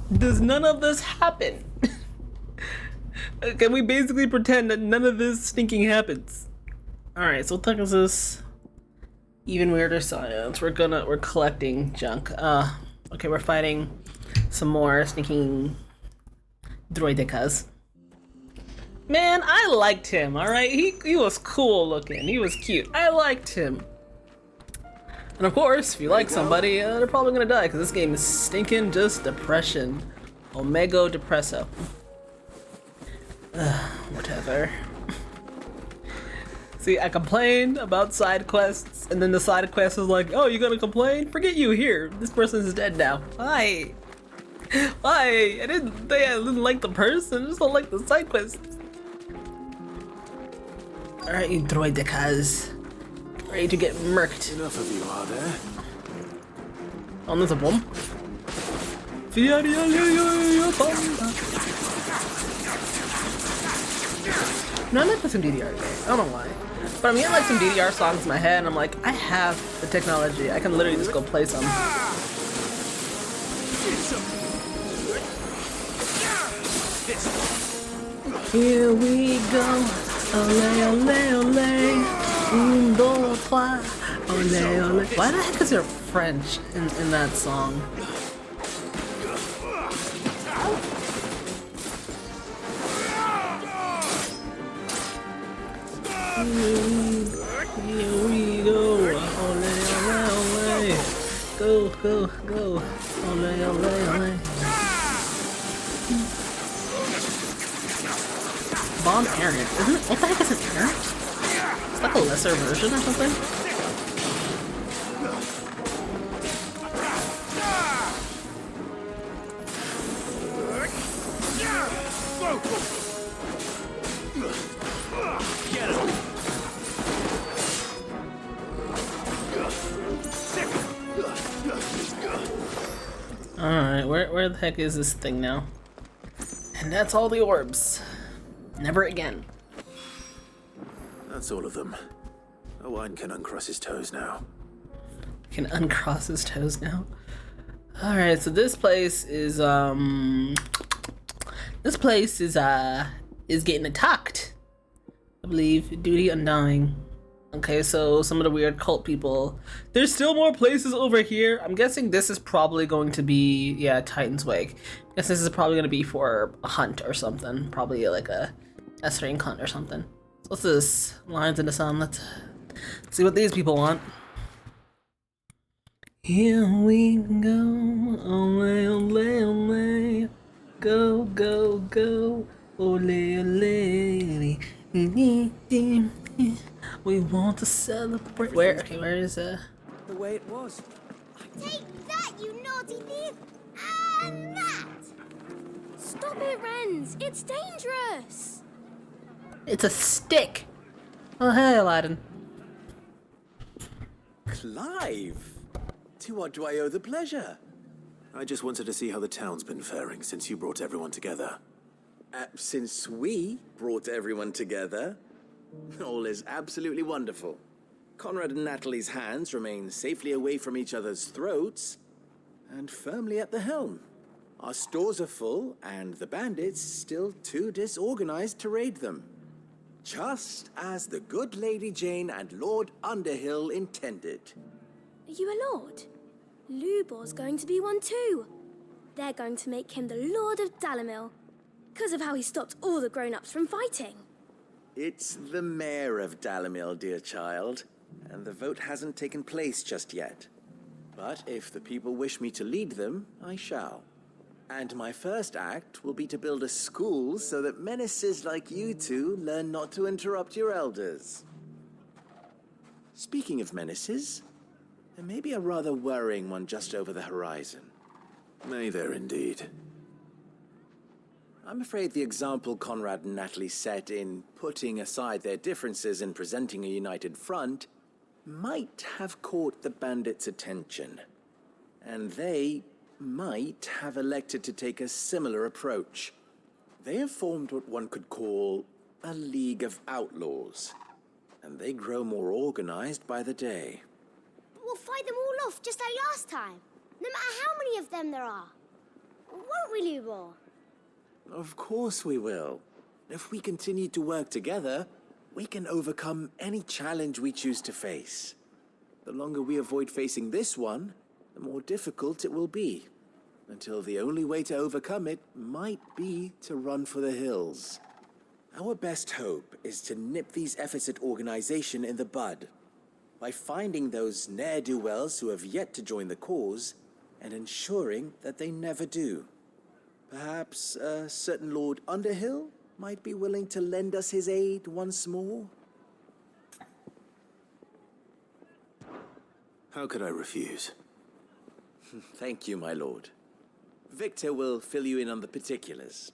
does none of this happen? Can we basically pretend that none of this stinking happens? Alright, so what the heck is this? Even weirder science. We're collecting junk. Okay, we're fighting some more stinking droidekas. Man, I liked him, alright? He was cool looking. He was cute. I liked him. And of course, if you like somebody, they're probably gonna die, because this game is stinking just depression. Omega Depresso. Whatever. See, I complained about side quests, and then the side quest was like, oh, you gonna complain? Forget you, here. This person is dead now. Why? Why? I didn't say I didn't like the person, I just don't like the side quests. Alright, you droidekas. Ready to get murked. Enough of you, are there? Oh, there's a bomb. No, I like some DDR games. I don't know why. But I'm hearing like some DDR songs in my head and I'm like, I have the technology. I can literally just go play some. Here we go. Ole, ole, ole. Un, dos, trois. Ole, ole. Why the heck is there French in that song? Here we go. Ole, ole, ole. Go, go, go. Ole, ole, ole. Bomb Errant. Isn't it? What the heck is it? Errant? It's like a lesser version or something? Alright, where the heck is this thing now? And that's all the orbs. Never again. That's all of them. Owen can uncross his toes now. Can uncross his toes now? Alright, so this place is getting attacked. I believe. Duty Undying. Okay, so some of the weird cult people. There's still more places over here. I'm guessing this is probably going to be, yeah, Titan's Wake. I guess this is probably going to be for a hunt or something. Probably like a S-ring hunt or something. So what's this? Lines in the sun. Let's see what these people want. Here we go. Ole, ole, ole. Go, go, go. Ole, ole. We want to celebrate. Where? Okay, where is The way it was. I Take that, you naughty thief! And that! Stop it, Renz! It's dangerous! It's a stick! Oh, hey, Aladdin. Clive! To what do I owe the pleasure? I just wanted to see how the town's been faring since you brought everyone together. Since we brought everyone together, all is absolutely wonderful. Conrad and Natalie's hands remain safely away from each other's throats and firmly at the helm. Our stores are full, and the bandits still too disorganized to raid them. Just as the good Lady Jane and Lord Underhill intended. Are you a lord? Lubor's going to be one too. They're going to make him the Lord of Dalimil, because of how he stopped all the grown-ups from fighting. It's the mayor of Dalimil, dear child, and the vote hasn't taken place just yet. But if the people wish me to lead them, I shall. And my first act will be to build a school so that menaces like you two learn not to interrupt your elders. Speaking of menaces, there may be a rather worrying one just over the horizon. May there indeed. I'm afraid the example Conrad and Natalie set in putting aside their differences and presenting a united front might have caught the bandits' attention. And they might have elected to take a similar approach. They have formed what one could call a League of Outlaws, and they grow more organized by the day. We'll fight them all off just like last time, no matter how many of them there are. Won't we, Lubor? Of course we will. If we continue to work together, we can overcome any challenge we choose to face. The longer we avoid facing this one, the more difficult it will be, until the only way to overcome it might be to run for the hills. Our best hope is to nip these efforts at organization in the bud, by finding those ne'er-do-wells who have yet to join the cause, and ensuring that they never do. Perhaps a certain Lord Underhill might be willing to lend us his aid once more? How could I refuse? Thank you, my lord. Victor will fill you in on the particulars.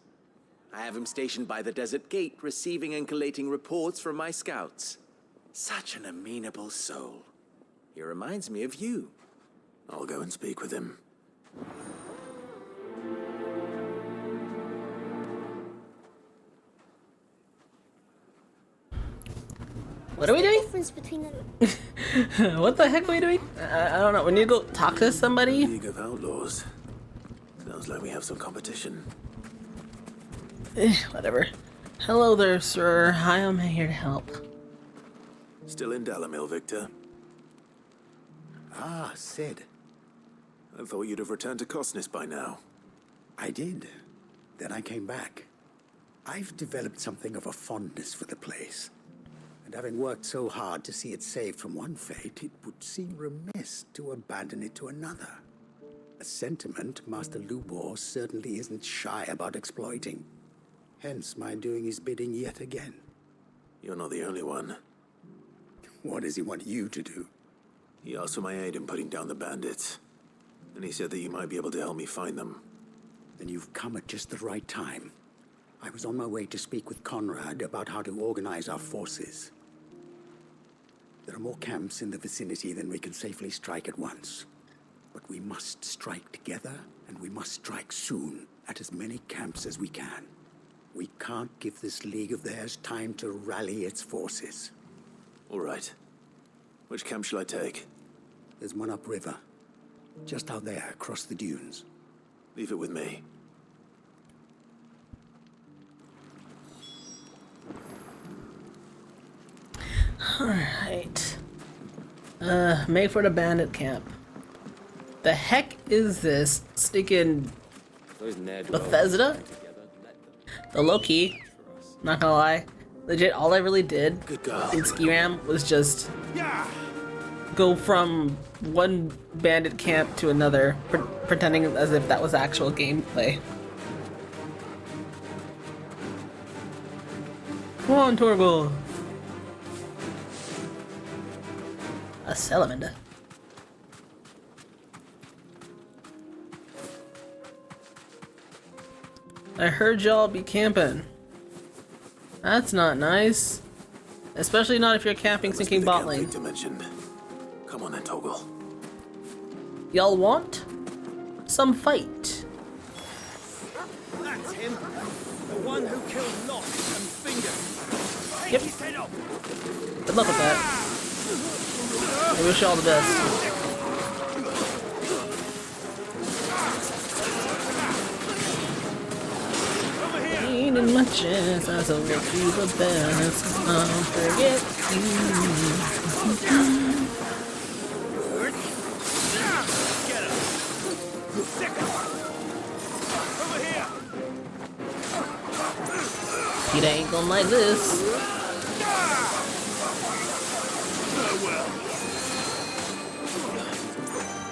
I have him stationed by the desert gate, receiving and collating reports from my scouts. Such an amenable soul. He reminds me of you. I'll go and speak with him. What are we doing? Difference between them. What the heck are we doing? I don't know. We need to go talk to somebody? League of Outlaws. Sounds like we have some competition. Whatever. Hello there, sir. I am here to help. Still in Dalimil, Victor? Ah, Sid. I thought you'd have returned to Cosnis by now. I did. Then I came back. I've developed something of a fondness for the place. And having worked so hard to see it saved from one fate, it would seem remiss to abandon it to another. A sentiment Master Lubor certainly isn't shy about exploiting. Hence my doing his bidding yet again. You're not the only one. What does he want you to do? He asked for my aid in putting down the bandits. And he said that you might be able to help me find them. Then you've come at just the right time. I was on my way to speak with Conrad about how to organize our forces. There are more camps in the vicinity than we can safely strike at once. But we must strike together, and we must strike soon at as many camps as we can. We can't give this league of theirs time to rally its forces. All right. Which camp shall I take? There's one upriver. Just out there, across the dunes. Leave it with me. Alright. Make for the bandit camp. The heck is this? Stinking Bethesda? The low-key. Not gonna lie. Legit, all I really did in Ski Ram was just go from one bandit camp to another, pretending as if that was actual gameplay. Come on, Torgal! A salamander. I heard y'all be camping. That's not nice. Especially not if you're camping sinking bot lane. Mentioned. Come on then, Toggle. Y'all want some fight? That's him. The one who killed Locke and Finger. Take Yep. his head off. Good luck with that. I wish you all the best. In my chest, I so wish you the best. I'll forget you. Get him. Stick him. Over here. It ain't gonna like this.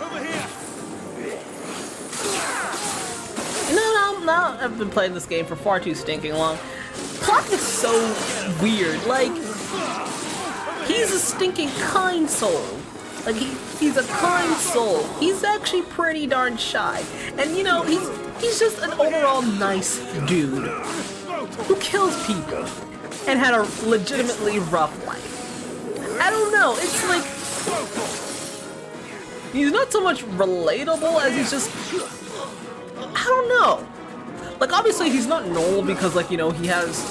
Over here. No, I've been playing this game for far too stinking long. Clock is so weird. Like, he's a stinking kind soul. Like, he's a kind soul. He's actually pretty darn shy. And, you know, he's just an overall nice dude who kills people and had a legitimately rough life. I don't know, it's like, he's not so much relatable as he's just, I don't know. Like, obviously he's not normal because, like, you know, he has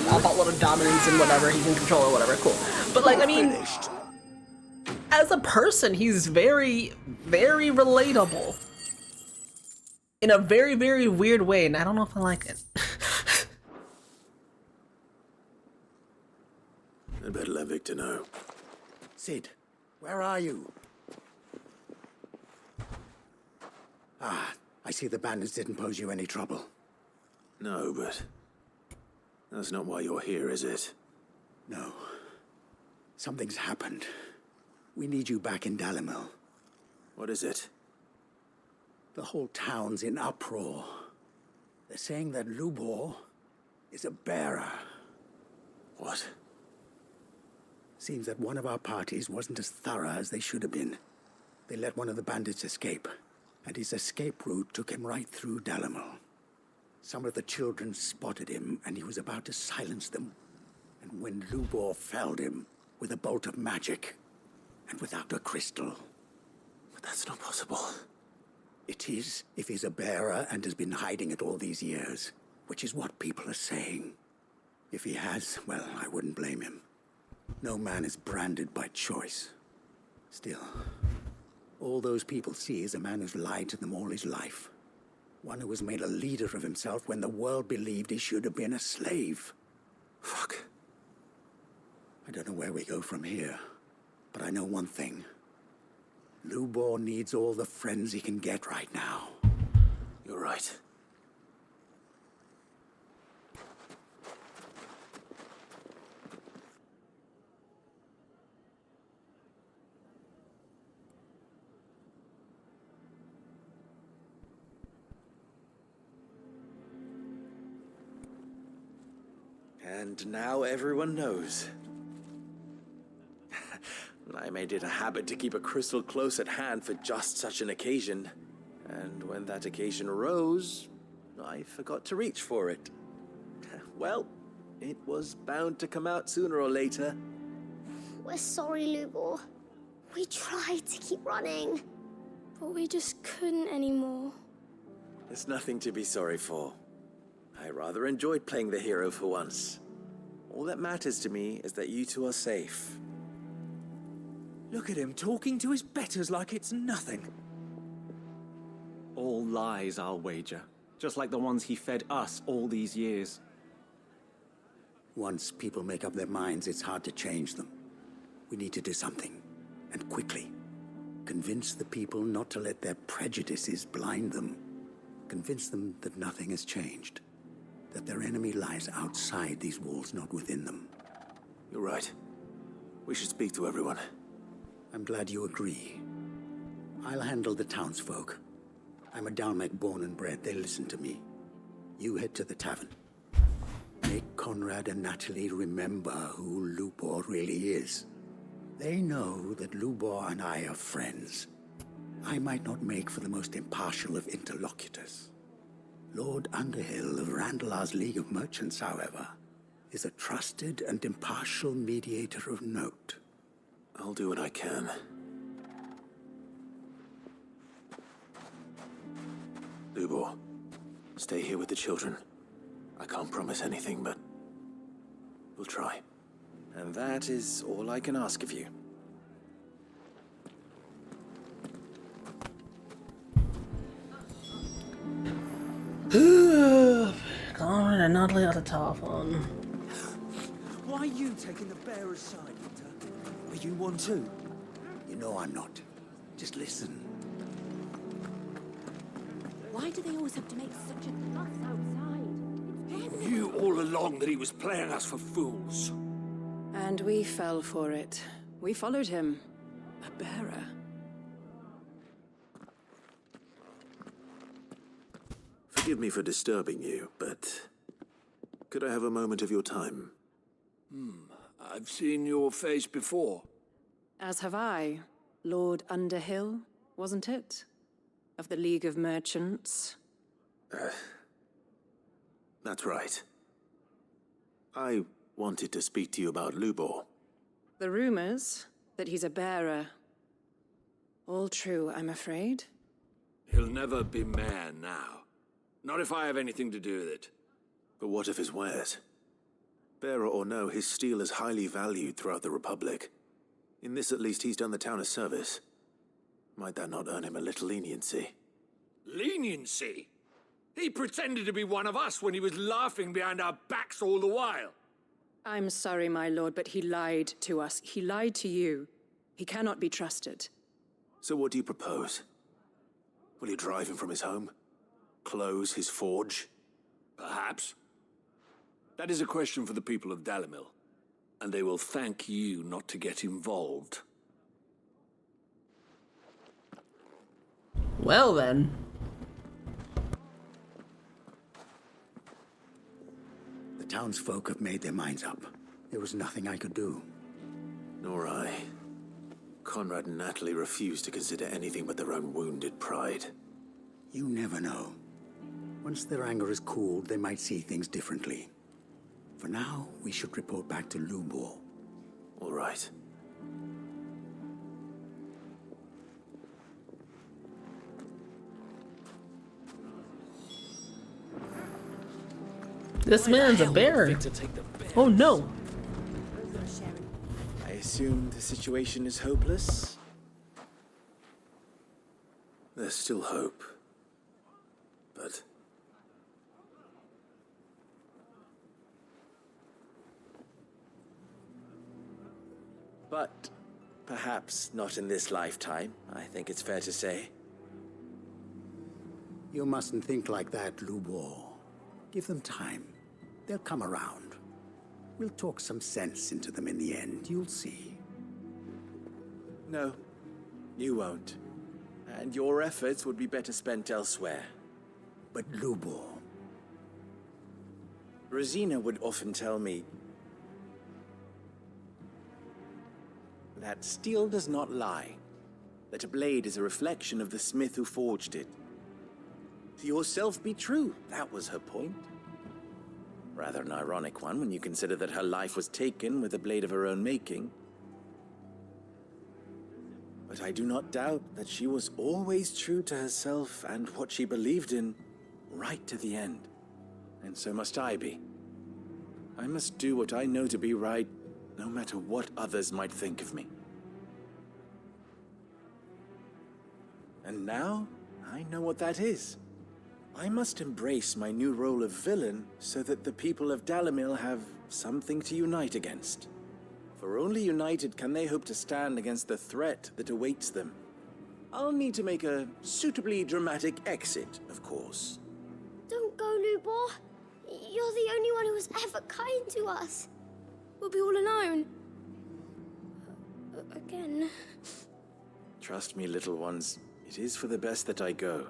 a lot of dominance and whatever, he can control or whatever, cool. But, like, I mean, as a person, he's very, very relatable. In a very, very weird way, and I don't know if I like it. I'd better let Victor know. Sid, where are you? Ah, I see the bandits didn't pose you any trouble. No, but that's not why you're here, is it? No. Something's happened. We need you back in Dalimil. What is it? The whole town's in uproar. They're saying that Lubor is a bearer. What? Seems that one of our parties wasn't as thorough as they should have been. They let one of the bandits escape, and his escape route took him right through Dalimil. Some of the children spotted him, and he was about to silence them. And when Lubor felled him with a bolt of magic, and without a crystal. But that's not possible. It is, if he's a bearer and has been hiding it all these years, which is what people are saying. If he has, well, I wouldn't blame him. No man is branded by choice. Still, all those people see is a man who's lied to them all his life. One who was made a leader of himself when the world believed he should have been a slave. Fuck. I don't know where we go from here, but I know one thing. Lubor needs all the friends he can get right now. You're right. And now everyone knows. I made it a habit to keep a crystal close at hand for just such an occasion. And when that occasion arose, I forgot to reach for it. Well, it was bound to come out sooner or later. We're sorry, Lubor. We tried to keep running, but we just couldn't anymore. There's nothing to be sorry for. I rather enjoyed playing the hero for once. All that matters to me is that you two are safe. Look at him talking to his betters like it's nothing. All lies, I'll wager. Just like the ones he fed us all these years. Once people make up their minds, it's hard to change them. We need to do something, and quickly. Convince the people not to let their prejudices blind them. Convince them that nothing has changed. That their enemy lies outside these walls, not within them. You're right. We should speak to everyone. I'm glad you agree. I'll handle the townsfolk. I'm a Dalmec born and bred. They'll listen to me. You head to the tavern. Make Conrad and Natalie remember who Lubor really is. They know that Lubor and I are friends. I might not make for the most impartial of interlocutors. Lord Underhill of Randalar's League of Merchants, however, is a trusted and impartial mediator of note. I'll do what I can. Lubor, stay here with the children. I can't promise anything, but we'll try. And that is all I can ask of you. Conrad and Natalie on the telephone. Why are you taking the bearer's side, Victor? Are you one too? You know I'm not. Just listen. Why do they always have to make such a fuss outside? He knew all along that he was playing us for fools. And we fell for it. We followed him. A bearer. Forgive me for disturbing you, but could I have a moment of your time? I've seen your face before. As have I. Lord Underhill, wasn't it? Of the League of Merchants. That's right. I wanted to speak to you about Lubor. The rumors that he's a bearer. All true, I'm afraid. He'll never be mayor now. Not if I have anything to do with it. But what of his wares? Bearer or no, his steel is highly valued throughout the Republic. In this, at least, he's done the town a service. Might that not earn him a little leniency? Leniency? He pretended to be one of us when he was laughing behind our backs all the while. I'm sorry, my lord, but he lied to us. He lied to you. He cannot be trusted. So what do you propose? Will you drive him from his home? Close his forge? Perhaps. That is a question for the people of Dalimil, and they will thank you not to get involved. Well then. The townsfolk have made their minds up. There was nothing I could do. Nor I. Conrad and Natalie refused to consider anything but their own wounded pride. You never know. Once their anger is cooled, they might see things differently. For now, we should report back to Lubor. All right. This man's a bear. Oh no. I assume the situation is hopeless? There's still hope. But perhaps not in this lifetime, I think it's fair to say. You mustn't think like that, Lubor. Give them time. They'll come around. We'll talk some sense into them in the end, you'll see. No, you won't. And your efforts would be better spent elsewhere. But Lubor... Rosina would often tell me that steel does not lie, that a blade is a reflection of the smith who forged it. To yourself be true, that was her point. Rather an ironic one when you consider that her life was taken with a blade of her own making. But I do not doubt that she was always true to herself and what she believed in, right to the end. And so must I be. I must do what I know to be right, no matter what others might think of me. And now, I know what that is. I must embrace my new role of villain so that the people of Dalimil have something to unite against. For only united can they hope to stand against the threat that awaits them. I'll need to make a suitably dramatic exit, of course. Don't go, Lubor. You're the only one who was ever kind to us. We'll be all alone. Again. Trust me, little ones. It is for the best that I go.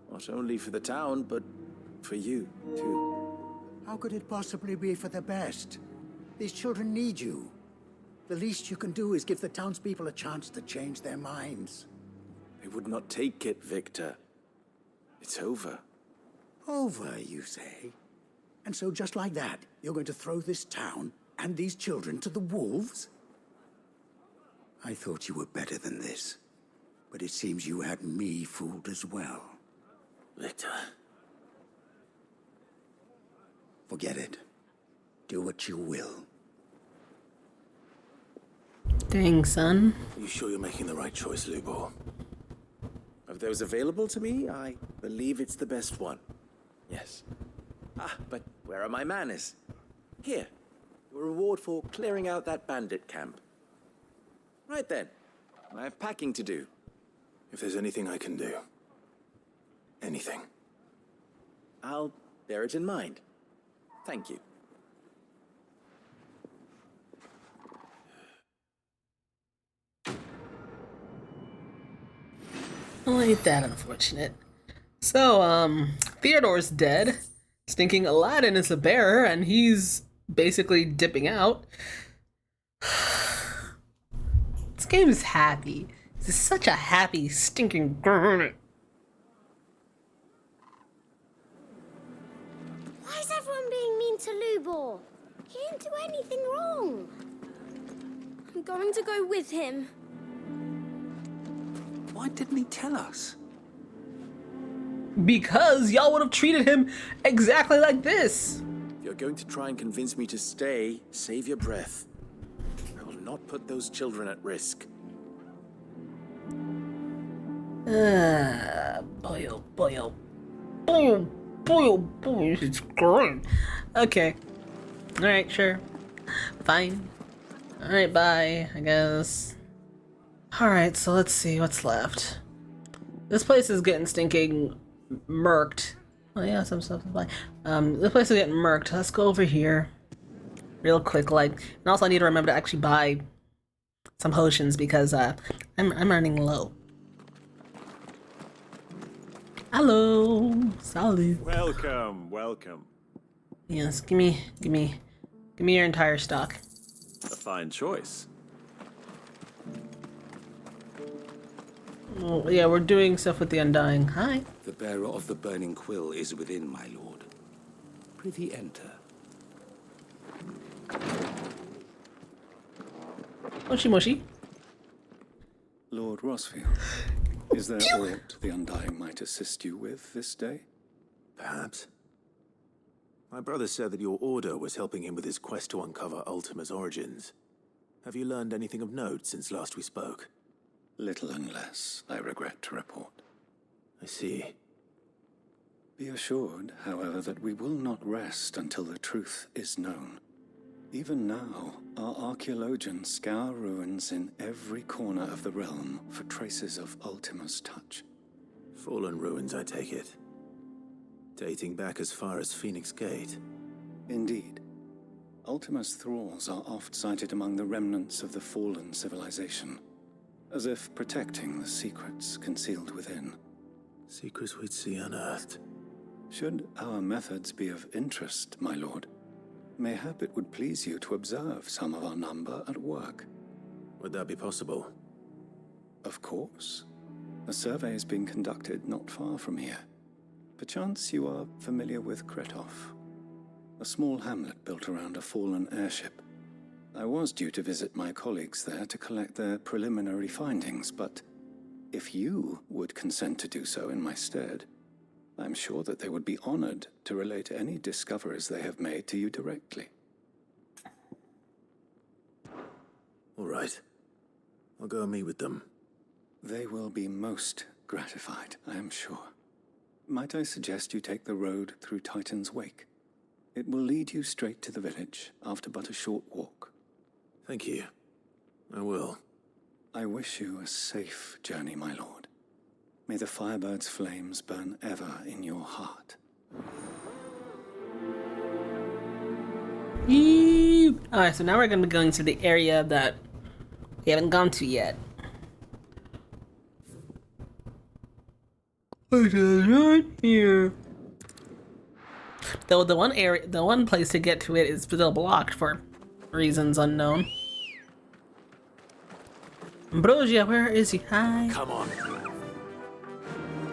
Not only for the town, but for you, too. How could it possibly be for the best? These children need you. The least you can do is give the townspeople a chance to change their minds. They would not take it, Victor. It's over. Over, you say? And so just like that, you're going to throw this town and these children to the wolves? I thought you were better than this, but it seems you had me fooled as well. Victor. Forget it. Do what you will. Dang, son. You sure you're making the right choice, Lubor? Of those available to me, I believe it's the best one. Yes. Ah, but where are my manners? Here, your reward for clearing out that bandit camp. Right then, I have packing to do. If there's anything I can do. Anything. I'll bear it in mind. Thank you. Oh, ain't that unfortunate. So, Theodore's dead. Stinking Aladdin is the bearer, and he's basically dipping out. This game is happy. This is such a happy, stinking girl. Why is everyone being mean to Lubor? He didn't do anything wrong. I'm going to go with him. Why didn't he tell us? Because y'all would have treated him exactly like this. If you're going to try and convince me to stay, save your breath. I will not put those children at risk. Boy, oh boy, oh boy, oh boy, oh boy, it's great. Okay. Alright, sure. Fine. Alright, bye, I guess. Alright, so let's see what's left. This place is getting stinking murked. Oh yeah, some stuff is fine. This place is getting murked. Let's go over here. Real quick, like, and also I need to remember to actually buy some potions because I'm running low. Hello, salud. Welcome, welcome. Yes, give me your entire stock. A fine choice. Oh, yeah, we're doing stuff with the Undying. Hi. The bearer of the burning quill is within, my lord. Prithee enter. Moshi moshi. Lord Rosfield, is there aught the Undying might assist you with this day? Perhaps. My brother said that your order was helping him with his quest to uncover Ultima's origins. Have you learned anything of note since last we spoke? Little unless, I regret to report. I see. Be assured, however, that we will not rest until the truth is known. Even now, our archaeologians scour ruins in every corner of the realm for traces of Ultima's touch. Fallen ruins, I take it. Dating back as far as Phoenix Gate. Indeed. Ultima's thralls are oft sighted among the remnants of the fallen civilization, as if protecting the secrets concealed within. Secrets we'd see unearthed. Should our methods be of interest, my lord, mayhap it would please you to observe some of our number at work. Would that be possible? Of course. A survey is being conducted not far from here. Perchance you are familiar with Kretov, a small hamlet built around a fallen airship. I was due to visit my colleagues there to collect their preliminary findings, but if you would consent to do so in my stead, I'm sure that they would be honored to relate any discoveries they have made to you directly. All right. I'll go and meet with them. They will be most gratified, I am sure. Might I suggest you take the road through Titan's Wake? It will lead you straight to the village after but a short walk. Thank you. I will. I wish you a safe journey, my lord. May the Firebird's flames burn ever in your heart. Alright, so now we're going to be going to the area that we haven't gone to yet. Which is right here. Though the one place to get to it is still blocked for reasons unknown. Ambrosia, where is he? Hi. Come on.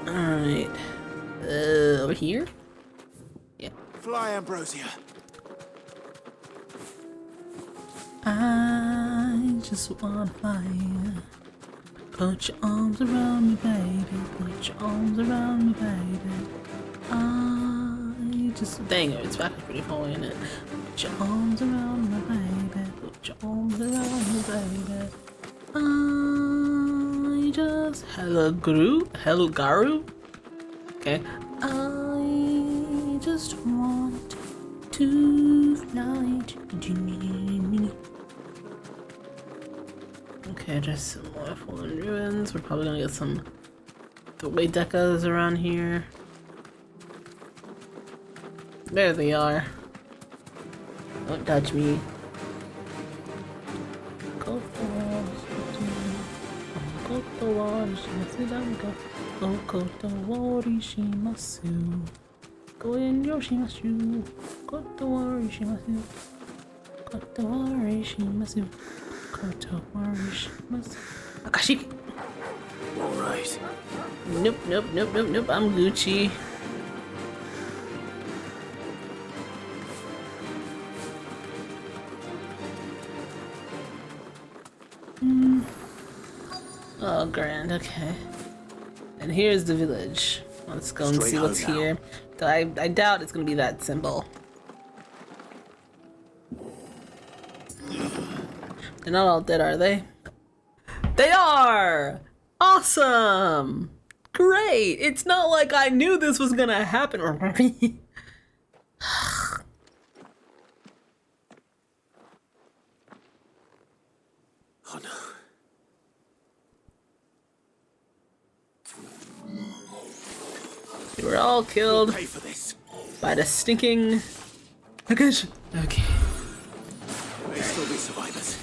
Alright. Over here? Fly, Ambrosia. I just wanna fly. Put your arms around me, baby. Put your arms around me, baby. I just... Dang it, it's actually pretty funny, isn't it? Put your arms around me, baby. Put your arms around me, baby. I just... Helgaru? Okay. I just want to fly. Okay, just some more fallen ruins. We're probably gonna get some Dwaydekas around here. There they are. Don't touch me. Akashi. Alright. Nope. I'm Gucci. Oh, grand. Okay. And here's the village. Let's go and see what's here. I doubt it's gonna be that simple. They're not all dead, are they? They are! Awesome! Great! It's not like I knew this was gonna happen. Oh no. They were all killed Pay for this. by the stinking... Okay. There may still be survivors.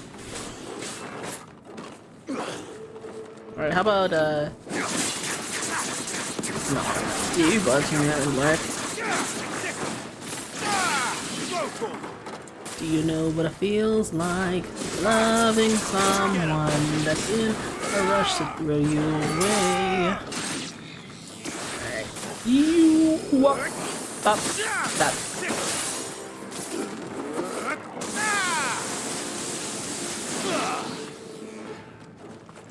Alright, how about, no. You bugging me, that would work. Do you know what it feels like? Loving someone that's in a rush to throw you away. Alright. You walk. Stop.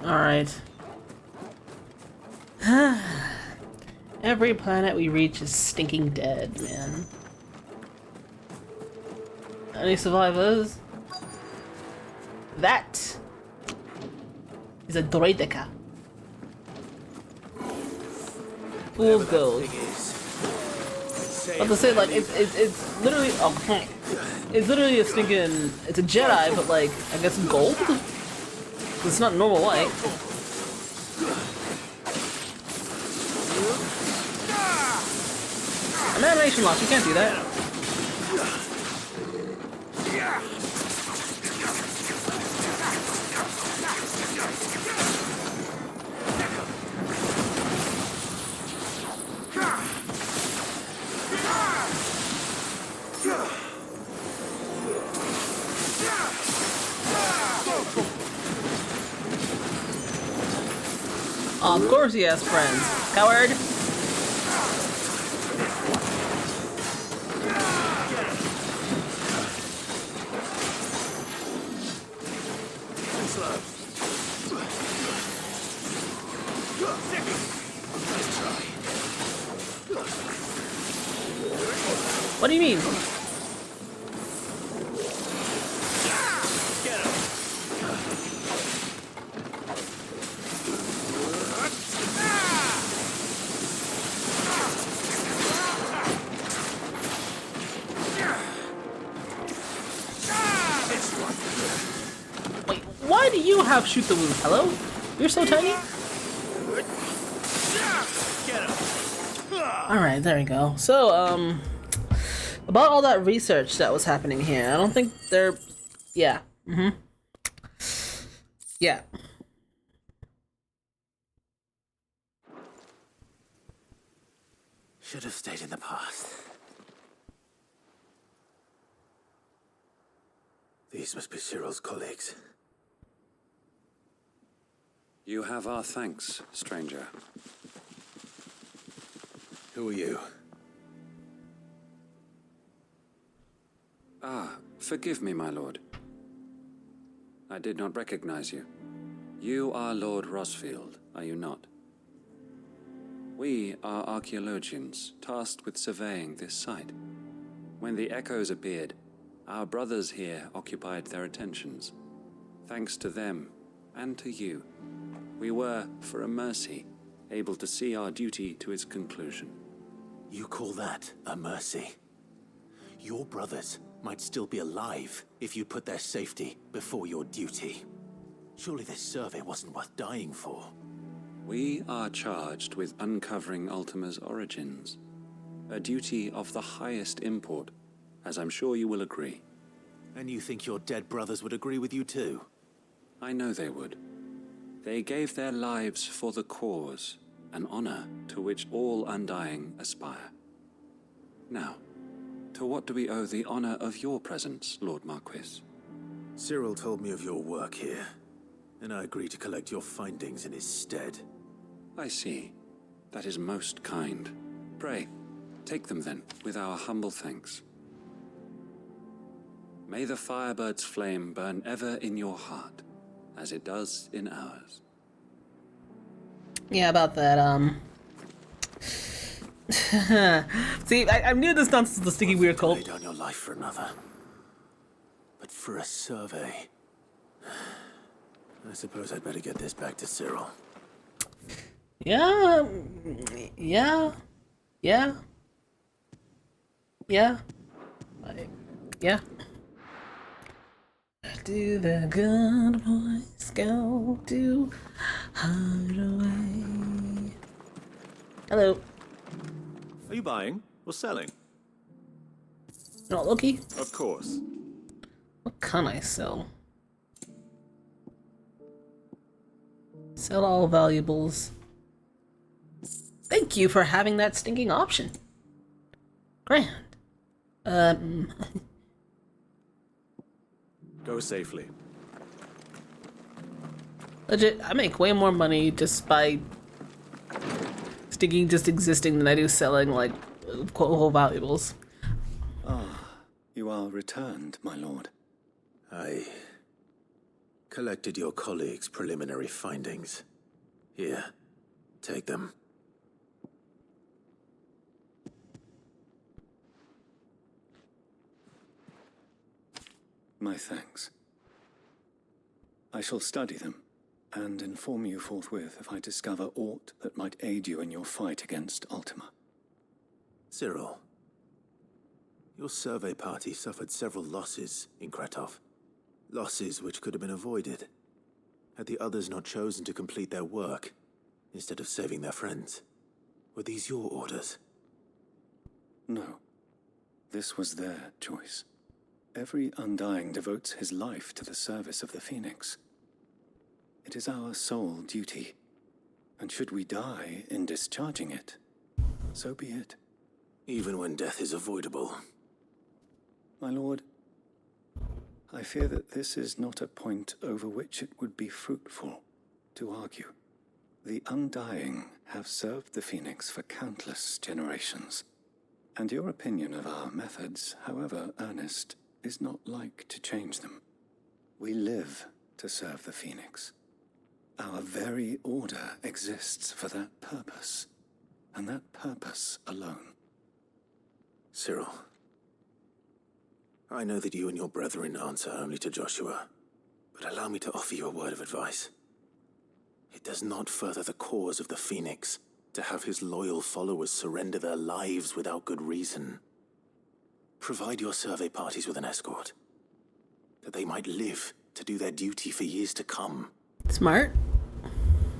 Alright. Every planet we reach is stinking dead, man. Any survivors? That is a droideka. Full gold. But to say, like, it's literally it's literally a stinking, it's a Jedi, but like I guess gold. It's not normal white. An animation lock, you can't do that. Of course he has friends. Coward! What do you mean? Why do you have shoot the wound? Hello? You're so tiny? Alright, there we go. So, about all that research that was happening here, I don't think they're... Yeah. Yeah. Should have stayed in the past. These must be Cyril's colleagues. You have our thanks, stranger. Who are you? Ah, forgive me, my lord. I did not recognize you. You are Lord Rosfield, are you not? We are archaeologians tasked with surveying this site. When the echoes appeared, our brothers here occupied their attentions. Thanks to them, and to you, we were, for a mercy, able to see our duty to its conclusion. You call that a mercy? Your brothers might still be alive if you put their safety before your duty. Surely this survey wasn't worth dying for. We are charged with uncovering Ultima's origins, a duty of the highest import, as I'm sure you will agree. And you think your dead brothers would agree with you too? I know they would. They gave their lives for the cause, an honor to which all Undying aspire. Now, to what do we owe the honor of your presence, Lord Marquis? Cyril told me of your work here, and I agreed to collect your findings in his stead. I see. That is most kind. Pray, take them then, with our humble thanks. May the Firebird's flame burn ever in your heart, as it does in ours. Yeah, about that, See, I knew this nonsense was the sticky weird cult. Lay down your life for another. But for a survey... I suppose I'd better get this back to Cyril. Yeah. Do the good boys go to Hideaway? Hello. Are you buying or selling? Not Loki? Of course. What can I sell? Sell all valuables. Thank you for having that stinking option. Grand. Go safely. Legit, I make way more money just by stinking just existing than I do selling, like, whole valuables. Ah, you are returned, my lord. I collected your colleagues' preliminary findings. Here, take them. My thanks. I shall study them, and inform you forthwith if I discover aught that might aid you in your fight against Ultima. Cyril, your survey party suffered several losses in Kretov. Losses which could have been avoided, had the others not chosen to complete their work, instead of saving their friends. Were these your orders? No. This was their choice. Every Undying devotes his life to the service of the Phoenix. It is our sole duty, and should we die in discharging it, so be it. Even when death is avoidable. My lord, I fear that this is not a point over which it would be fruitful to argue. The Undying have served the Phoenix for countless generations, and your opinion of our methods, however earnest, is not like to change them. We live to serve the Phoenix. Our very order exists for that purpose, and that purpose alone. Cyril, I know that you and your brethren answer only to Joshua, but allow me to offer you a word of advice. It does not further the cause of the Phoenix to have his loyal followers surrender their lives without good reason. Provide your survey parties with an escort, that they might live to do their duty for years to come. Smart.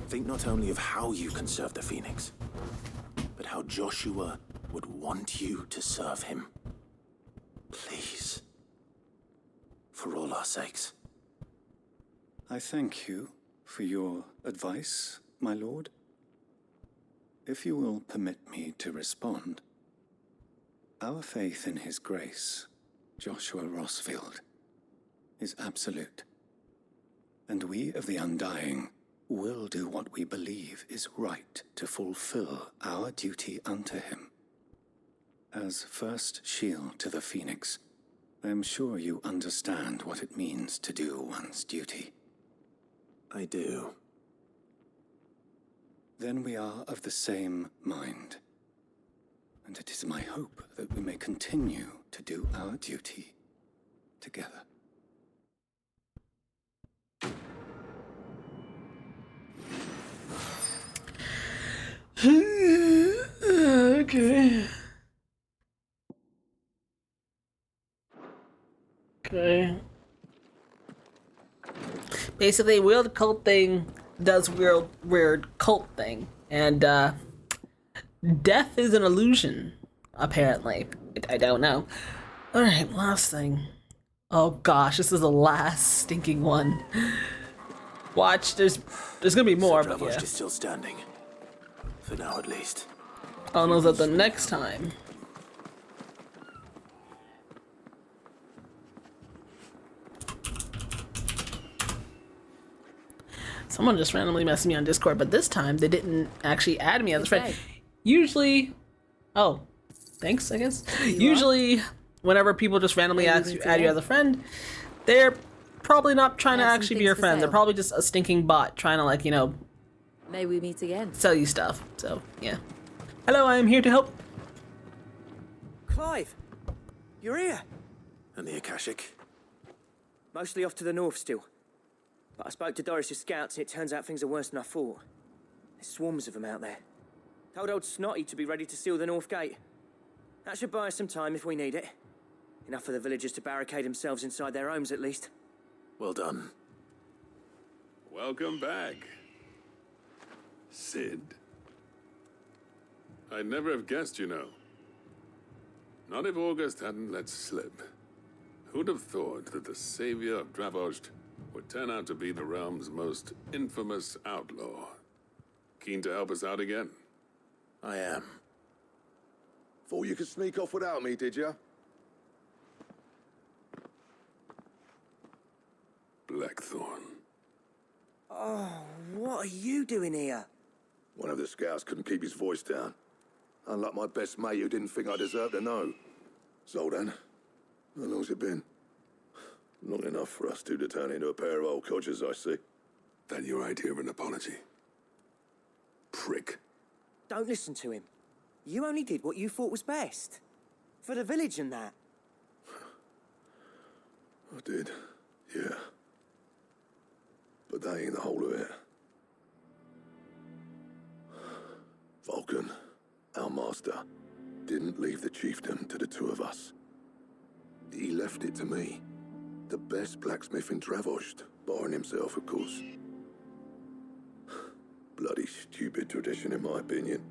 Think not only of how you can serve the Phoenix, but how Joshua would want you to serve him. Please. For all our sakes. I thank you for your advice, my lord. If you will permit me to respond, our faith in his grace, Joshua Rosfield, is absolute. And we of the Undying will do what we believe is right to fulfill our duty unto him. As first shield to the Phoenix, I am sure you understand what it means to do one's duty. I do. Then we are of the same mind. And it is my hope that we may continue to do our duty together. Okay. Okay. Basically, weird cult thing does weird cult thing, and death is an illusion. Apparently, I don't know. All right, last thing. Oh gosh, this is the last stinking one. Watch, there's gonna be more, but yeah. is still standing. For now, at least. I'll know that the next time. Someone just randomly messaged me on Discord, but this time they didn't actually add me as a friend. Usually, oh, thanks, I guess. Usually, whenever people just randomly add you as a friend, they're probably not trying to actually be your friend. They're probably just a stinking bot trying to, like, you know, may we meet again. Sell you stuff. So, yeah. Hello, I am here to help. Clive, you're here. And the Akashic? Mostly off to the north still. But I spoke to Doris's scouts and it turns out things are worse than I thought. There's swarms of them out there. Told old Snotty to be ready to seal the north gate. That should buy us some time if we need it. Enough for the villagers to barricade themselves inside their homes at least. Well done. Welcome back, Sid. I'd never have guessed, you know. Not if August hadn't let slip. Who'd have thought that the savior of Dravost would turn out to be the realm's most infamous outlaw? Keen to help us out again? I am. Thought you could sneak off without me, did you? Blackthorn. Oh, what are you doing here? One of the scouts couldn't keep his voice down. Unlike my best mate who didn't think I deserved to know. So then, how long's it been? Long enough for us two to turn into a pair of old codgers, I see. That your idea of an apology? Prick. Don't listen to him. You only did what you thought was best. For the village and that. I did, yeah. But that ain't the whole of it. Vulcan, our master, didn't leave the chiefdom to the two of us. He left it to me. The best blacksmith in Dravost, barring himself, of course. Bloody stupid tradition, in my opinion.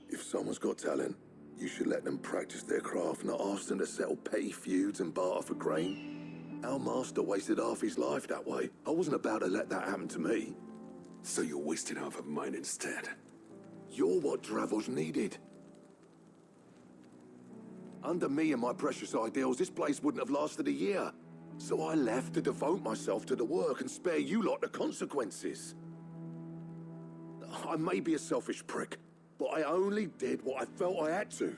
If someone's got talent, you should let them practice their craft, not ask them to settle petty feuds and barter for grain. Our master wasted half his life that way. I wasn't about to let that happen to me. So you wasted half of mine instead? You're what Dravost needed. Under me and my precious ideals, this place wouldn't have lasted a year. So I left to devote myself to the work and spare you lot the consequences. I may be a selfish prick, but I only did what I felt I had to.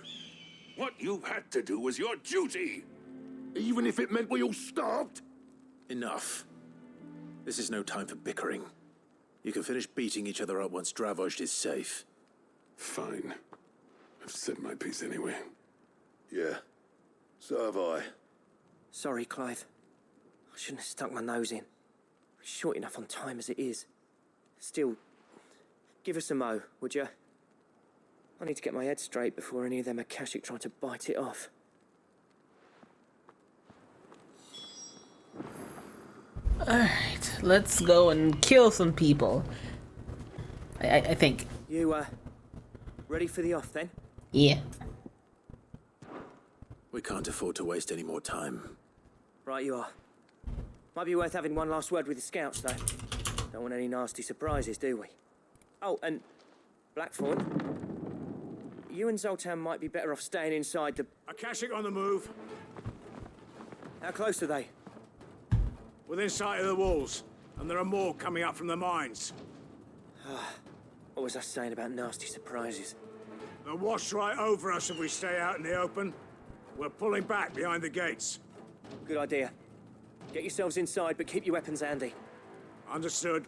What you had to do was your duty! Even if it meant we all starved? Enough. This is no time for bickering. You can finish beating each other up once Dravost is safe. Fine. I've said my piece anyway. Yeah, so have I. Sorry, Clive. I shouldn't have stuck my nose in. We're short enough on time as it is. Still, give us a mo, would you? I need to get my head straight before any of them Akashic try to bite it off. Alright, let's go and kill some people. I think. You, ready for the off then? Yeah. We can't afford to waste any more time. Right you are. Might be worth having one last word with the scouts, though. Don't want any nasty surprises, do we? Oh, and Blackthorn, you and Zoltan might be better off staying inside the... Akashic on the move. How close are they? Within sight of the walls, and there are more coming up from the mines. What was I saying about nasty surprises? They'll wash right over us if we stay out in the open. We're pulling back behind the gates. Good idea. Get yourselves inside, but keep your weapons handy. Understood.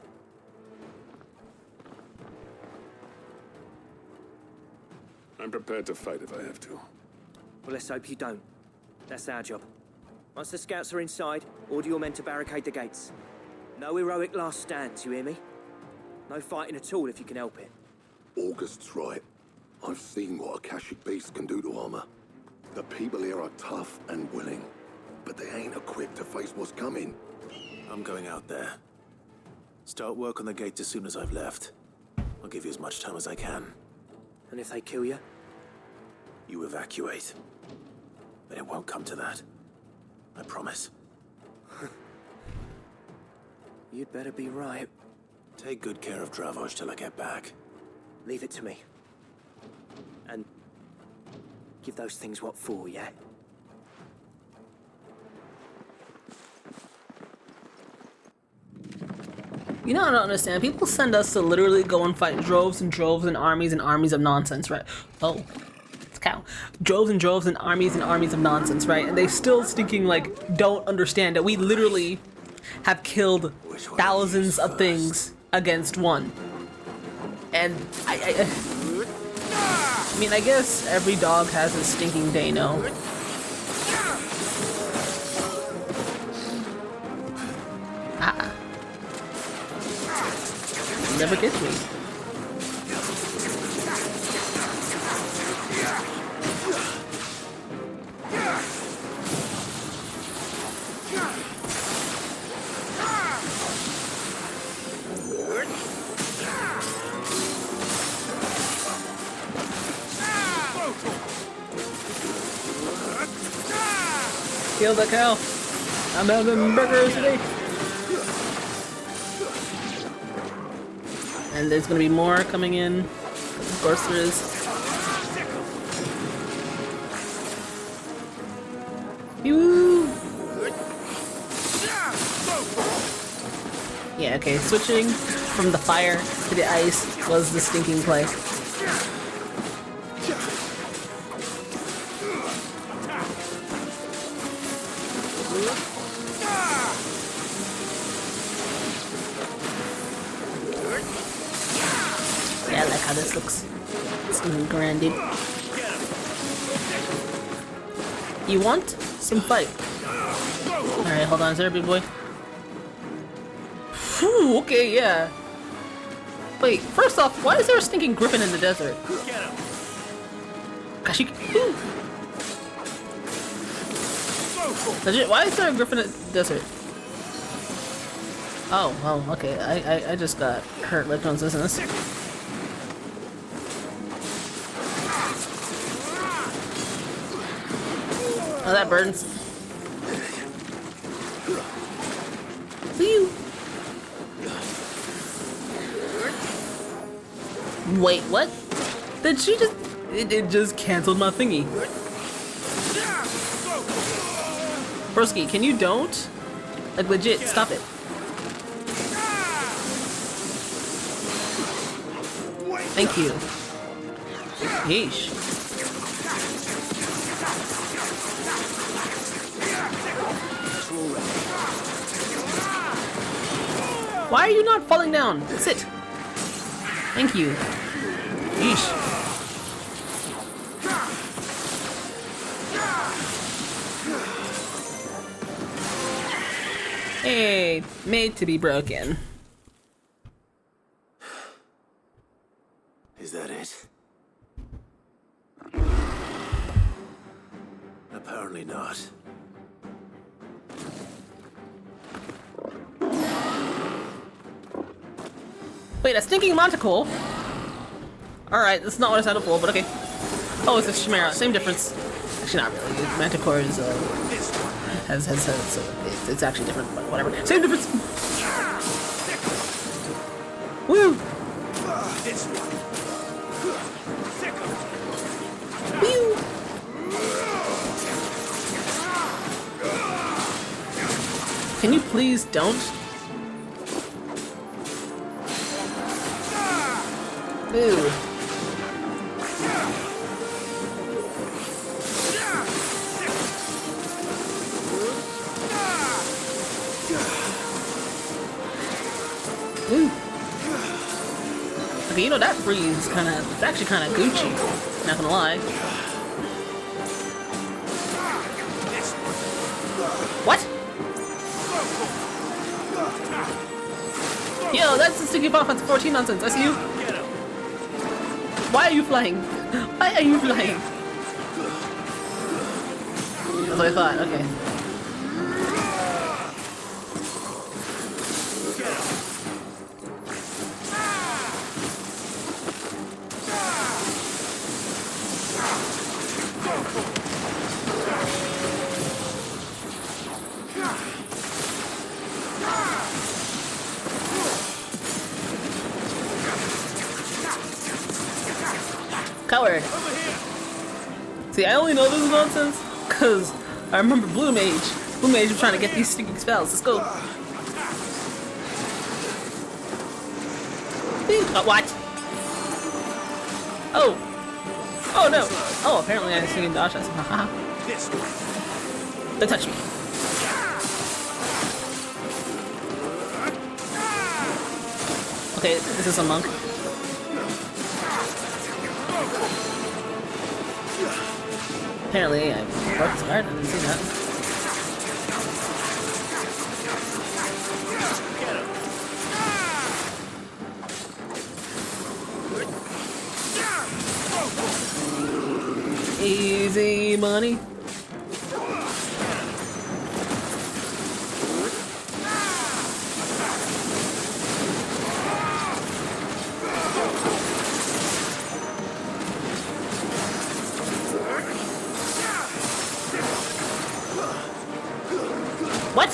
I'm prepared to fight if I have to. Well, let's hope you don't. That's our job. Once the scouts are inside, order your men to barricade the gates. No heroic last stands, you hear me? No fighting at all if you can help it. August's right. I've seen what Akashic beasts can do to armor. The people here are tough and willing, but they ain't equipped to face what's coming. I'm going out there. Start work on the gate as soon as I've left. I'll give you as much time as I can. And if they kill you? You evacuate. But it won't come to that. I promise. You'd better be right. Take good care of Dravoj till I get back. Leave it to me. And give those things what for, yeah? You know, I don't understand. People send us to literally go and fight droves and droves and armies of nonsense, right? Oh, it's a cow. Droves and armies of nonsense, right? And they still stinking like don't understand that we literally have killed thousands of things against one. And I mean, I guess every dog has a stinking day, no? Never gets me. Kill the cow. I'm having burgers today. And there's gonna be more coming in. Of course there is. Woo! Yeah, okay, switching from the fire to the ice was the stinking play. Yeah, I like how this looks. It's grand, dude. You want some fight? Alright, hold on, is there a big boy? Whew, okay, yeah. Wait, first off, why is there a stinking griffin in the desert? Gosh, you... Legit, why is there a griffin in the desert? Oh, well, okay, I just got hurt like no one's business. Oh, that burns. Whew. Wait, what? Did she just... It just canceled my thingy. Broski, can you don't? Like, legit, stop it. Thank you. Yeesh. Why are you not falling down? Sit. Thank you. Yeesh. Hey, made to be broken. Is that it? Apparently not. Wait, a stinking manticore? Alright, that's not what I signed up for, but okay. Oh, it's a chimera. Same difference. Actually, not really. Manticore is, has so it's actually different, but whatever. Same difference! Woo! Woo! Can you please don't? Ooh. you know, that freeze it's actually kind of Gucci. Not gonna lie. What? Yo, that's the sticky bomb. That's 14 nonsense. I see you. Why are you flying? Why are you flying? That's what I thought. Okay. Coward. See, I only know this nonsense because I remember Blue Mage. Blue Mage was trying to get these stinking spells. Let's go. What? Oh. Oh no. Oh, apparently I didn't dodge that. Haha. Don't touch me. Okay, this is a monk. Apparently, I broke his guard. I didn't see that. Easy money. What?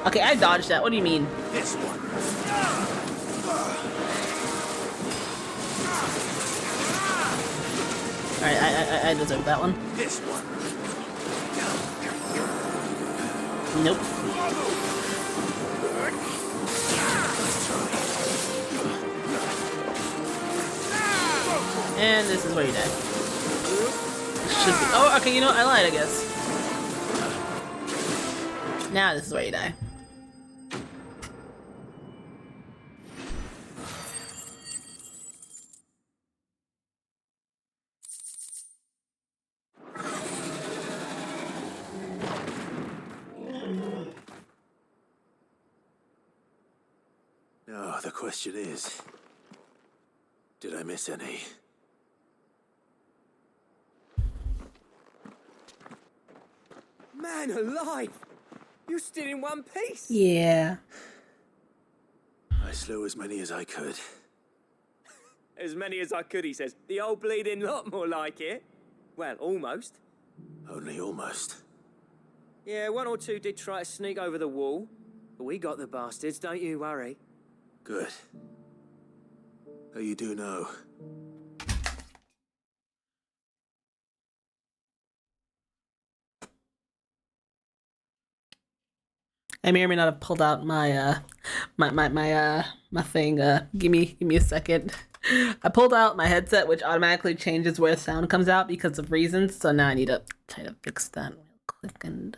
Okay, I dodged that. What do you mean? This one. Alright, I deserve that one. This one. Nope. And this is where you die. Should be. Oh, okay, you know what? I lied, I guess. Now this is where you die. Now, the question is, did I miss any? Man alive! You're still in one piece! Yeah. I slew as many as I could. As many as I could, he says. The old bleeding lot, more like it. Well, almost. Only almost. Yeah, one or two did try to sneak over the wall. But we got the bastards, don't you worry. Good. Oh, you do know. I may or may not have pulled out my my thing. Give me a second. I pulled out my headset, which automatically changes where sound comes out because of reasons. So now I need to try to fix that real quick. And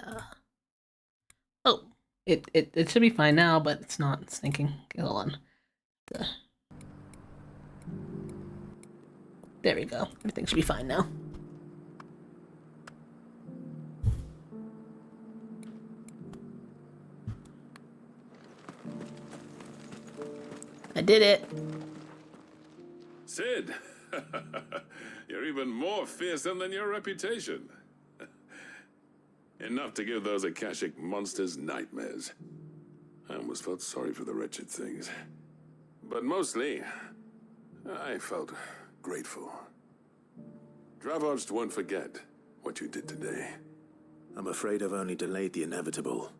oh, it should be fine now, but it's not. It's thinking. Okay, hold on. There we go. Everything should be fine now. I did it. Sid, you're even more fearsome than your reputation. Enough to give those Akashic monsters nightmares. I almost felt sorry for the wretched things. But mostly, I felt grateful. Dravoged won't forget what you did today. I'm afraid I've only delayed the inevitable.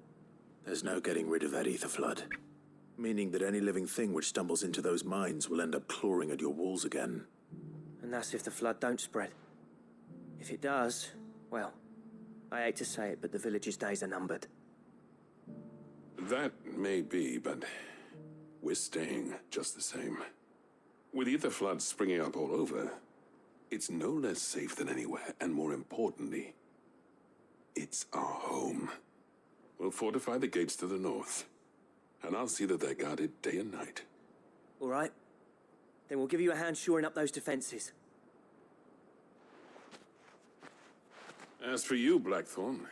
There's no getting rid of that ether flood. Meaning that any living thing which stumbles into those mines will end up clawing at your walls again. And that's if the flood don't spread. If it does, well, I hate to say it, but the village's days are numbered. That may be, but we're staying just the same. With ether floods springing up all over, it's no less safe than anywhere, and more importantly, it's our home. We'll fortify the gates to the north, and I'll see that they're guarded day and night. All right. Then we'll give you a hand shoring up those defenses. As for you, Blackthorn,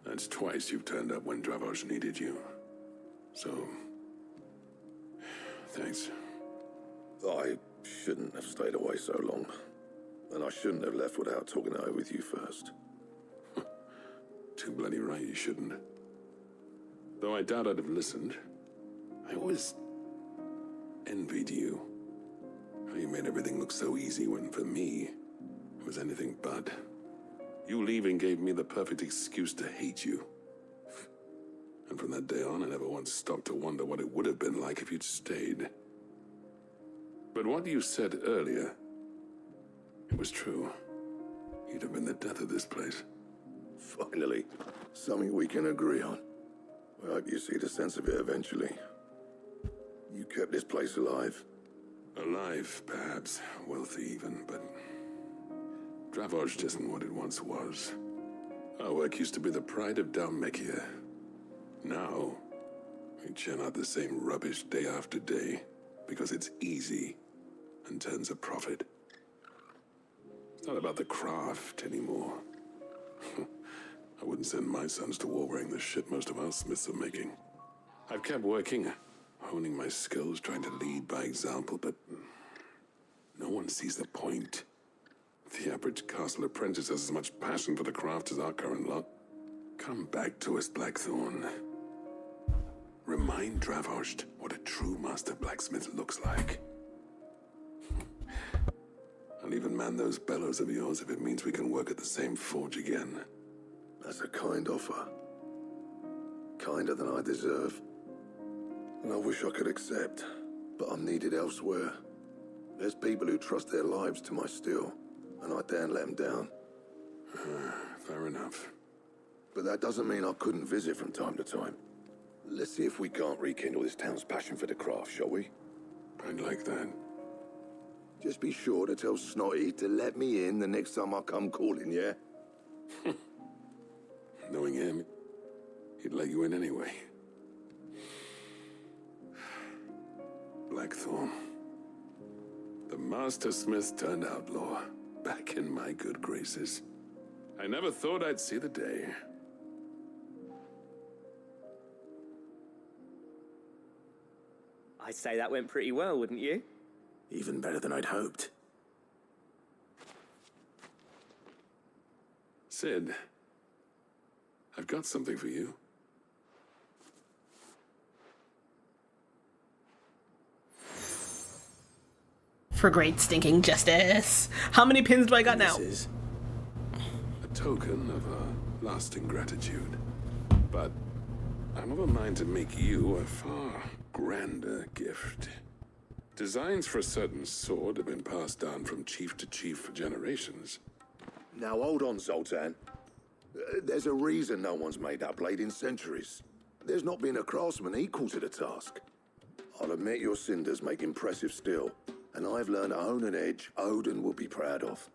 that's twice you've turned up when Dravos needed you. So, thanks. I shouldn't have stayed away so long. And I shouldn't have left without talking it over with you first. Too bloody right you shouldn't. Though I doubt I'd have listened. I always envied you. How you made everything look so easy when, for me, it was anything but. You leaving gave me the perfect excuse to hate you. And from that day on, I never once stopped to wonder what it would have been like if you'd stayed. But what you said earlier, it was true. You'd have been the death of this place. Finally, something we can agree on. I hope you see the sense of it eventually. You kept this place alive. Alive, perhaps. Wealthy even, but Dravos isn't what it once was. Our work used to be the pride of Dalmekia. Now, we churn out the same rubbish day after day because it's easy and turns a profit. It's not about the craft anymore. I wouldn't send my sons to war wearing the shit most of our smiths are making. I've kept working, honing my skills, trying to lead by example, but no one sees the point. The average castle apprentice has as much passion for the craft as our current lot. Come back to us, Blackthorn. Remind Dravos what a true master blacksmith looks like. I'll even man those bellows of yours if it means we can work at the same forge again. That's a kind offer. Kinder than I deserve. And I wish I could accept, but I'm needed elsewhere. There's people who trust their lives to my steel, and I daren't let them down. Fair enough. But that doesn't mean I couldn't visit from time to time. Let's see if we can't rekindle this town's passion for the craft, shall we? I'd like that. Just be sure to tell Snotty to let me in the next time I come calling, yeah? Knowing him, he'd let you in anyway. Blackthorn. The Master Smith turned outlaw, back in my good graces. I never thought I'd see the day. I'd say that went pretty well, wouldn't you? Even better than I'd hoped. Sid, I've got something for you. For great stinking justice. How many pins do I got now? This is a token of a lasting gratitude. But I'm of a mind to make you a far grander gift. Designs for a certain sword have been passed down from chief to chief for generations. Now hold on, Zoltan. There's a reason no one's made that blade in centuries. There's not been a craftsman equal to the task. I'll admit your cinders make impressive steel, and I've learned to own an edge Odin will be proud of.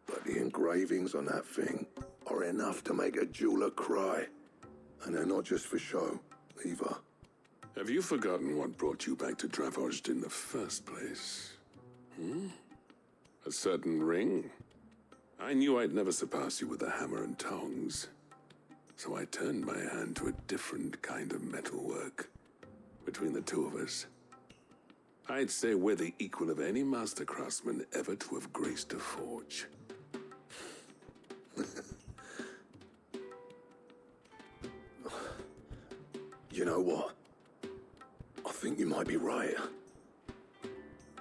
But the engravings on that thing are enough to make a jeweler cry. And they're not just for show, either. Have you forgotten what brought you back to Dravos in the first place? A certain ring? I knew I'd never surpass you with a hammer and tongs. So I turned my hand to a different kind of metalwork. Between the two of us, I'd say we're the equal of any master craftsman ever to have graced a forge. You know what? I think you might be right.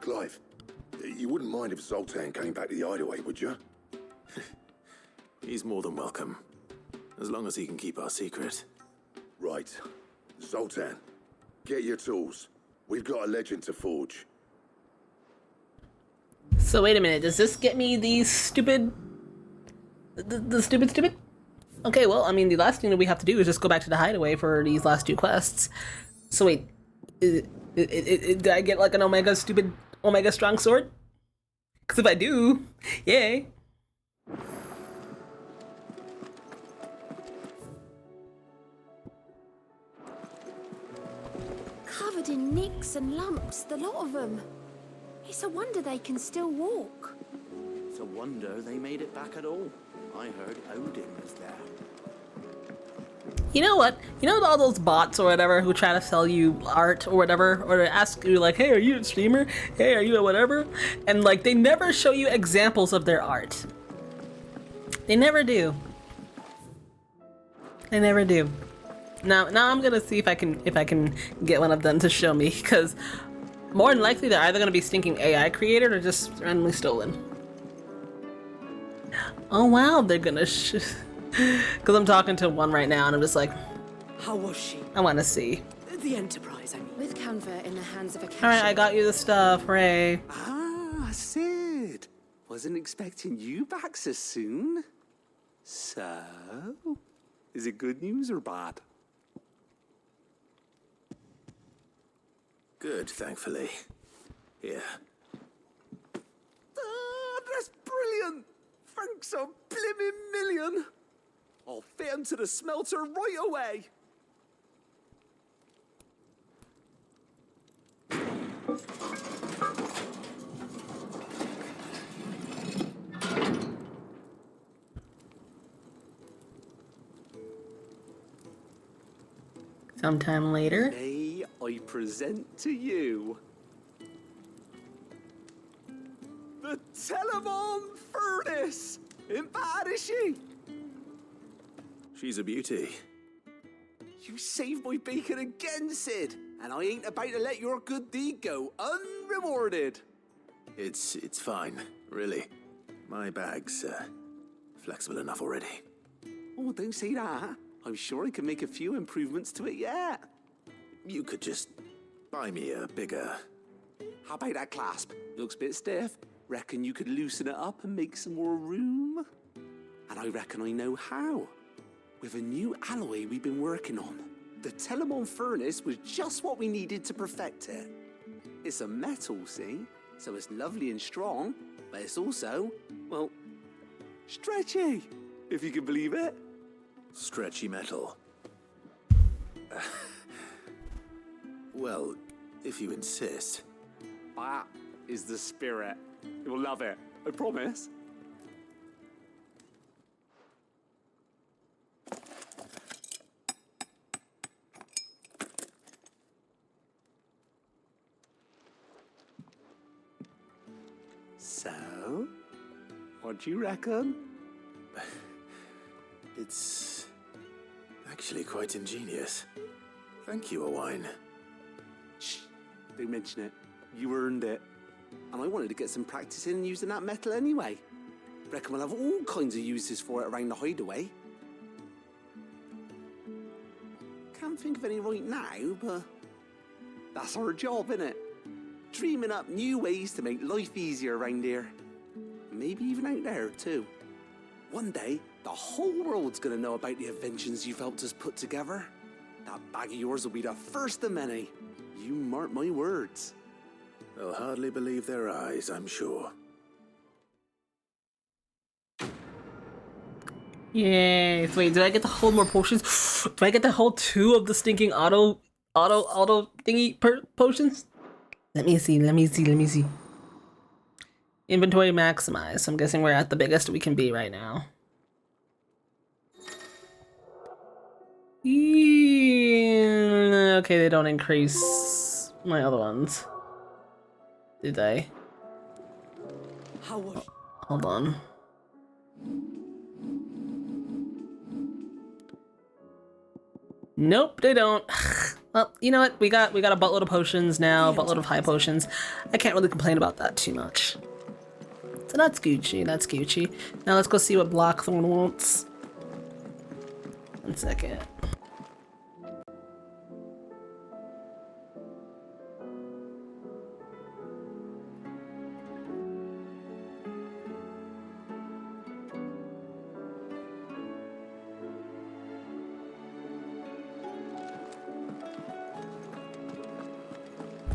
Clive, you wouldn't mind if Zoltan came back to the hideaway, would you? He's more than welcome. As long as he can keep our secret. Right. Zoltan, get your tools. We've got a legend to forge. So wait a minute, does this get me these stupid... The stupid? Okay, well, I mean, the last thing that we have to do is just go back to the hideaway for these last two quests. So wait, did I get like an Omega strong sword? Because if I do, yay. Covered in nicks and lumps, the lot of them. It's a wonder they can still walk. It's a wonder they made it back at all. I heard Odin was there. You know what? You know all those bots or whatever who try to sell you art or whatever, or to ask you like, hey, are you a streamer? Hey, are you a whatever? And like, they never show you examples of their art. They never do. They never do. Now I'm gonna see if I can get one of them to show me, because more than likely they're either gonna be stinking AI created or just randomly stolen. Oh wow, they're gonna because I'm talking to one right now and I'm just like, how was she? I want to see. The Enterprise, I mean. With Canva in the hands of a cashier. All right, I got you the stuff, Ray. Ah, Sid. Wasn't expecting you back so soon. So, is it good news or bad? Good, thankfully. Here. Ah, that's brilliant. Thanks a blimmin' million. I'll fit him to the smelter right away. Sometime later. May I present to you the Telemon Furnace. Ain't bad, is she? She's a beauty. You saved my bacon again, Sid, and I ain't about to let your good deed go unrewarded. It's fine, really. My bag's flexible enough already. Oh, don't say that. I'm sure I can make a few improvements to it yet. You could just buy me a bigger... How about that clasp? Looks a bit stiff. Reckon you could loosen it up and make some more room? And I reckon I know how. With a new alloy we've been working on. The Telemon Furnace was just what we needed to perfect it. It's a metal, see? So it's lovely and strong, but it's also, well, stretchy, if you can believe it. Stretchy metal. Well, if you insist. That is the spirit. You'll love it, I promise. So, what do you reckon? It's actually quite ingenious. Thank you, Owain. Shh, don't mention it. You earned it. And I wanted to get some practice in using that metal anyway. Reckon we'll have all kinds of uses for it around the hideaway. Can't think of any right now, but that's our job, innit? Dreaming up new ways to make life easier around here. Maybe even out there, too. One day, the whole world's gonna know about the inventions you've helped us put together. That bag of yours will be the first of many. You mark my words. They'll hardly believe their eyes, I'm sure. Yay. Wait, do I get to hold more potions? Do I get to hold 2 of the stinking auto thingy potions? Let me see. Inventory maximized. So I'm guessing we're at the biggest we can be right now. Yeah. Okay, they don't increase my other ones. Did they? How hold on. Nope, they don't. Well, you know what? We got a buttload of potions now, buttload of high potions. I can't really complain about that too much. So that's Gucci, that's Gucci. Now let's go see what Blackthorn wants. 1 second.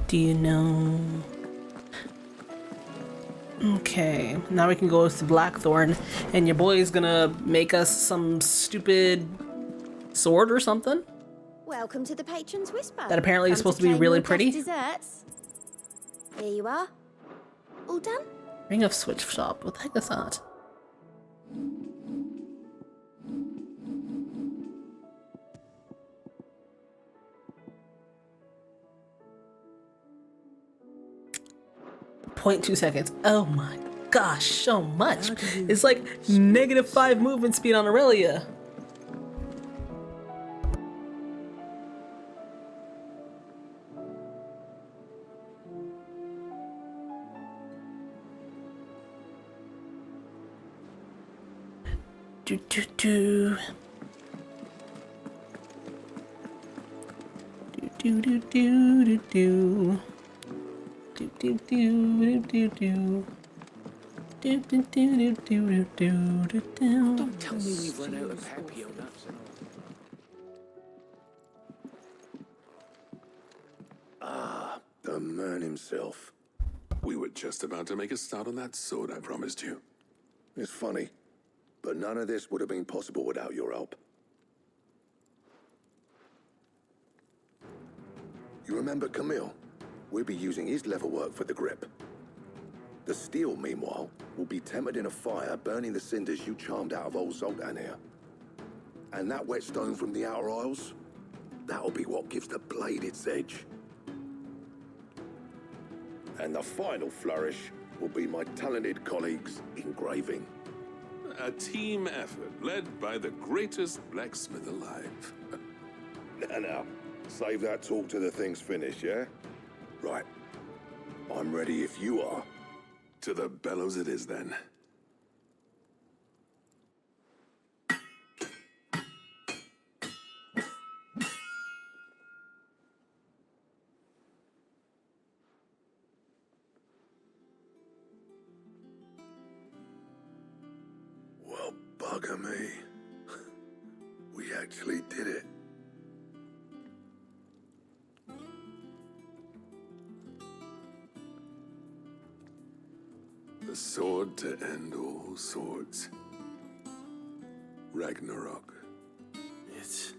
Do you know? Okay, now we can go to Blackthorn, and your boy is gonna make us some stupid sword or something. Welcome to the Patron's Whisper. That apparently is supposed to be really pretty. Desserts. Here you are. All done? Ring of Switch Shop. What the heck is that? .2 seconds. Oh my gosh, so much. It's like -5 movement speed on Aurelia. Do do do. Do do do do do. Do do do do do. Do do do do do do do do. Don't tell me we've run out of papio nuts. Ah, the man himself. We were just about to make a start on that sword I promised you. It's funny, but none of this would have been possible without your help. You remember Camille? We'll be using his leather work for the grip. The steel, meanwhile, will be tempered in a fire, burning the cinders you charmed out of old Zoltan here. And that whetstone from the Outer Isles, that'll be what gives the blade its edge. And the final flourish will be my talented colleagues' engraving. A team effort led by the greatest blacksmith alive. Now, save that talk till the thing's finished, yeah? Right. I'm ready if you are. To the bellows it is then. Well, bugger me. We actually did it. The sword to end all swords. Ragnarok. It's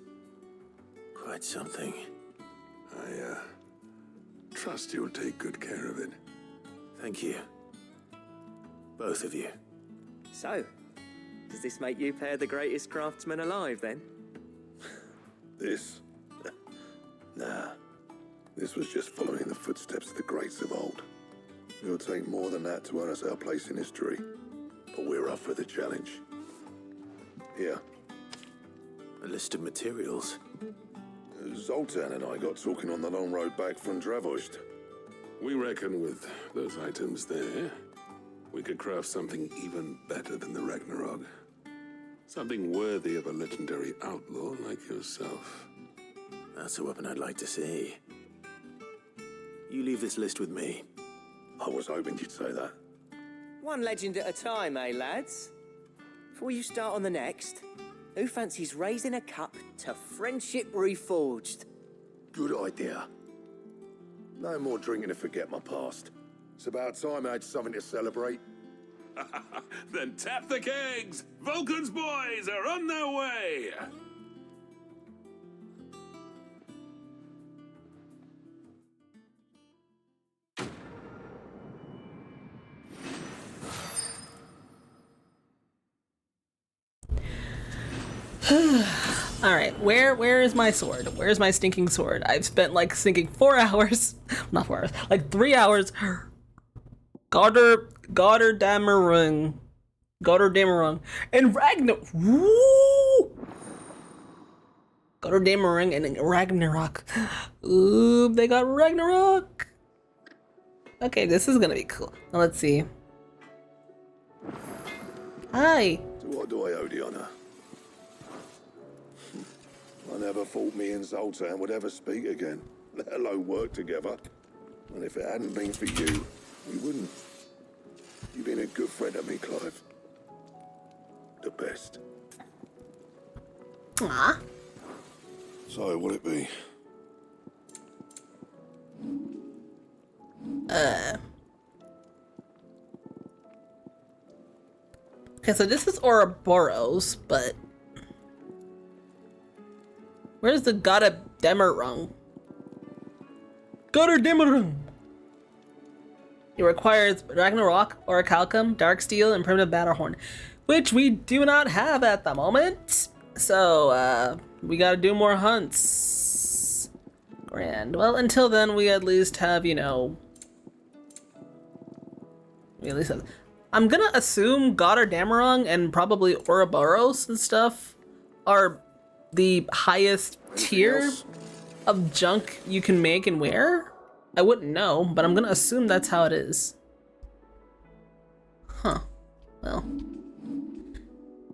quite something. I trust you'll take good care of it. Thank you. Both of you. So, does this make you pair the greatest craftsman alive, then? This? Nah. This was just following the footsteps of the greats of old. It'll take more than that to earn us our place in history. But we're up for the challenge. Here. A list of materials. Zoltan and I got talking on the long road back from Dravost. We reckon with those items there, we could craft something even better than the Ragnarok. Something worthy of a legendary outlaw like yourself. That's a weapon I'd like to see. You leave this list with me. I was hoping you'd say that. One legend at a time, eh, lads? Before you start on the next, who fancies raising a cup to friendship reforged? Good idea. No more drinking to forget my past. It's about time I had something to celebrate. Then tap the kegs! Vulcan's boys are on their way! Alright, where is my sword? Where's my stinking sword? I've spent like stinking 4 hours, not 4 hours, like 3 hours. Gotterdamerung, and Ragnarok. Gotterdamerung and Ragnarok. Ooh, they got Ragnarok. Okay, this is gonna be cool. Now, let's see. Hi. To what do I owe the honor? I never thought me and Zoltan would ever speak again, let alone work together. And if it hadn't been for you, we wouldn't. You've been a good friend to me, Clive. The best. Aww. So, what'd it be? Okay, so this is Ouroboros, but where's the Gotterdamerung? Gotterdamerung. It requires Ragnarok, Orichalcum, Darksteel, and Primitive Battlehorn, which we do not have at the moment. So, we gotta do more hunts. Grand. Well, until then, we at least have, you know... We at least have... I'm gonna assume Goddard-Damarong and probably Ouroboros and stuff are the highest tier of junk you can make and wear. I wouldn't know, but I'm gonna assume that's how it is. Huh. Well.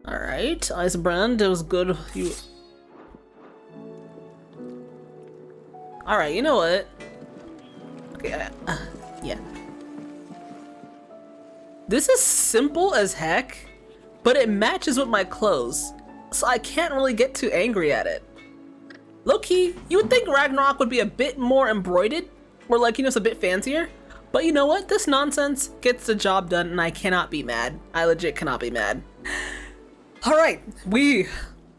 Alright, Icebrand, it was good you... Alright, you know what? Okay, yeah. This is simple as heck, but it matches with my clothes, so I can't really get too angry at it. Low-key, you would think Ragnarok would be a bit more embroidered, or like, you know, it's a bit fancier, but you know what? This nonsense gets the job done and I cannot be mad. I legit cannot be mad. Alright, we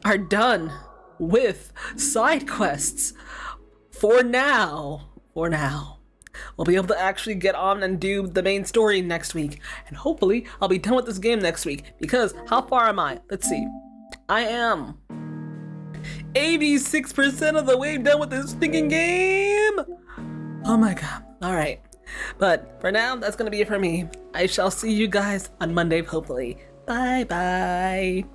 are done with side quests. For now. We'll be able to actually get on and do the main story next week. And hopefully, I'll be done with this game next week. Because, how far am I? Let's see. I am 86% of the way done with this stinking game! Oh my god. Alright. But, for now, that's gonna be it for me. I shall see you guys on Monday, hopefully. Bye-bye.